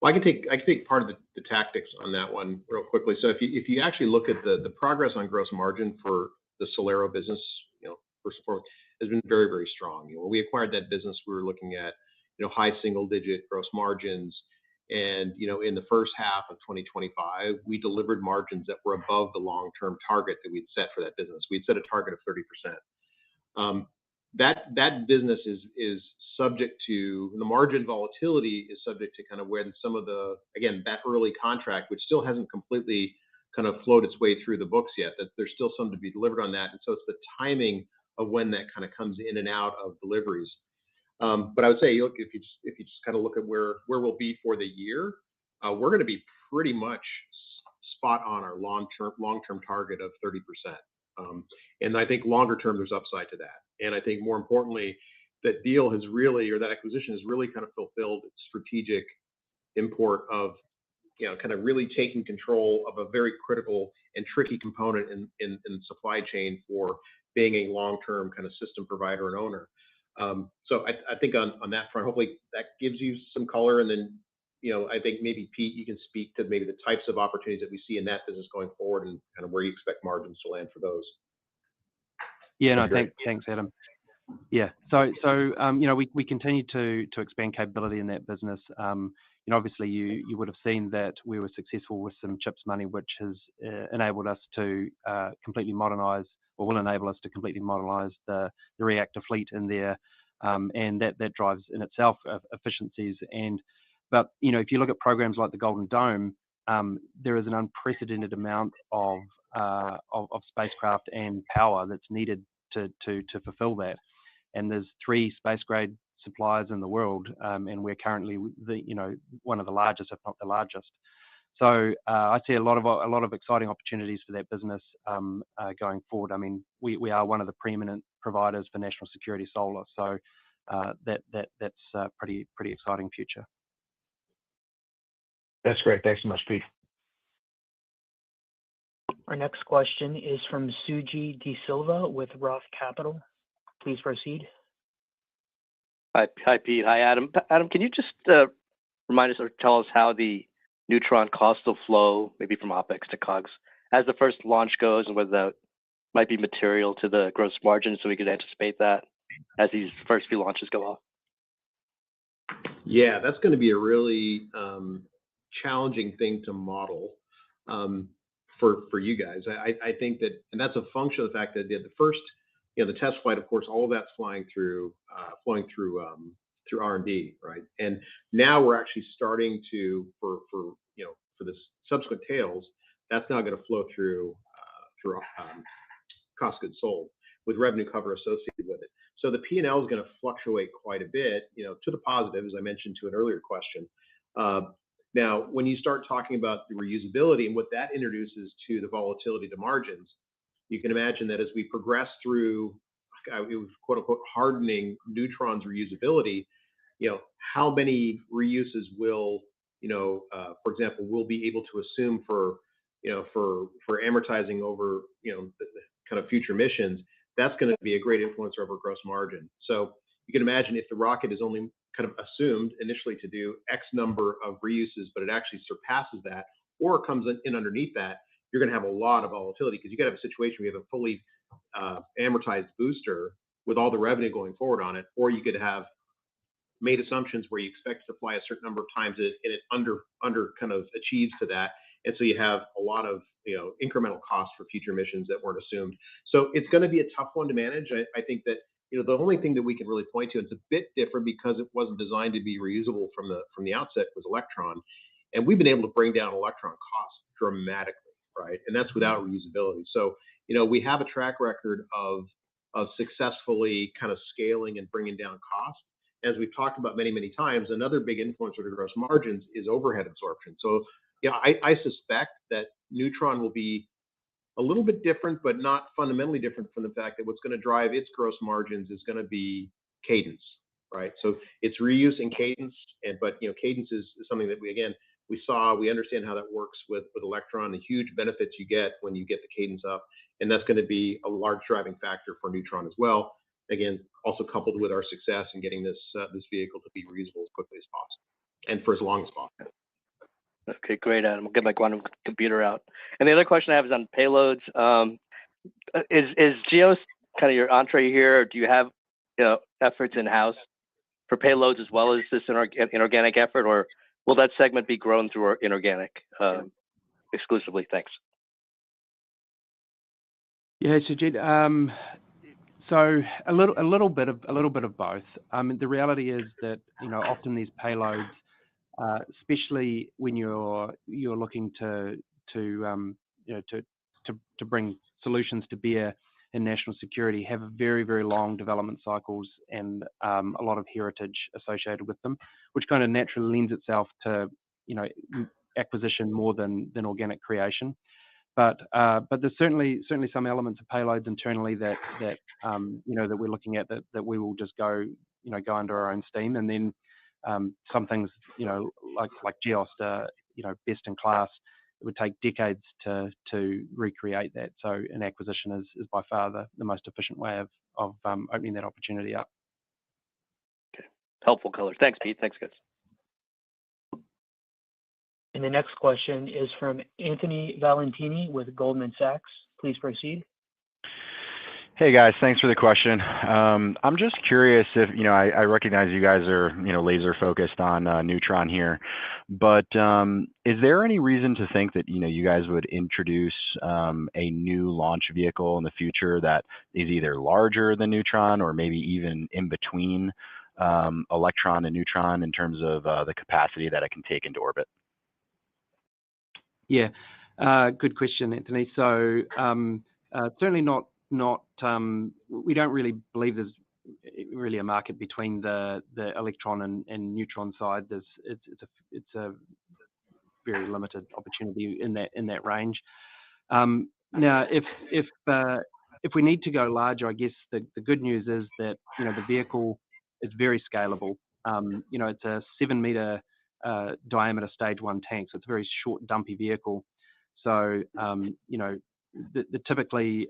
Well, I can take part of the tactics on that one real quickly. So if you actually look at the progress on gross margin for the Solero business, first of all, has been very, very strong. When we acquired that business, we were looking at high single-digit gross margins, and in the first half of 2025, we delivered margins that were above the long-term target that we'd set for that business. We'd set a target of 30%. That business is subject to the margin volatility, is subject to kind of where some of that early contract, which still hasn't completely kind of flowed its way through the books yet, that there's still some to be delivered on that. And so it's the timing of when that kind of comes in and out of deliveries. But I would say, look, if you just kind of look at where we'll be for the year, we're going to be pretty much spot on our long-term target of 30%. And I think longer term, there's upside to that. And I think more importantly, that acquisition has really kind of fulfilled its strategic import of, kind of really taking control of a very critical and tricky component in the supply chain for being a long-term kind of system provider and owner. So I think on that front, hopefully that gives you some color. And then, I think maybe Pete, you can speak to maybe the types of opportunities that we see in that business going forward and kind of where you expect margins to land for those. Yeah, no, thanks, Adam. Yeah, so we continue to expand capability in that business. Obviously, you would have seen that we were successful with some CHIPS money, which has enabled us to completely modernize, or will enable us to completely modernize the reactor fleet in there, and that drives in itself efficiencies. But if you look at programs like the Golden Dome, there is an unprecedented amount of spacecraft and power that's needed to fulfill that. And there's 3 space grade suppliers in the world, and we're currently one of the largest, if not the largest. So I see a lot of exciting opportunities for that business going forward. I mean, we are one of the preeminent providers for national security solar, so that's a pretty exciting future. That's great. Thanks so much, Pete. Our next question is from Suji DeSilva with Roth Capital. Please proceed. Hi, Pete. Hi, Adam. Adam, can you just remind us or tell us how the Neutron cost will flow, maybe from OpEx to COGS, as the first launch goes, and whether that might be material to the gross margin, so we could anticipate that as these first few launches go off? Yeah, that's going to be a really challenging thing to model for you guys. I think that, and that's a function of the fact that the first, the test flight, of course, all of that's flowing through R&D, right? And now we're actually starting to, for the subsequent tails, that's now going to flow through cost of goods sold with revenue cover associated with it. So the P&L is going to fluctuate quite a bit, to the positive, as I mentioned to an earlier question. Now, when you start talking about the reusability and what that introduces to the volatility to margins, you can imagine that as we progress through, it was quote unquote hardening Neutron's reusability, how many reuses will, for example, we'll be able to assume for amortizing over, the kind of future missions. That's going to be a great influencer over gross margin. So you can imagine if the rocket is only kind of assumed initially to do X number of reuses, but it actually surpasses that, or it comes in underneath that, you're going to have a lot of volatility, because you got to have a situation where you have a fully amortized booster with all the revenue going forward on it, or you could have made assumptions where you expect to fly a certain number of times and it under kind of achieves to that. And so you have a lot of, incremental costs for future missions that weren't assumed. So it's going to be a tough one to manage. I think that, the only thing that we can really point to, it's a bit different because it wasn't designed to be reusable from the outset, was Electron. And we've been able to bring down Electron costs dramatically, right? And that's without reusability. So, we have a track record of successfully kind of scaling and bringing down costs. As we've talked about many, many times, another big influencer to gross margins is overhead absorption. So, I suspect that Neutron will be a little bit different, but not fundamentally different from the fact that what's going to drive its gross margins is going to be cadence, right? So it's reuse and cadence, but cadence is something that we We understand how that works with Electron, the huge benefits you get when you get the cadence up, and that's going to be a large driving factor for Neutron as well. Again, also coupled with our success in getting this vehicle to be reusable as quickly as possible and for as long as possible. Okay, great, Adam. We'll get my quantum computer out. And the other question I have is on payloads. Is Geos kind of your entree here, or do you have efforts in-house for payloads as well as this inorganic effort, or will that segment be grown through inorganic exclusively? Thanks. Yeah, Sujit. So a little bit of both. The reality is that often these payloads, especially when you're looking to bring solutions to bear in national security, have very, very long development cycles and a lot of heritage associated with them, which kind of naturally lends itself to acquisition more than organic creation. But there's certainly some elements of payloads internally that we're looking at that we will just go under our own steam, and then some things like Geos, best in class. It would take decades to recreate that. So an acquisition is by far the most efficient way of opening that opportunity up. Okay, helpful color. Thanks, Pete. Thanks, guys. And the next question is from Anthony Valentini with Goldman Sachs. Please proceed. Hey guys, thanks for the question. I'm just curious if, I recognize you guys are, laser focused on Neutron here, but is there any reason to think that, you guys would introduce a new launch vehicle in the future that is either larger than Neutron or maybe even in between Electron and Neutron in terms of the capacity that it can take into orbit? Yeah, good question, Anthony. So certainly not. We don't really believe there's really a market between the Electron and Neutron side. It's a very limited opportunity in that range. Now, if we need to go larger, I guess the good news is that the vehicle is very scalable. It's a 7-meter diameter stage 1 tank, so it's a very short, dumpy vehicle. So typically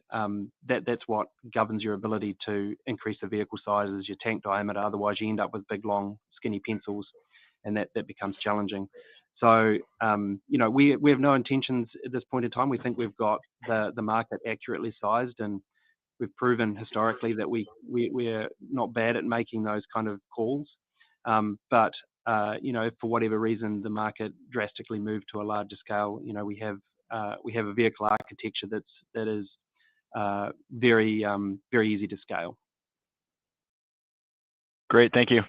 that's what governs your ability to increase the vehicle size is your tank diameter. Otherwise, you end up with big, long, skinny pencils, and that becomes challenging. So we have no intentions at this point in time. We think we've got the market accurately sized, and we've proven historically that we're not bad at making those kind of calls. But if for whatever reason the market drastically moved to a larger scale, we have a vehicle architecture that is very easy to scale. Great, thank you.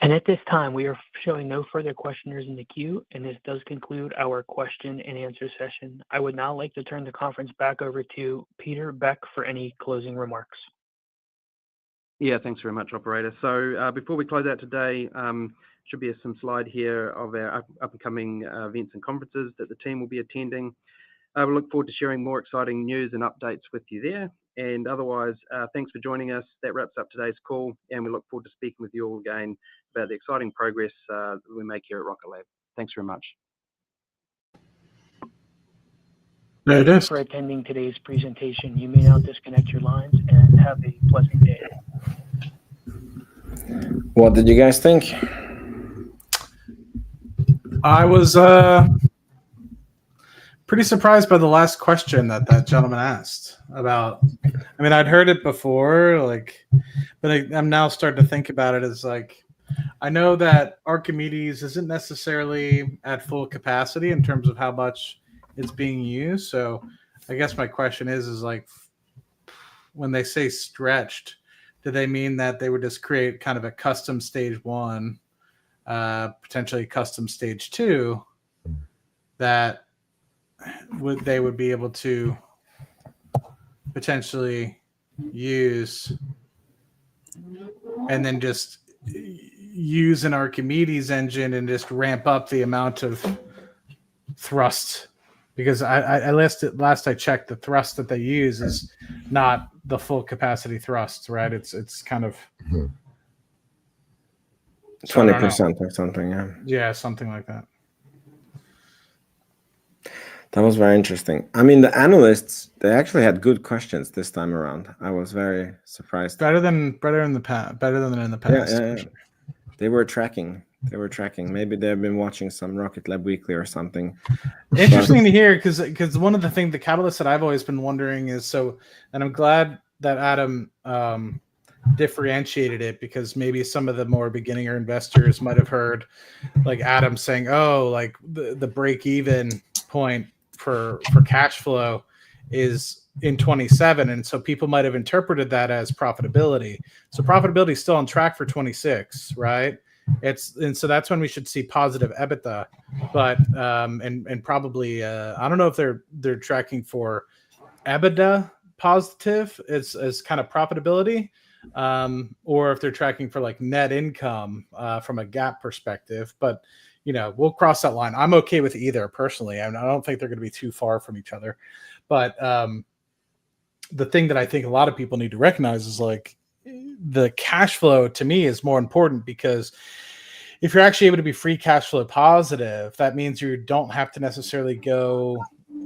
And at this time, we are showing no further questioners in the queue, and this does conclude our question and answer session. I would now like to turn the conference back over to Peter Beck for any closing remarks. Yeah, thanks very much, operator. So before we close out today, should be some slide here of our upcoming events and conferences that the team will be attending. We look forward to sharing more exciting news and updates with you there. And otherwise, thanks for joining us. That wraps up today's call, and we look forward to speaking with you all again about the exciting progress that we make here at Rocket Lab. Thanks very much. Thank you for attending today's presentation. You may now disconnect your lines and have a pleasant day. What did you guys think? I was pretty surprised by the last question that gentleman asked about. I mean, I'd heard it before, but I'm now starting to think about it as I know that Archimedes isn't necessarily at full capacity in terms of how much it's being used. So I guess my question is when they say stretched, do they mean that they would just create kind of a custom stage 1, potentially custom stage 2, that they would be able to potentially use, and then just use an Archimedes engine and just ramp up the amount of thrust? Because last I checked, the thrust that they use is not the full capacity thrust, right? It's kind of So I don't know. 20% or something. Yeah. Yeah, something like that. That was very interesting. I mean, the analysts, they actually had good questions this time around. I was very surprised. Better than in the past. Better than in the Yeah, past. yeah, for yeah. sure. They were tracking. Maybe they've been watching some Rocket Lab Weekly or something. Interesting to hear, because one of the things, the catalyst that I've always been wondering is, so, and I'm glad that Adam differentiated it, because maybe some of the more beginner investors might have heard like Adam saying, oh, like the break even point for cash flow is in 27, and so people might have interpreted that as profitability. So profitability is still on track for 26, right? And so that's when we should see positive EBITDA, but and probably I don't know if they're tracking for EBITDA positive as kind of profitability, or if they're tracking for like net income from a GAAP perspective. But we'll cross that line. I'm okay with either personally. I don't think they're going to be too far from each other. But the thing that I think a lot of people need to recognize is like the cash flow to me is more important, because if you're actually able to be free cash flow positive, that means you don't have to necessarily go,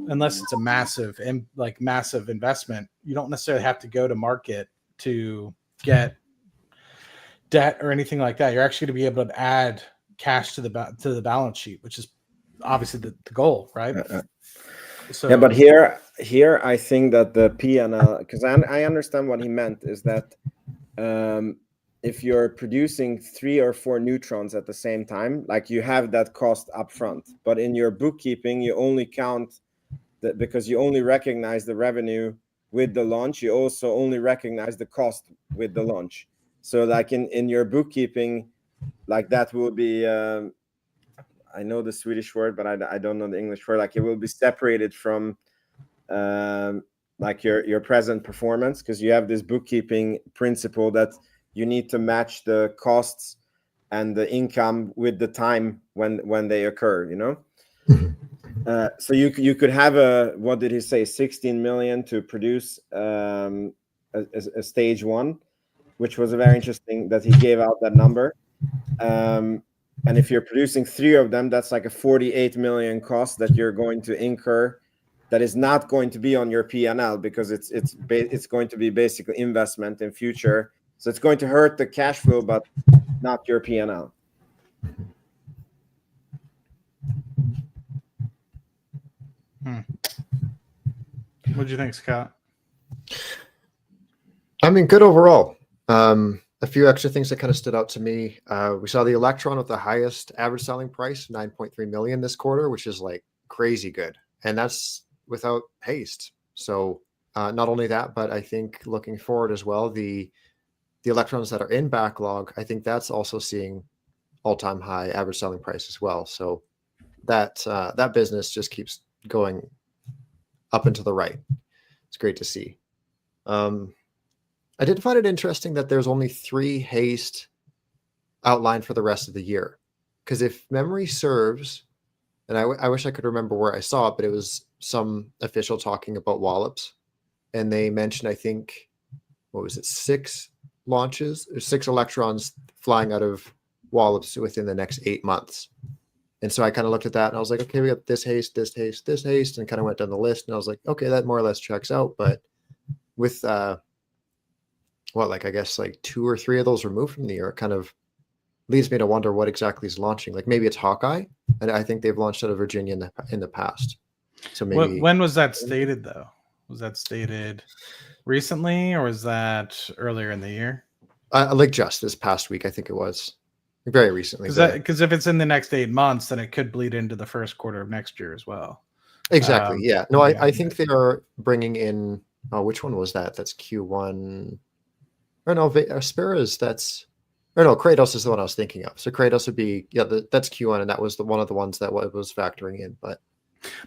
unless it's a massive investment, you don't necessarily have to go to market to get debt or anything like that. You're actually going to be able to add cash to the balance sheet, which is obviously the goal, right? So yeah, but here I think that the P&L, because I understand what he meant, is that if you're producing 3 or 4 neutrons at the same time, like you have that cost up front, but in your bookkeeping you only count that, because you only recognize the revenue with the launch, you also only recognize the cost with the launch. So like in your bookkeeping, like that will be I know the Swedish word, but I don't know the English word. Like it will be separated from like your present performance, because you have this bookkeeping principle that you need to match the costs and the income with the time when they occur, so you could have what did he say, 16 million to produce a stage 1, which was very interesting that he gave out that number. And if you're producing 3 of them, that's like a 48 million cost that you're going to incur, that is not going to be on your P&L, because it's going to be basically investment in future. So it's going to hurt the cash flow, but not your P&L. What do you think, Scott? I mean, good overall. A few extra things that kind of stood out to me. We saw the Electron with the highest average selling price, 9.3 million this quarter, which is like crazy good. And that's without haste. So not only that, but I think looking forward as well, the Electrons that are in backlog, I think that's also seeing all-time high average selling price as well. So that business just keeps going up and to the right. It's great to see. I did find it interesting that there's only 3 haste outlined for the rest of the year. Because if memory serves, and I wish I could remember where I saw it, but it was some official talking about wallops. And they mentioned, I think, 6 launches, or 6 Electrons flying out of wallops within the next 8 months. And so I kind of looked at that and I was like, okay, we got this haste, this haste, this haste, and kind of went down the list. And I was like, okay, that more or less checks out. But with I guess like 2 or 3 of those removed from the year, it kind of leads me to wonder what exactly is launching. Like maybe it's Hawkeye, and I think they've launched out of Virginia in the past. So maybe when was that stated though? Was that stated recently, or was that earlier in the year? Like just this past week, I think it was very recently. Because if it's in the next 8 months, then it could bleed into the first quarter of next year as well. Exactly. Yeah. No, I think they are bringing in. Oh, which one was that? That's Q1. Or no, Aspera's. Kratos is the one I was thinking of. So Kratos would be that's Q1, and that was one of the ones that was factoring in. But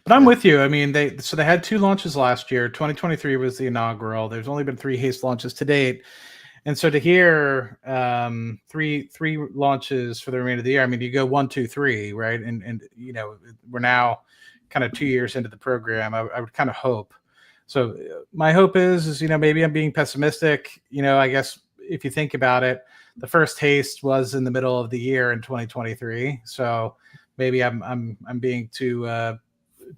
I'm with you. I mean, they had 2 launches last year. 2023 was the inaugural. There's only been 3 haste launches to date. And so to hear 3 launches for the remainder of the year, I mean, you go 1, 2, 3, right? And we're now kind of 2 years into the program. I would kind of hope. So my hope is maybe I'm being pessimistic. I guess if you think about it, the first haste was in the middle of the year in 2023. So maybe I'm being too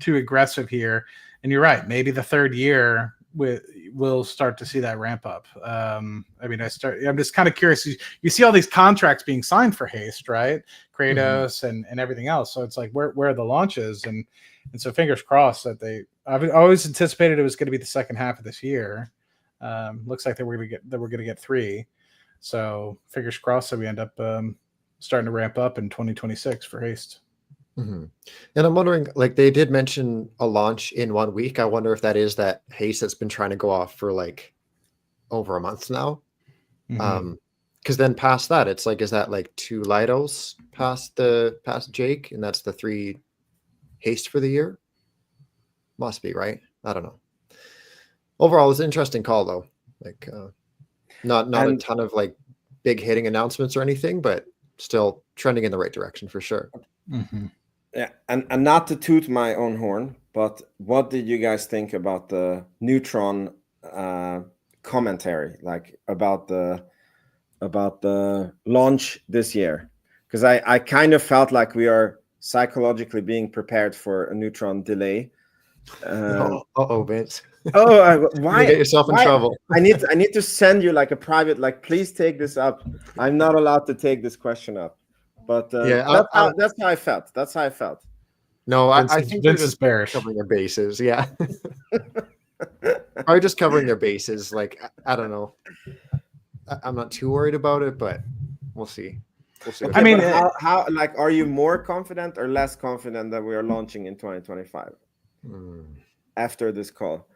aggressive here. And you're right. Maybe the third year we'll start to see that ramp up. I'm just kind of curious. You see all these contracts being signed for haste, right? Kratos and everything else. So it's like, where are the launches? And so fingers crossed that I've always anticipated it was going to be the second half of this year. Looks like we're going to get 3. So fingers crossed that we end up starting to ramp up in 2026 for haste. And I'm wondering, like, they did mention a launch in 1 week. I wonder if that is that haste that's been trying to go off for like over a month now. Because then past that, it's like, is that like 2 Lidos past Jake, and that's the 3 haste for the year? Must be, right? I don't know. Overall, it's an interesting call though. Like, not a ton of like big hitting announcements or anything, but still trending in the right direction for sure. Yeah, and not to toot my own horn, but what did you guys think about the Neutron commentary, like about the launch this year? Because I kind of felt like we are psychologically being prepared for a Neutron delay. Vince. Why get yourself in trouble? I need to send you like a private, like, please take this up. I'm not allowed to take this question up. But that's how I felt. That's how I felt. No, I think they're just covering their bases. Yeah. Or just covering their bases. Like, I don't know. I'm not too worried about it, but we'll see. We'll see. Okay, I mean, how like, are you more confident or less confident that we are launching in 2025 after this call?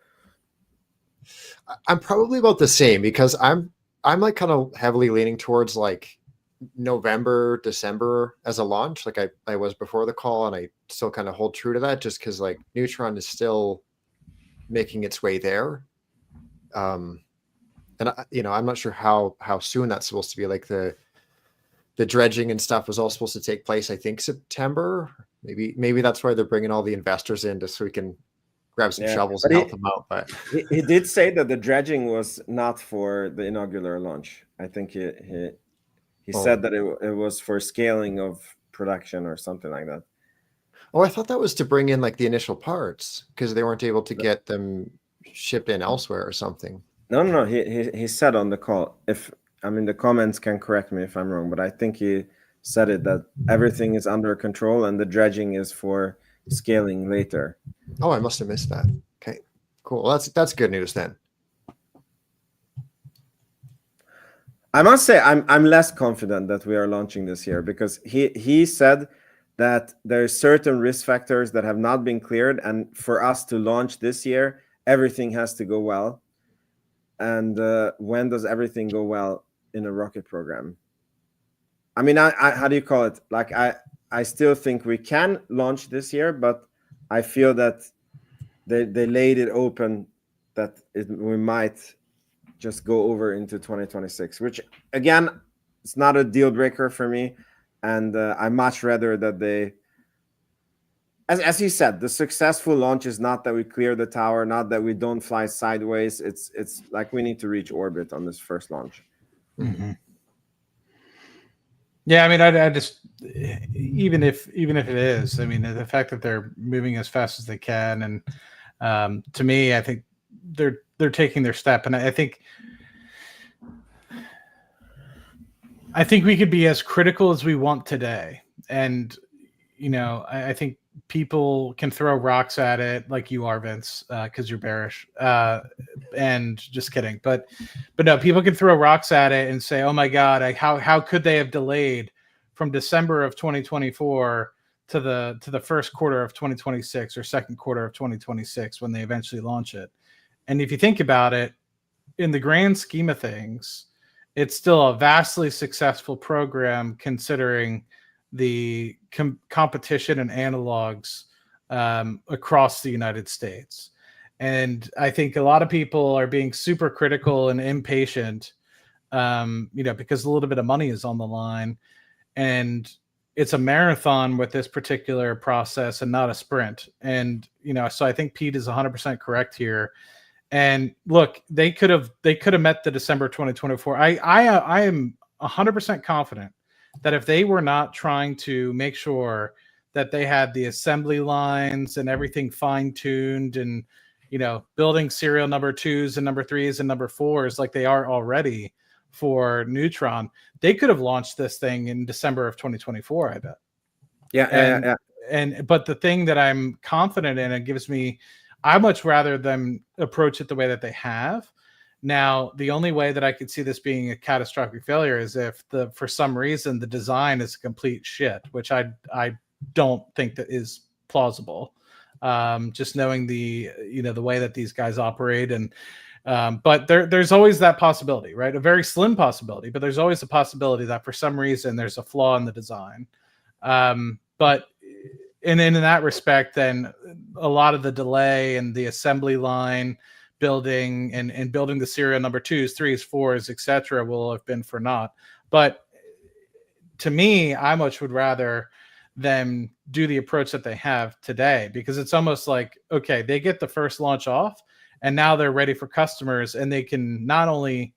I'm probably about the same, because I'm like kind of heavily leaning towards like November, December as a launch, like I was before the call, and I still kind of hold true to that, just because like Neutron is still making its way there. And I'm not sure how soon that's supposed to be. Like the dredging and stuff was all supposed to take place, I think September. Maybe that's why they're bringing all the investors in, just so we can grab some shovels and help them out. But he did say that the dredging was not for the inaugural launch. I think he said that it was for scaling of production or something like that. Oh, I thought that was to bring in like the initial parts, because they weren't able to get them shipped in elsewhere or something. No. He said on the call, the comments can correct me if I'm wrong, but I think he said it, that everything is under control and the dredging is for scaling later. Oh, I must have missed that. Okay, cool. Well, that's good news then. I must say I'm less confident that we are launching this year, because he said that there are certain risk factors that have not been cleared, and for us to launch this year, everything has to go well. And when does everything go well in a rocket program? I mean, I how do you call it? Like, I still think we can launch this year, but I feel that they laid it open that we might just go over into 2026, which again, it's not a deal breaker for me. And I much rather that they, as you said, the successful launch is not that we clear the tower, not that we don't fly sideways. It's like we need to reach orbit on this first launch. Yeah, I mean, I just, even if it is, I mean, the fact that they're moving as fast as they can, and to me, I think they're taking their step, and I think we could be as critical as we want today, and I think people can throw rocks at it like you are, Vince, because you're bearish, and just kidding. But no, people can throw rocks at it and say, "Oh my God, how could they have delayed from December of 2024 to the first quarter of 2026 or second quarter of 2026 when they eventually launch it?" And if you think about it, in the grand scheme of things, it's still a vastly successful program, considering the competition and analogs across the United States. And I think a lot of people are being super critical and impatient, because a little bit of money is on the line, and it's a marathon with this particular process and not a sprint. And, so I think Pete is 100% correct here. And look, they could have met the December 2024. I am 100% confident that if they were not trying to make sure that they had the assembly lines and everything fine-tuned and, you know, building serial number 2s and number 3s and number 4s like they are already for Neutron, they could have launched this thing in December of 2024, I bet. But the thing that I'm confident in, it gives me, I much rather them approach it the way that they have. Now, the only way that I could see this being a catastrophic failure is if for some reason the design is complete shit, which I don't think that is plausible. Just knowing the way that these guys operate, and but there's always that possibility, right? A very slim possibility, but there's always a possibility that for some reason there's a flaw in the design. But in that respect, then a lot of the delay and the assembly line building and building the serial number 2s, 3s, 4s, etc., will have been for naught. But to me, I much would rather them do the approach that they have today, because it's almost like, okay, they get the first launch off and now they're ready for customers, and they can not only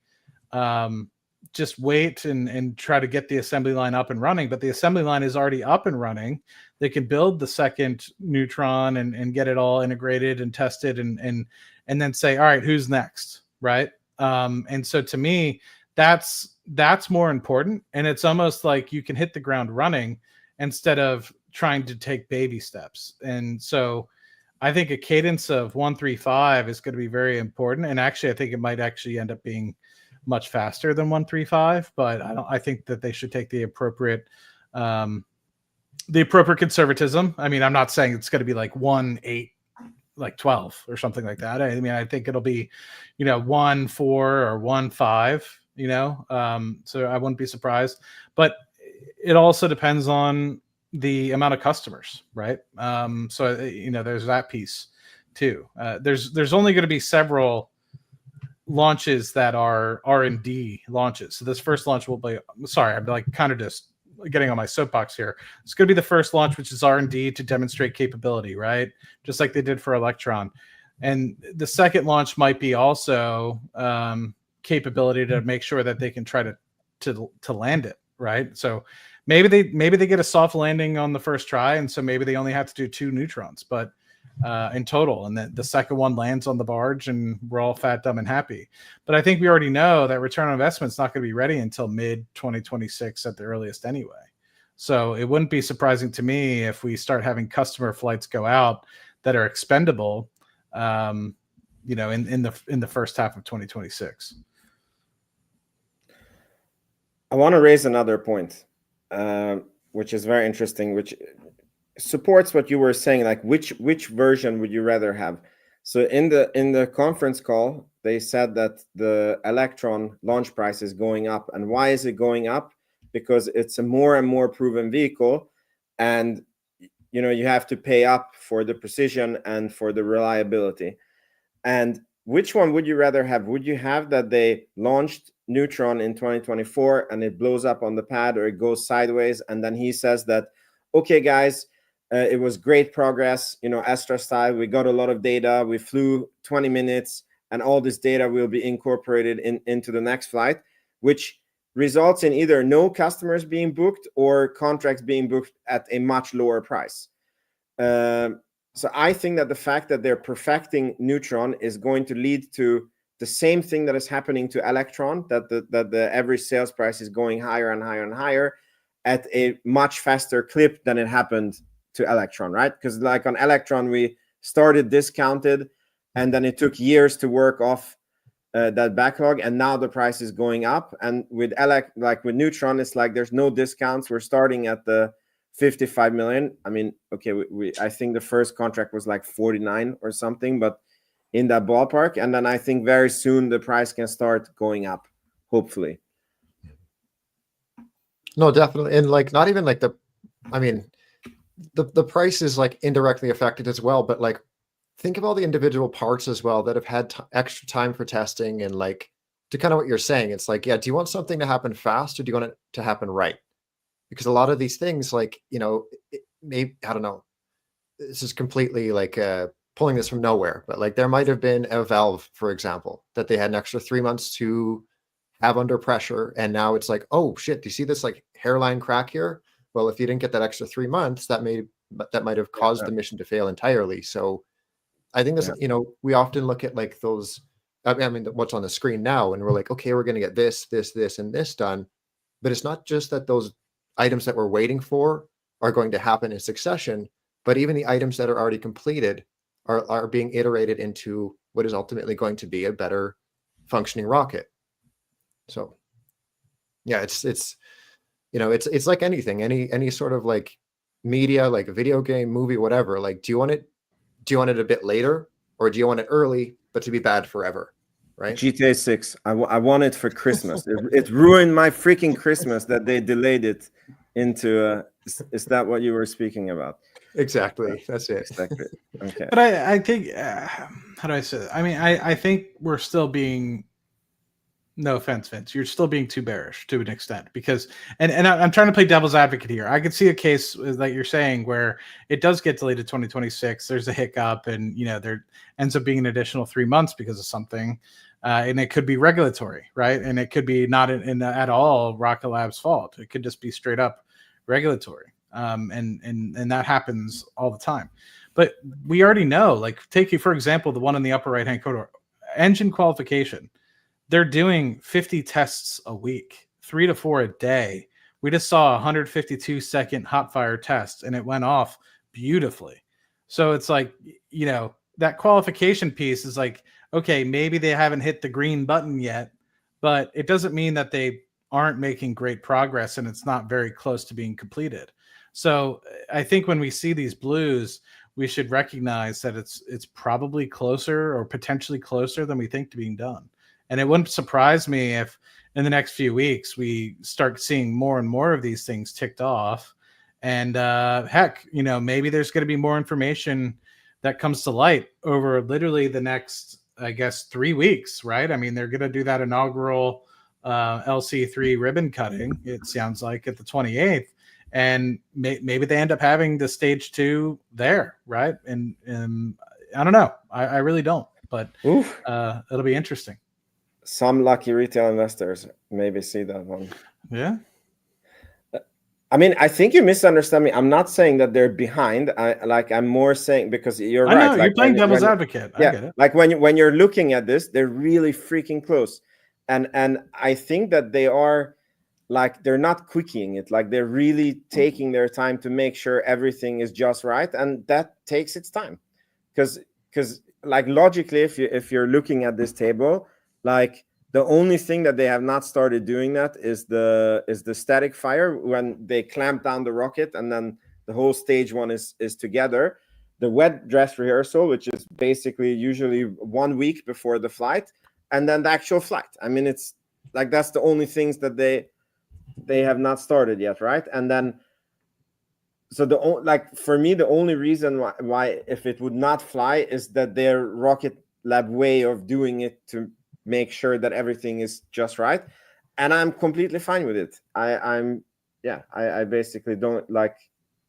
just wait and try to get the assembly line up and running, but the assembly line is already up and running. They can build the second Neutron and get it all integrated and tested and then say, all right, who's next, right? And so to me, that's more important, and it's almost like you can hit the ground running instead of trying to take baby steps. And so I think a cadence of 135 is going to be very important, and actually I think it might actually end up being much faster than 135, but I think that they should take the appropriate conservatism. I mean, I'm not saying it's going to be like 1.8 like 12 or something like that. I mean, I think it'll be, 1.4 or 1.5, so I wouldn't be surprised, but it also depends on the amount of customers, right? So there's that piece too. There's only going to be several launches that are R&D launches. So this first launch will be, sorry, I'm like kind of just getting on my soapbox here. It's going to be the first launch, which is R&D to demonstrate capability, right? Just like they did for Electron. And the second launch might be also capability to make sure that they can try to land it, right? So maybe they get a soft landing on the first try, and so maybe they only have to do 2 Neutrons, but in total, and then the second one lands on the barge and we're all fat, dumb, and happy. But I think we already know that return on investment is not going to be ready until mid 2026 at the earliest anyway. So it wouldn't be surprising to me if we start having customer flights go out that are expendable in the first half of 2026. I want to raise another point, which is very interesting, which supports what you were saying, like which version would you rather have? So in the conference call, they said that the Electron launch price is going up. And why is it going up? Because it's a more and more proven vehicle, and you have to pay up for the precision and for the reliability. And which one would you rather have? Would you have that they launched Neutron in 2024 and it blows up on the pad, or it goes sideways, and then he says that, okay guys, it was great progress, Astra style, we got a lot of data, we flew 20 minutes, and all this data will be incorporated into the next flight, which results in either no customers being booked or contracts being booked at a much lower price. So I think that the fact that they're perfecting Neutron is going to lead to the same thing that is happening to Electron, that the average sales price is going higher and higher and higher at a much faster clip than it happened to Electron, right? Because like on Electron, we started discounted, and then it took years to work off that backlog, and now the price is going up. And with with Neutron, it's like there's no discounts. We're starting at the 55 million. I mean, okay, I think the first contract was like 49 or something, but in that ballpark. And then I think very soon the price can start going up, hopefully. No, definitely. And like, not even like the price is like indirectly affected as well, but like, think of all the individual parts as well that have had extra time for testing, and like, to kind of what you're saying, it's like, yeah, do you want something to happen fast, or do you want it to happen right? Because a lot of these things, like, maybe, I don't know, this is completely like pulling this from nowhere, but like there might have been a valve, for example, that they had an extra 3 months to have under pressure, and now it's like, oh shit, do you see this like hairline crack here? Well, if you didn't get that extra 3 months, that might have caused the mission to fail entirely. So I think this, we often look at like those, I mean, what's on the screen now, and we're like, okay, we're going to get this, and this done. But it's not just that those items that we're waiting for are going to happen in succession, but even the items that are already completed are being iterated into what is ultimately going to be a better functioning rocket. So yeah, it's like anything, any sort of like media, like a video game, movie, whatever. Like, do you want it a bit later, or do you want it early but to be bad forever? Right? GTA 6. I want it for Christmas. It ruined my freaking Christmas that they delayed it into. Is that what you were speaking about? Exactly. That's it. Exactly. Okay. But I think, how do I say that? I mean, I think we're still being, no offense, Vince, you're still being too bearish to an extent, because, and I'm trying to play devil's advocate here. I could see a case like you're saying where it does get delayed to 2026. There's a hiccup, and there ends up being an additional 3 months because of something. And it could be regulatory, right? And it could be not at all Rocket Lab's fault. It could just be straight up regulatory. And that happens all the time. But we already know, like, take you, for example, the one in the upper right-hand corner, engine qualification. They're doing 50 tests a week, 3 to 4 a day. We just saw a 152-second hot fire test, and it went off beautifully. So it's like, that qualification piece is like, okay, maybe they haven't hit the green button yet, but it doesn't mean that they aren't making great progress and it's not very close to being completed. So I think when we see these blues, we should recognize that it's probably closer or potentially closer than we think to being done. And it wouldn't surprise me if in the next few weeks we start seeing more and more of these things ticked off. And heck, maybe there's going to be more information that comes to light over literally the next, I guess, 3 weeks, right? I mean, they're going to do that inaugural LC3 ribbon cutting, it sounds like, at the 28th. And maybe they end up having the stage 2 there, right? And I don't know. I really don't. But it'll be interesting. Some lucky retail investors maybe see that one. Yeah. I mean, I think you misunderstand me. I'm not saying that they're behind. I'm more saying, because you're right. I know, you're playing devil's advocate. I get it. Like when you're looking at this, they're really freaking close. And I think that they are, like, they're not quickying it. Like, they're really taking their time to make sure everything is just right. And that takes its time. Because like, logically, if you're looking at this table, like, the only thing that they have not started doing that is the static fire, when they clamp down the rocket and then the whole stage 1 is together. The wet dress rehearsal, which is basically usually 1 week before the flight, and then the actual flight. I mean, it's like, that's the only things that they have not started yet, right? And then, so for me, the only reason why if it would not fly is that their Rocket Lab way of doing it to make sure that everything is just right, and I'm completely fine with it. I basically don't, like,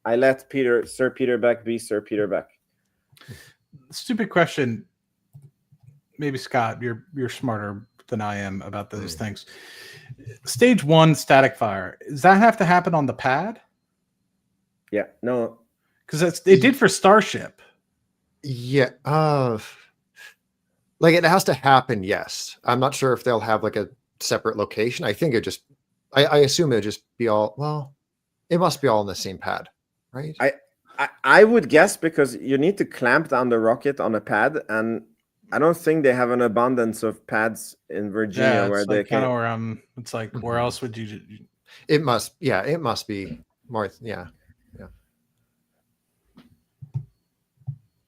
I let Sir Peter Beck be Sir Peter Beck. Stupid question. Maybe Scott, you're smarter than I am about those things. Stage 1 static fire, does that have to happen on the pad? Yeah, no, because it did for Starship. Yeah. Like, it has to happen, yes. I'm not sure if they'll have like a separate location. I think I assume it'll just be all, well, it must be all on the same pad, right? I would guess, because you need to clamp down the rocket on a pad, and I don't think they have an abundance of pads in Virginia where they can. Kind of it's like, where else would you? It must be more. Yeah.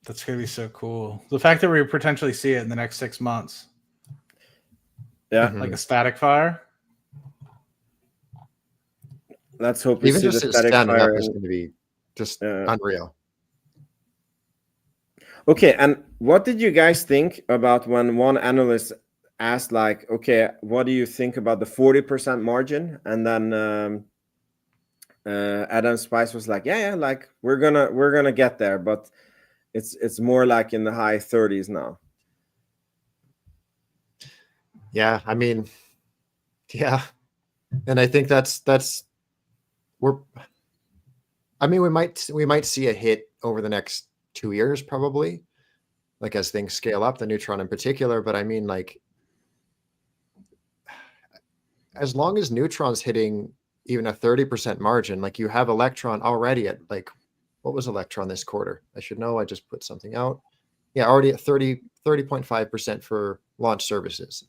That's gonna be so cool. The fact that we potentially see it in the next 6 months. Yeah, like a static fire. Let's hope we even see just the static standing fire up is going to be just unreal. Okay, and what did you guys think about when one analyst asked, like, okay, what do you think about the 40% margin? And then Adam Spice was like, yeah, like, we're gonna get there, but it's more like in the high 30s now. Yeah, I mean, Yeah. And I think we might see a hit over the next 2 years, probably, like as things scale up, the Neutron in particular. But I mean, like, as long as Neutron's hitting even a 30% margin, like you have Electron already at, like, what was Electron this quarter? I should know. I just put something out. Yeah, already at 30.5% for launch services.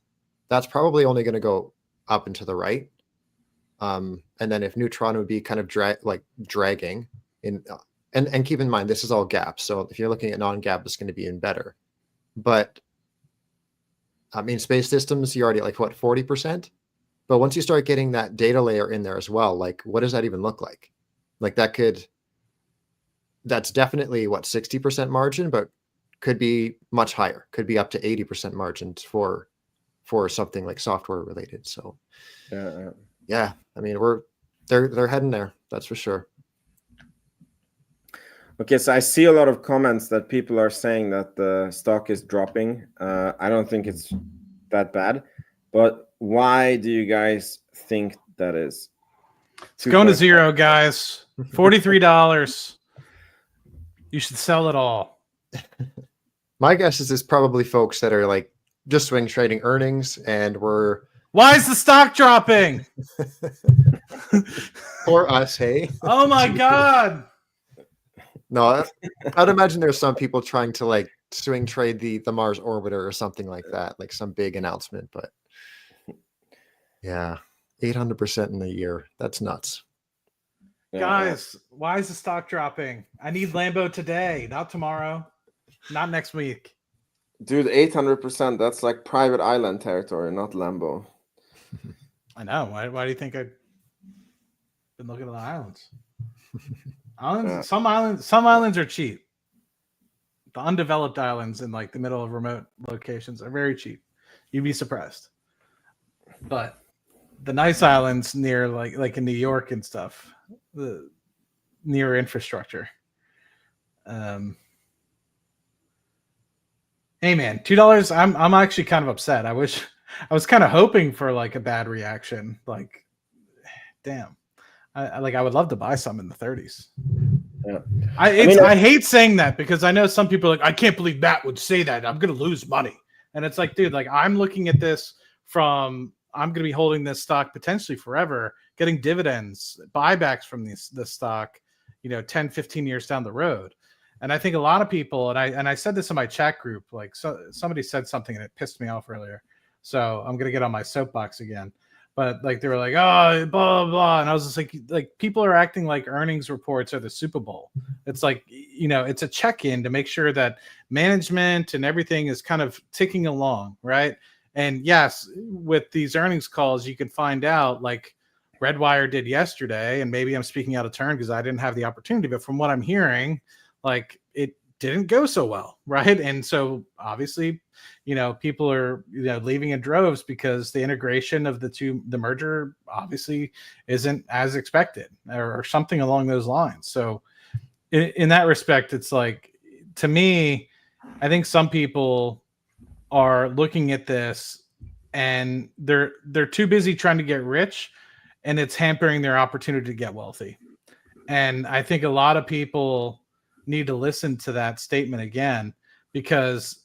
That's probably only going to go up and to the right. And then if Neutron would be kind of dragging in, and keep in mind, this is all GAAP. So if you're looking at non-GAAP, it's going to be even better. But I mean, space systems, you're already at, like, what, 40%? But once you start getting that data layer in there as well, like, what does that even look like? Like, that's definitely what, 60% margin, but could be much higher, could be up to 80% margins for something like software related. So yeah, I mean, they're heading there, that's for sure. Okay, so I see a lot of comments that people are saying that the stock is dropping. I don't think it's that bad, but why do you guys think that is? It's going to zero, guys. $43. You should sell it all. My guess is it's probably folks that are like just swing trading earnings, and why is the stock dropping? For us, hey. Oh my God. No, I'd imagine there's some people trying to, like, swing trade the Mars orbiter or something like that, like some big announcement. But yeah, 800% in a year. That's nuts. Guys, why is the stock dropping? I need Lambo today, not tomorrow, not next week. Dude, 800%, that's like private island territory, not Lambo. I know. Why do you think I've been looking at the islands? Some islands are cheap. The undeveloped islands in, like, the middle of remote locations are very cheap. You'd be surprised. But the nice islands near, like in New York and stuff, the near infrastructure. Hey man, $2. I'm actually kind of upset. I was kind of hoping for, like, a bad reaction. Like, damn. I would love to buy some in the 30s. Yeah. I hate saying that because I know some people are like, I can't believe Matt would say that. I'm going to lose money. And it's like, dude, like, I'm looking at this from, I'm going to be holding this stock potentially forever, getting dividends, buybacks from this stock, 10, 15 years down the road. And I think a lot of people, and I said this in my chat group, like, somebody said something and it pissed me off earlier. So I'm going to get on my soapbox again. But, like, they were like, oh, blah, blah, blah. And I was just like, people are acting like earnings reports are the Super Bowl. It's like, it's a check-in to make sure that management and everything is kind of ticking along, right? And yes, with these earnings calls, you can find out, like Redwire did yesterday, and maybe I'm speaking out of turn because I didn't have the opportunity, but from what I'm hearing, like, it didn't go so well, right? And so obviously, people are leaving in droves because the integration of the merger obviously isn't as expected or something along those lines. So in that respect, it's like, to me, I think some people are looking at this and they're too busy trying to get rich, and it's hampering their opportunity to get wealthy. And I think a lot of people need to listen to that statement again, because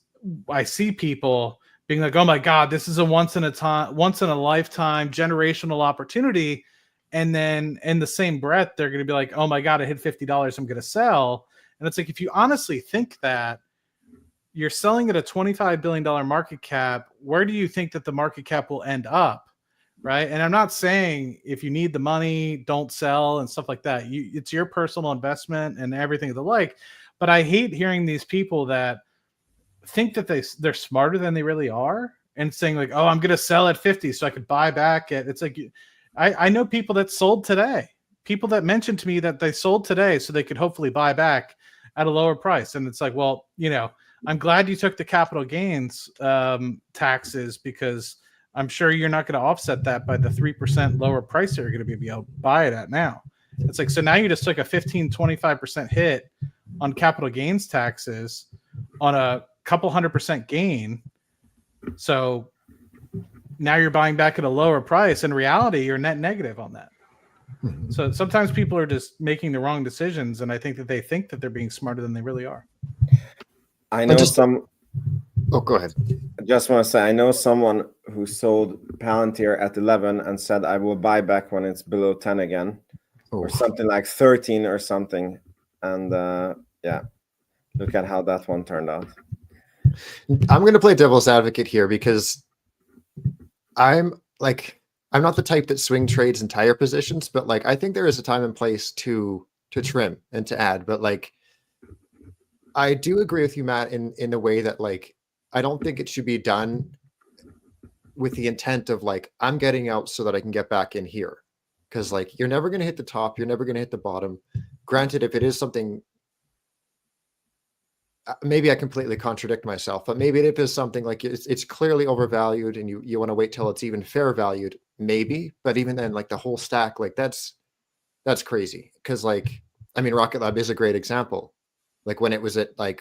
I see people being like, oh my God, this is a once in a lifetime generational opportunity. And then in the same breath, they're going to be like, oh my God, I hit $50. I'm going to sell. And it's like, if you honestly think that, you're selling at a $25 billion market cap, where do you think that the market cap will end up? Right. And I'm not saying if you need the money, don't sell and stuff like that. It's your personal investment and everything of the like. But I hate hearing these people that think that they're smarter than they really are and saying like, oh, I'm going to sell at 50 so I could buy back at. It's like, I know people that sold today, people that mentioned to me that they sold today so they could hopefully buy back at a lower price. And it's like, well, I'm glad you took the capital gains taxes, because I'm sure you're not going to offset that by the 3% lower price that you're going to be able to buy it at now. It's like, so now you just took a 15-25% hit on capital gains taxes on a couple 100% gain. So now you're buying back at a lower price. In reality, you're net negative on that. So sometimes people are just making the wrong decisions, and I think that they think that they're being smarter than they really are. I know some. Oh, go ahead. I just want to say, I know someone who sold Palantir at 11 and said, I will buy back when it's below 10 again, or something like 13 or something. And yeah, look at how that one turned out. I'm going to play devil's advocate here because I'm not the type that swing trades entire positions, but like, I think there is a time and place to trim and to add, but like, I do agree with you, Matt, in the way that like, I don't think it should be done with the intent of like, I'm getting out so that I can get back in here. Cause like, you're never going to hit the top. You're never going to hit the bottom. Granted, if it is something, maybe I completely contradict myself, but maybe if it's something like it's clearly overvalued and you want to wait till it's even fair valued, maybe, but even then like the whole stack, like that's crazy. Cause like, I mean, Rocket Lab is a great example. Like when it was at like,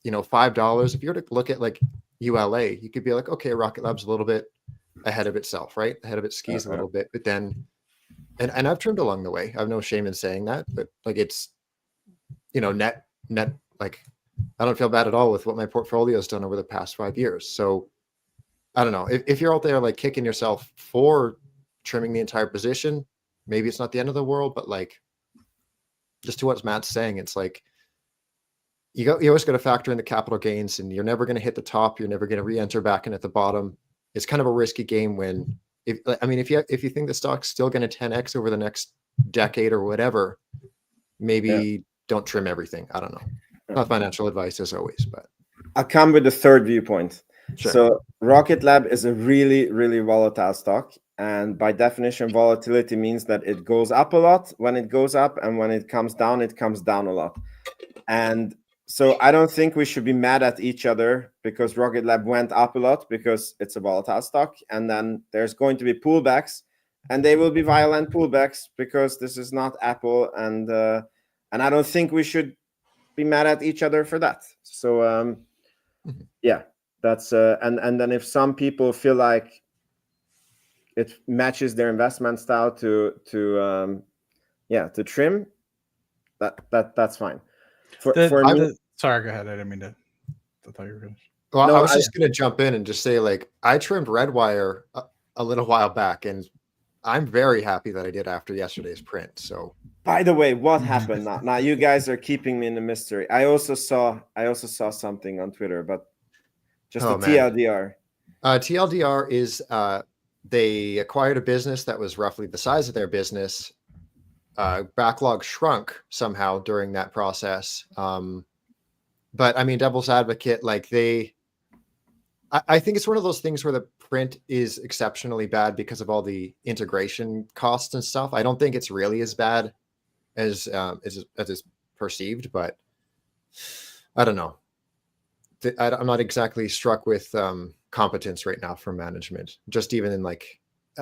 $5, if you were to look at like ULA, you could be like, okay, Rocket Lab's a little bit ahead of itself, right? Ahead of its skis a little bit, but then, and I've trimmed along the way. I have no shame in saying that, but like it's, net, like I don't feel bad at all with what my portfolio has done over the past 5 years. So I don't know if you're out there like kicking yourself for trimming the entire position, maybe it's not the end of the world, but like just to what Matt's saying, it's like, you always got to factor in the capital gains, and you're never going to hit the top. You're never going to re-enter back in at the bottom. It's kind of a risky game when, if you think the stock's still going to 10x over the next decade or whatever, maybe don't trim everything. I don't know. Not financial advice as always, but I'll come with the third viewpoint. Sure. So Rocket Lab is a really, really volatile stock. And by definition, volatility means that it goes up a lot when it goes up, and when it comes down a lot. And so I don't think we should be mad at each other because Rocket Lab went up a lot, because it's a volatile stock. And then there's going to be pullbacks, and they will be violent pullbacks because this is not Apple. And I don't think we should be mad at each other for that. So yeah, that's and then if some people feel like it matches their investment style to trim, that's fine. Sorry, go ahead. I didn't mean to. I thought you were going to. Well, no, I was just going to jump in and just say, like, I trimmed Redwire a little while back, and I'm very happy that I did after yesterday's print. So, by the way, what happened? Now you guys are keeping me in the mystery. I also saw something on Twitter, but just a TLDR. TLDR is they acquired a business that was roughly the size of their business. Backlog shrunk somehow during that process. But I mean, devil's advocate, like I think it's one of those things where the print is exceptionally bad because of all the integration costs and stuff. I don't think it's really as bad as is perceived, but I don't know. I'm not exactly struck with competence right now from management. Just even in like,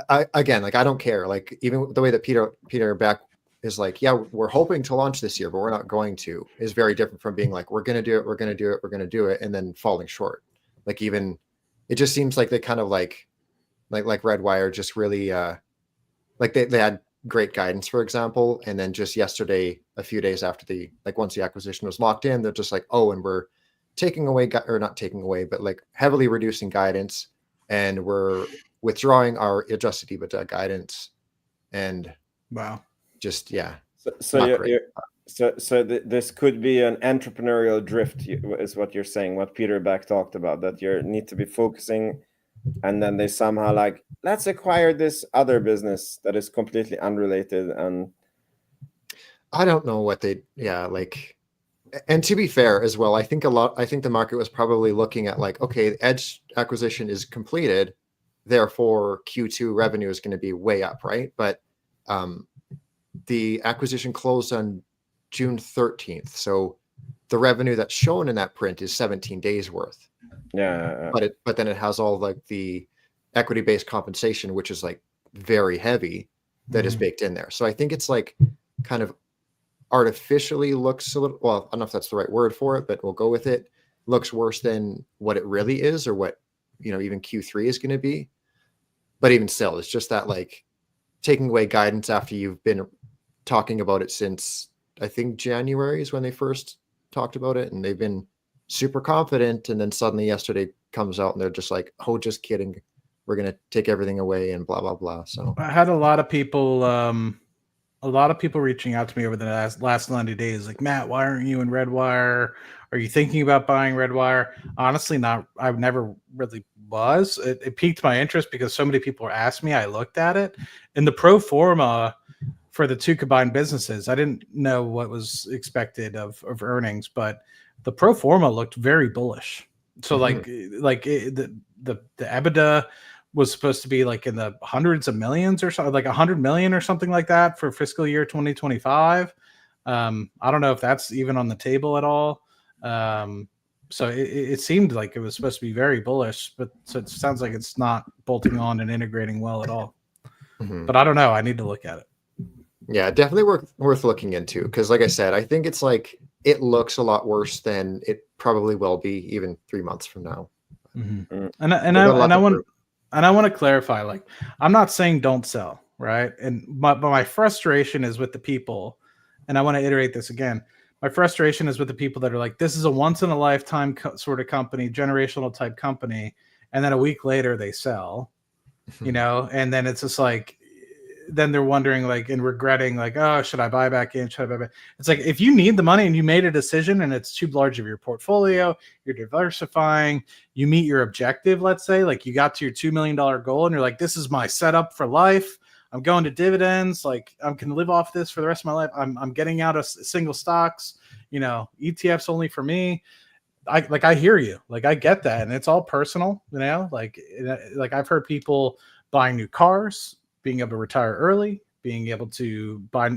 I don't care. Like even the way that Peter Beck is like, yeah, we're hoping to launch this year, but we're not going to, is very different from being like, we're going to do it, and then falling short. Like even, it just seems like they kind of like Redwire just really, like they had great guidance, for example. And then just yesterday, a few days after once the acquisition was locked in, they're just like, oh, and we're not taking away, but like heavily reducing guidance, and we're withdrawing our adjusted EBITDA guidance. And wow. Just So this could be an entrepreneurial drift, is what you're saying. What Peter Beck talked about, that you need to be focusing, and then they somehow like, let's acquire this other business that is completely unrelated. And I don't know what and to be fair as well, I think the market was probably looking at like, okay, the Edge acquisition is completed, therefore Q2 revenue is going to be way up, right? But the acquisition closed on June 13th. So the revenue that's shown in that print is 17 days worth. Yeah. But then it has all like the equity-based compensation, which is like very heavy, that is baked in there. So I think it's like kind of artificially looks a little, well, I don't know if that's the right word for it, but we'll go with it. Looks worse than what it really is, or what even Q3 is going to be. But even still, it's just that like taking away guidance after you've been talking about it since I think January is when they first talked about it, and they've been super confident, and then suddenly yesterday comes out and they're just like, oh, just kidding, we're going to take everything away and blah blah blah. So I had a lot of people reaching out to me over the last 90 days like, Matt, why aren't you in Redwire? Are you thinking about buying Redwire? Honestly, not. I never really was. It piqued my interest because so many people asked me. I looked at it in the pro forma for the two combined businesses. I didn't know what was expected of earnings, but the pro forma looked very bullish. So the EBITDA was supposed to be like in the hundreds of millions or something, like 100 million or something like that for fiscal year 2025. I don't know if that's even on the table at all. So it seemed like it was supposed to be very bullish, but so it sounds like it's not bolting on and integrating well at all. But I don't know. I need to look at it. Yeah, definitely worth looking into, because like I said, I think it's like it looks a lot worse than it probably will be even 3 months from now. And I want to clarify, like, I'm not saying don't sell, right? And but my frustration is with the people, and I want to iterate this again. My frustration is with the people that are like, this is a once in a lifetime sort of company, generational type company, and then a week later they sell, and then it's just like, then they're wondering like and regretting like, oh, should I buy back in? Should I buy back? It's like, if you need the money and you made a decision and it's too large of your portfolio, you're diversifying, you meet your objective, let's say, like you got to your $2 million goal and you're like, this is my setup for life. I'm going to dividends. Like I can live off this for the rest of my life. I'm getting out of single stocks, ETFs only for me. I hear you. Like I get that. And it's all personal, like I've heard people buying new cars, being able to retire early, being able to buy,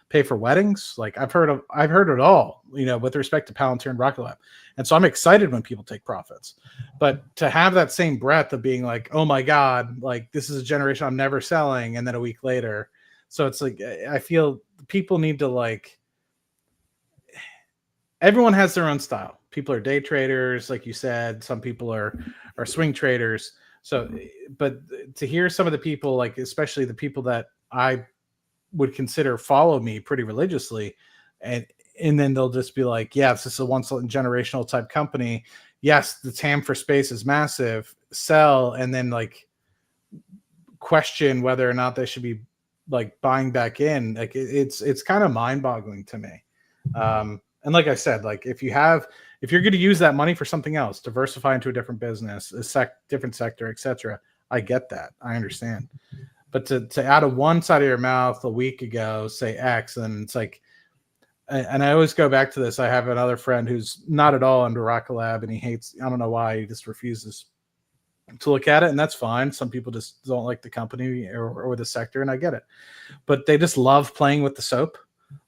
pay for weddings. Like I've heard it all, with respect to Palantir and Rocket Lab. And so I'm excited when people take profits, but to have that same breadth of being like, oh my God, like this is a generation I'm never selling. And then a week later. So it's like, I feel people need to like, everyone has their own style. People are day traders. Like you said, some people are swing traders. So, but to hear some of the people, like especially the people that I would consider follow me pretty religiously, and then they'll just be like, yeah, this is a once in generational type company. Yes, the TAM for space is massive. Sell, and then like question whether or not they should be like buying back in. Like it's kind of mind boggling to me. And like I said, like if you're going to use that money for something else, diversify into a different business, different sector, etc., I get that. I understand. But to out of one side of your mouth a week ago, say X, and it's like, and I always go back to this. I have another friend who's not at all under Rocket Lab, and he hates, I don't know why, he just refuses to look at it, and that's fine. Some people just don't like the company or the sector, and I get it. But they just love playing with the soap.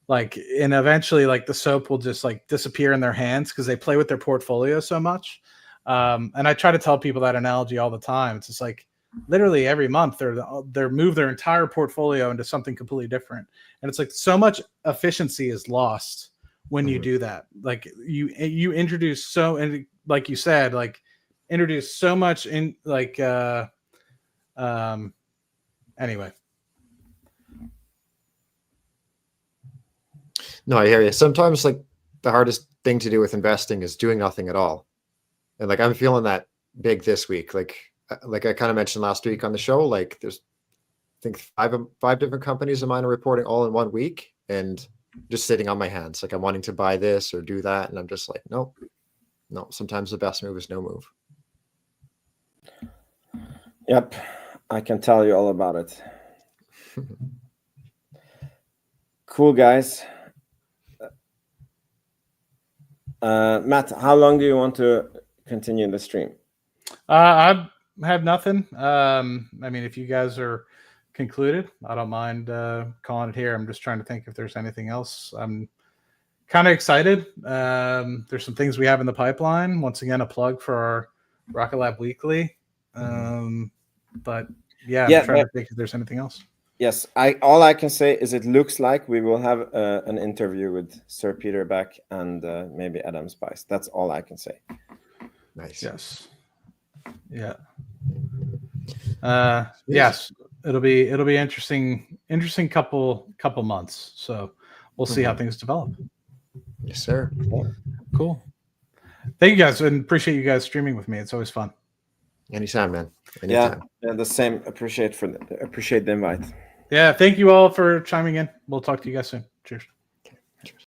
Like, and eventually like the soap will just like disappear in their hands because they play with their portfolio so much. And I try to tell people that analogy all the time. It's just like literally every month they're move their entire portfolio into something completely different. And it's like so much efficiency is lost when you do that. Like you introduce so, and like you said, like introduce so much in like, anyway. No, I hear you. Sometimes like the hardest thing to do with investing is doing nothing at all. And like I'm feeling that big this week. Like I kind of mentioned last week on the show, like there's I think five different companies of mine are reporting all in 1 week, and just sitting on my hands. Like I'm wanting to buy this or do that, and I'm just like, no. Sometimes the best move is no move. Yep, I can tell you all about it. Cool, guys. Matt, how long do you want to continue the stream? I have nothing. I mean, if you guys are concluded, I don't mind calling it here. I'm just trying to think if there's anything else. I'm kind of excited. There's some things we have in the pipeline. Once again, a plug for our Rocket Lab Weekly. But yeah, I'm trying to think if there's anything else. Yes, all I can say is it looks like we will have an interview with Sir Peter back and maybe Adam Spice. That's all I can say. Nice. Yes. Yeah. Yes, it'll be interesting couple months. So we'll see how things develop. Yes, sir. Cool. Thank you guys, and appreciate you guys streaming with me. It's always fun. Anytime, man. Anytime. Yeah, the same. Appreciate the invite. Yeah, thank you all for chiming in. We'll talk to you guys soon.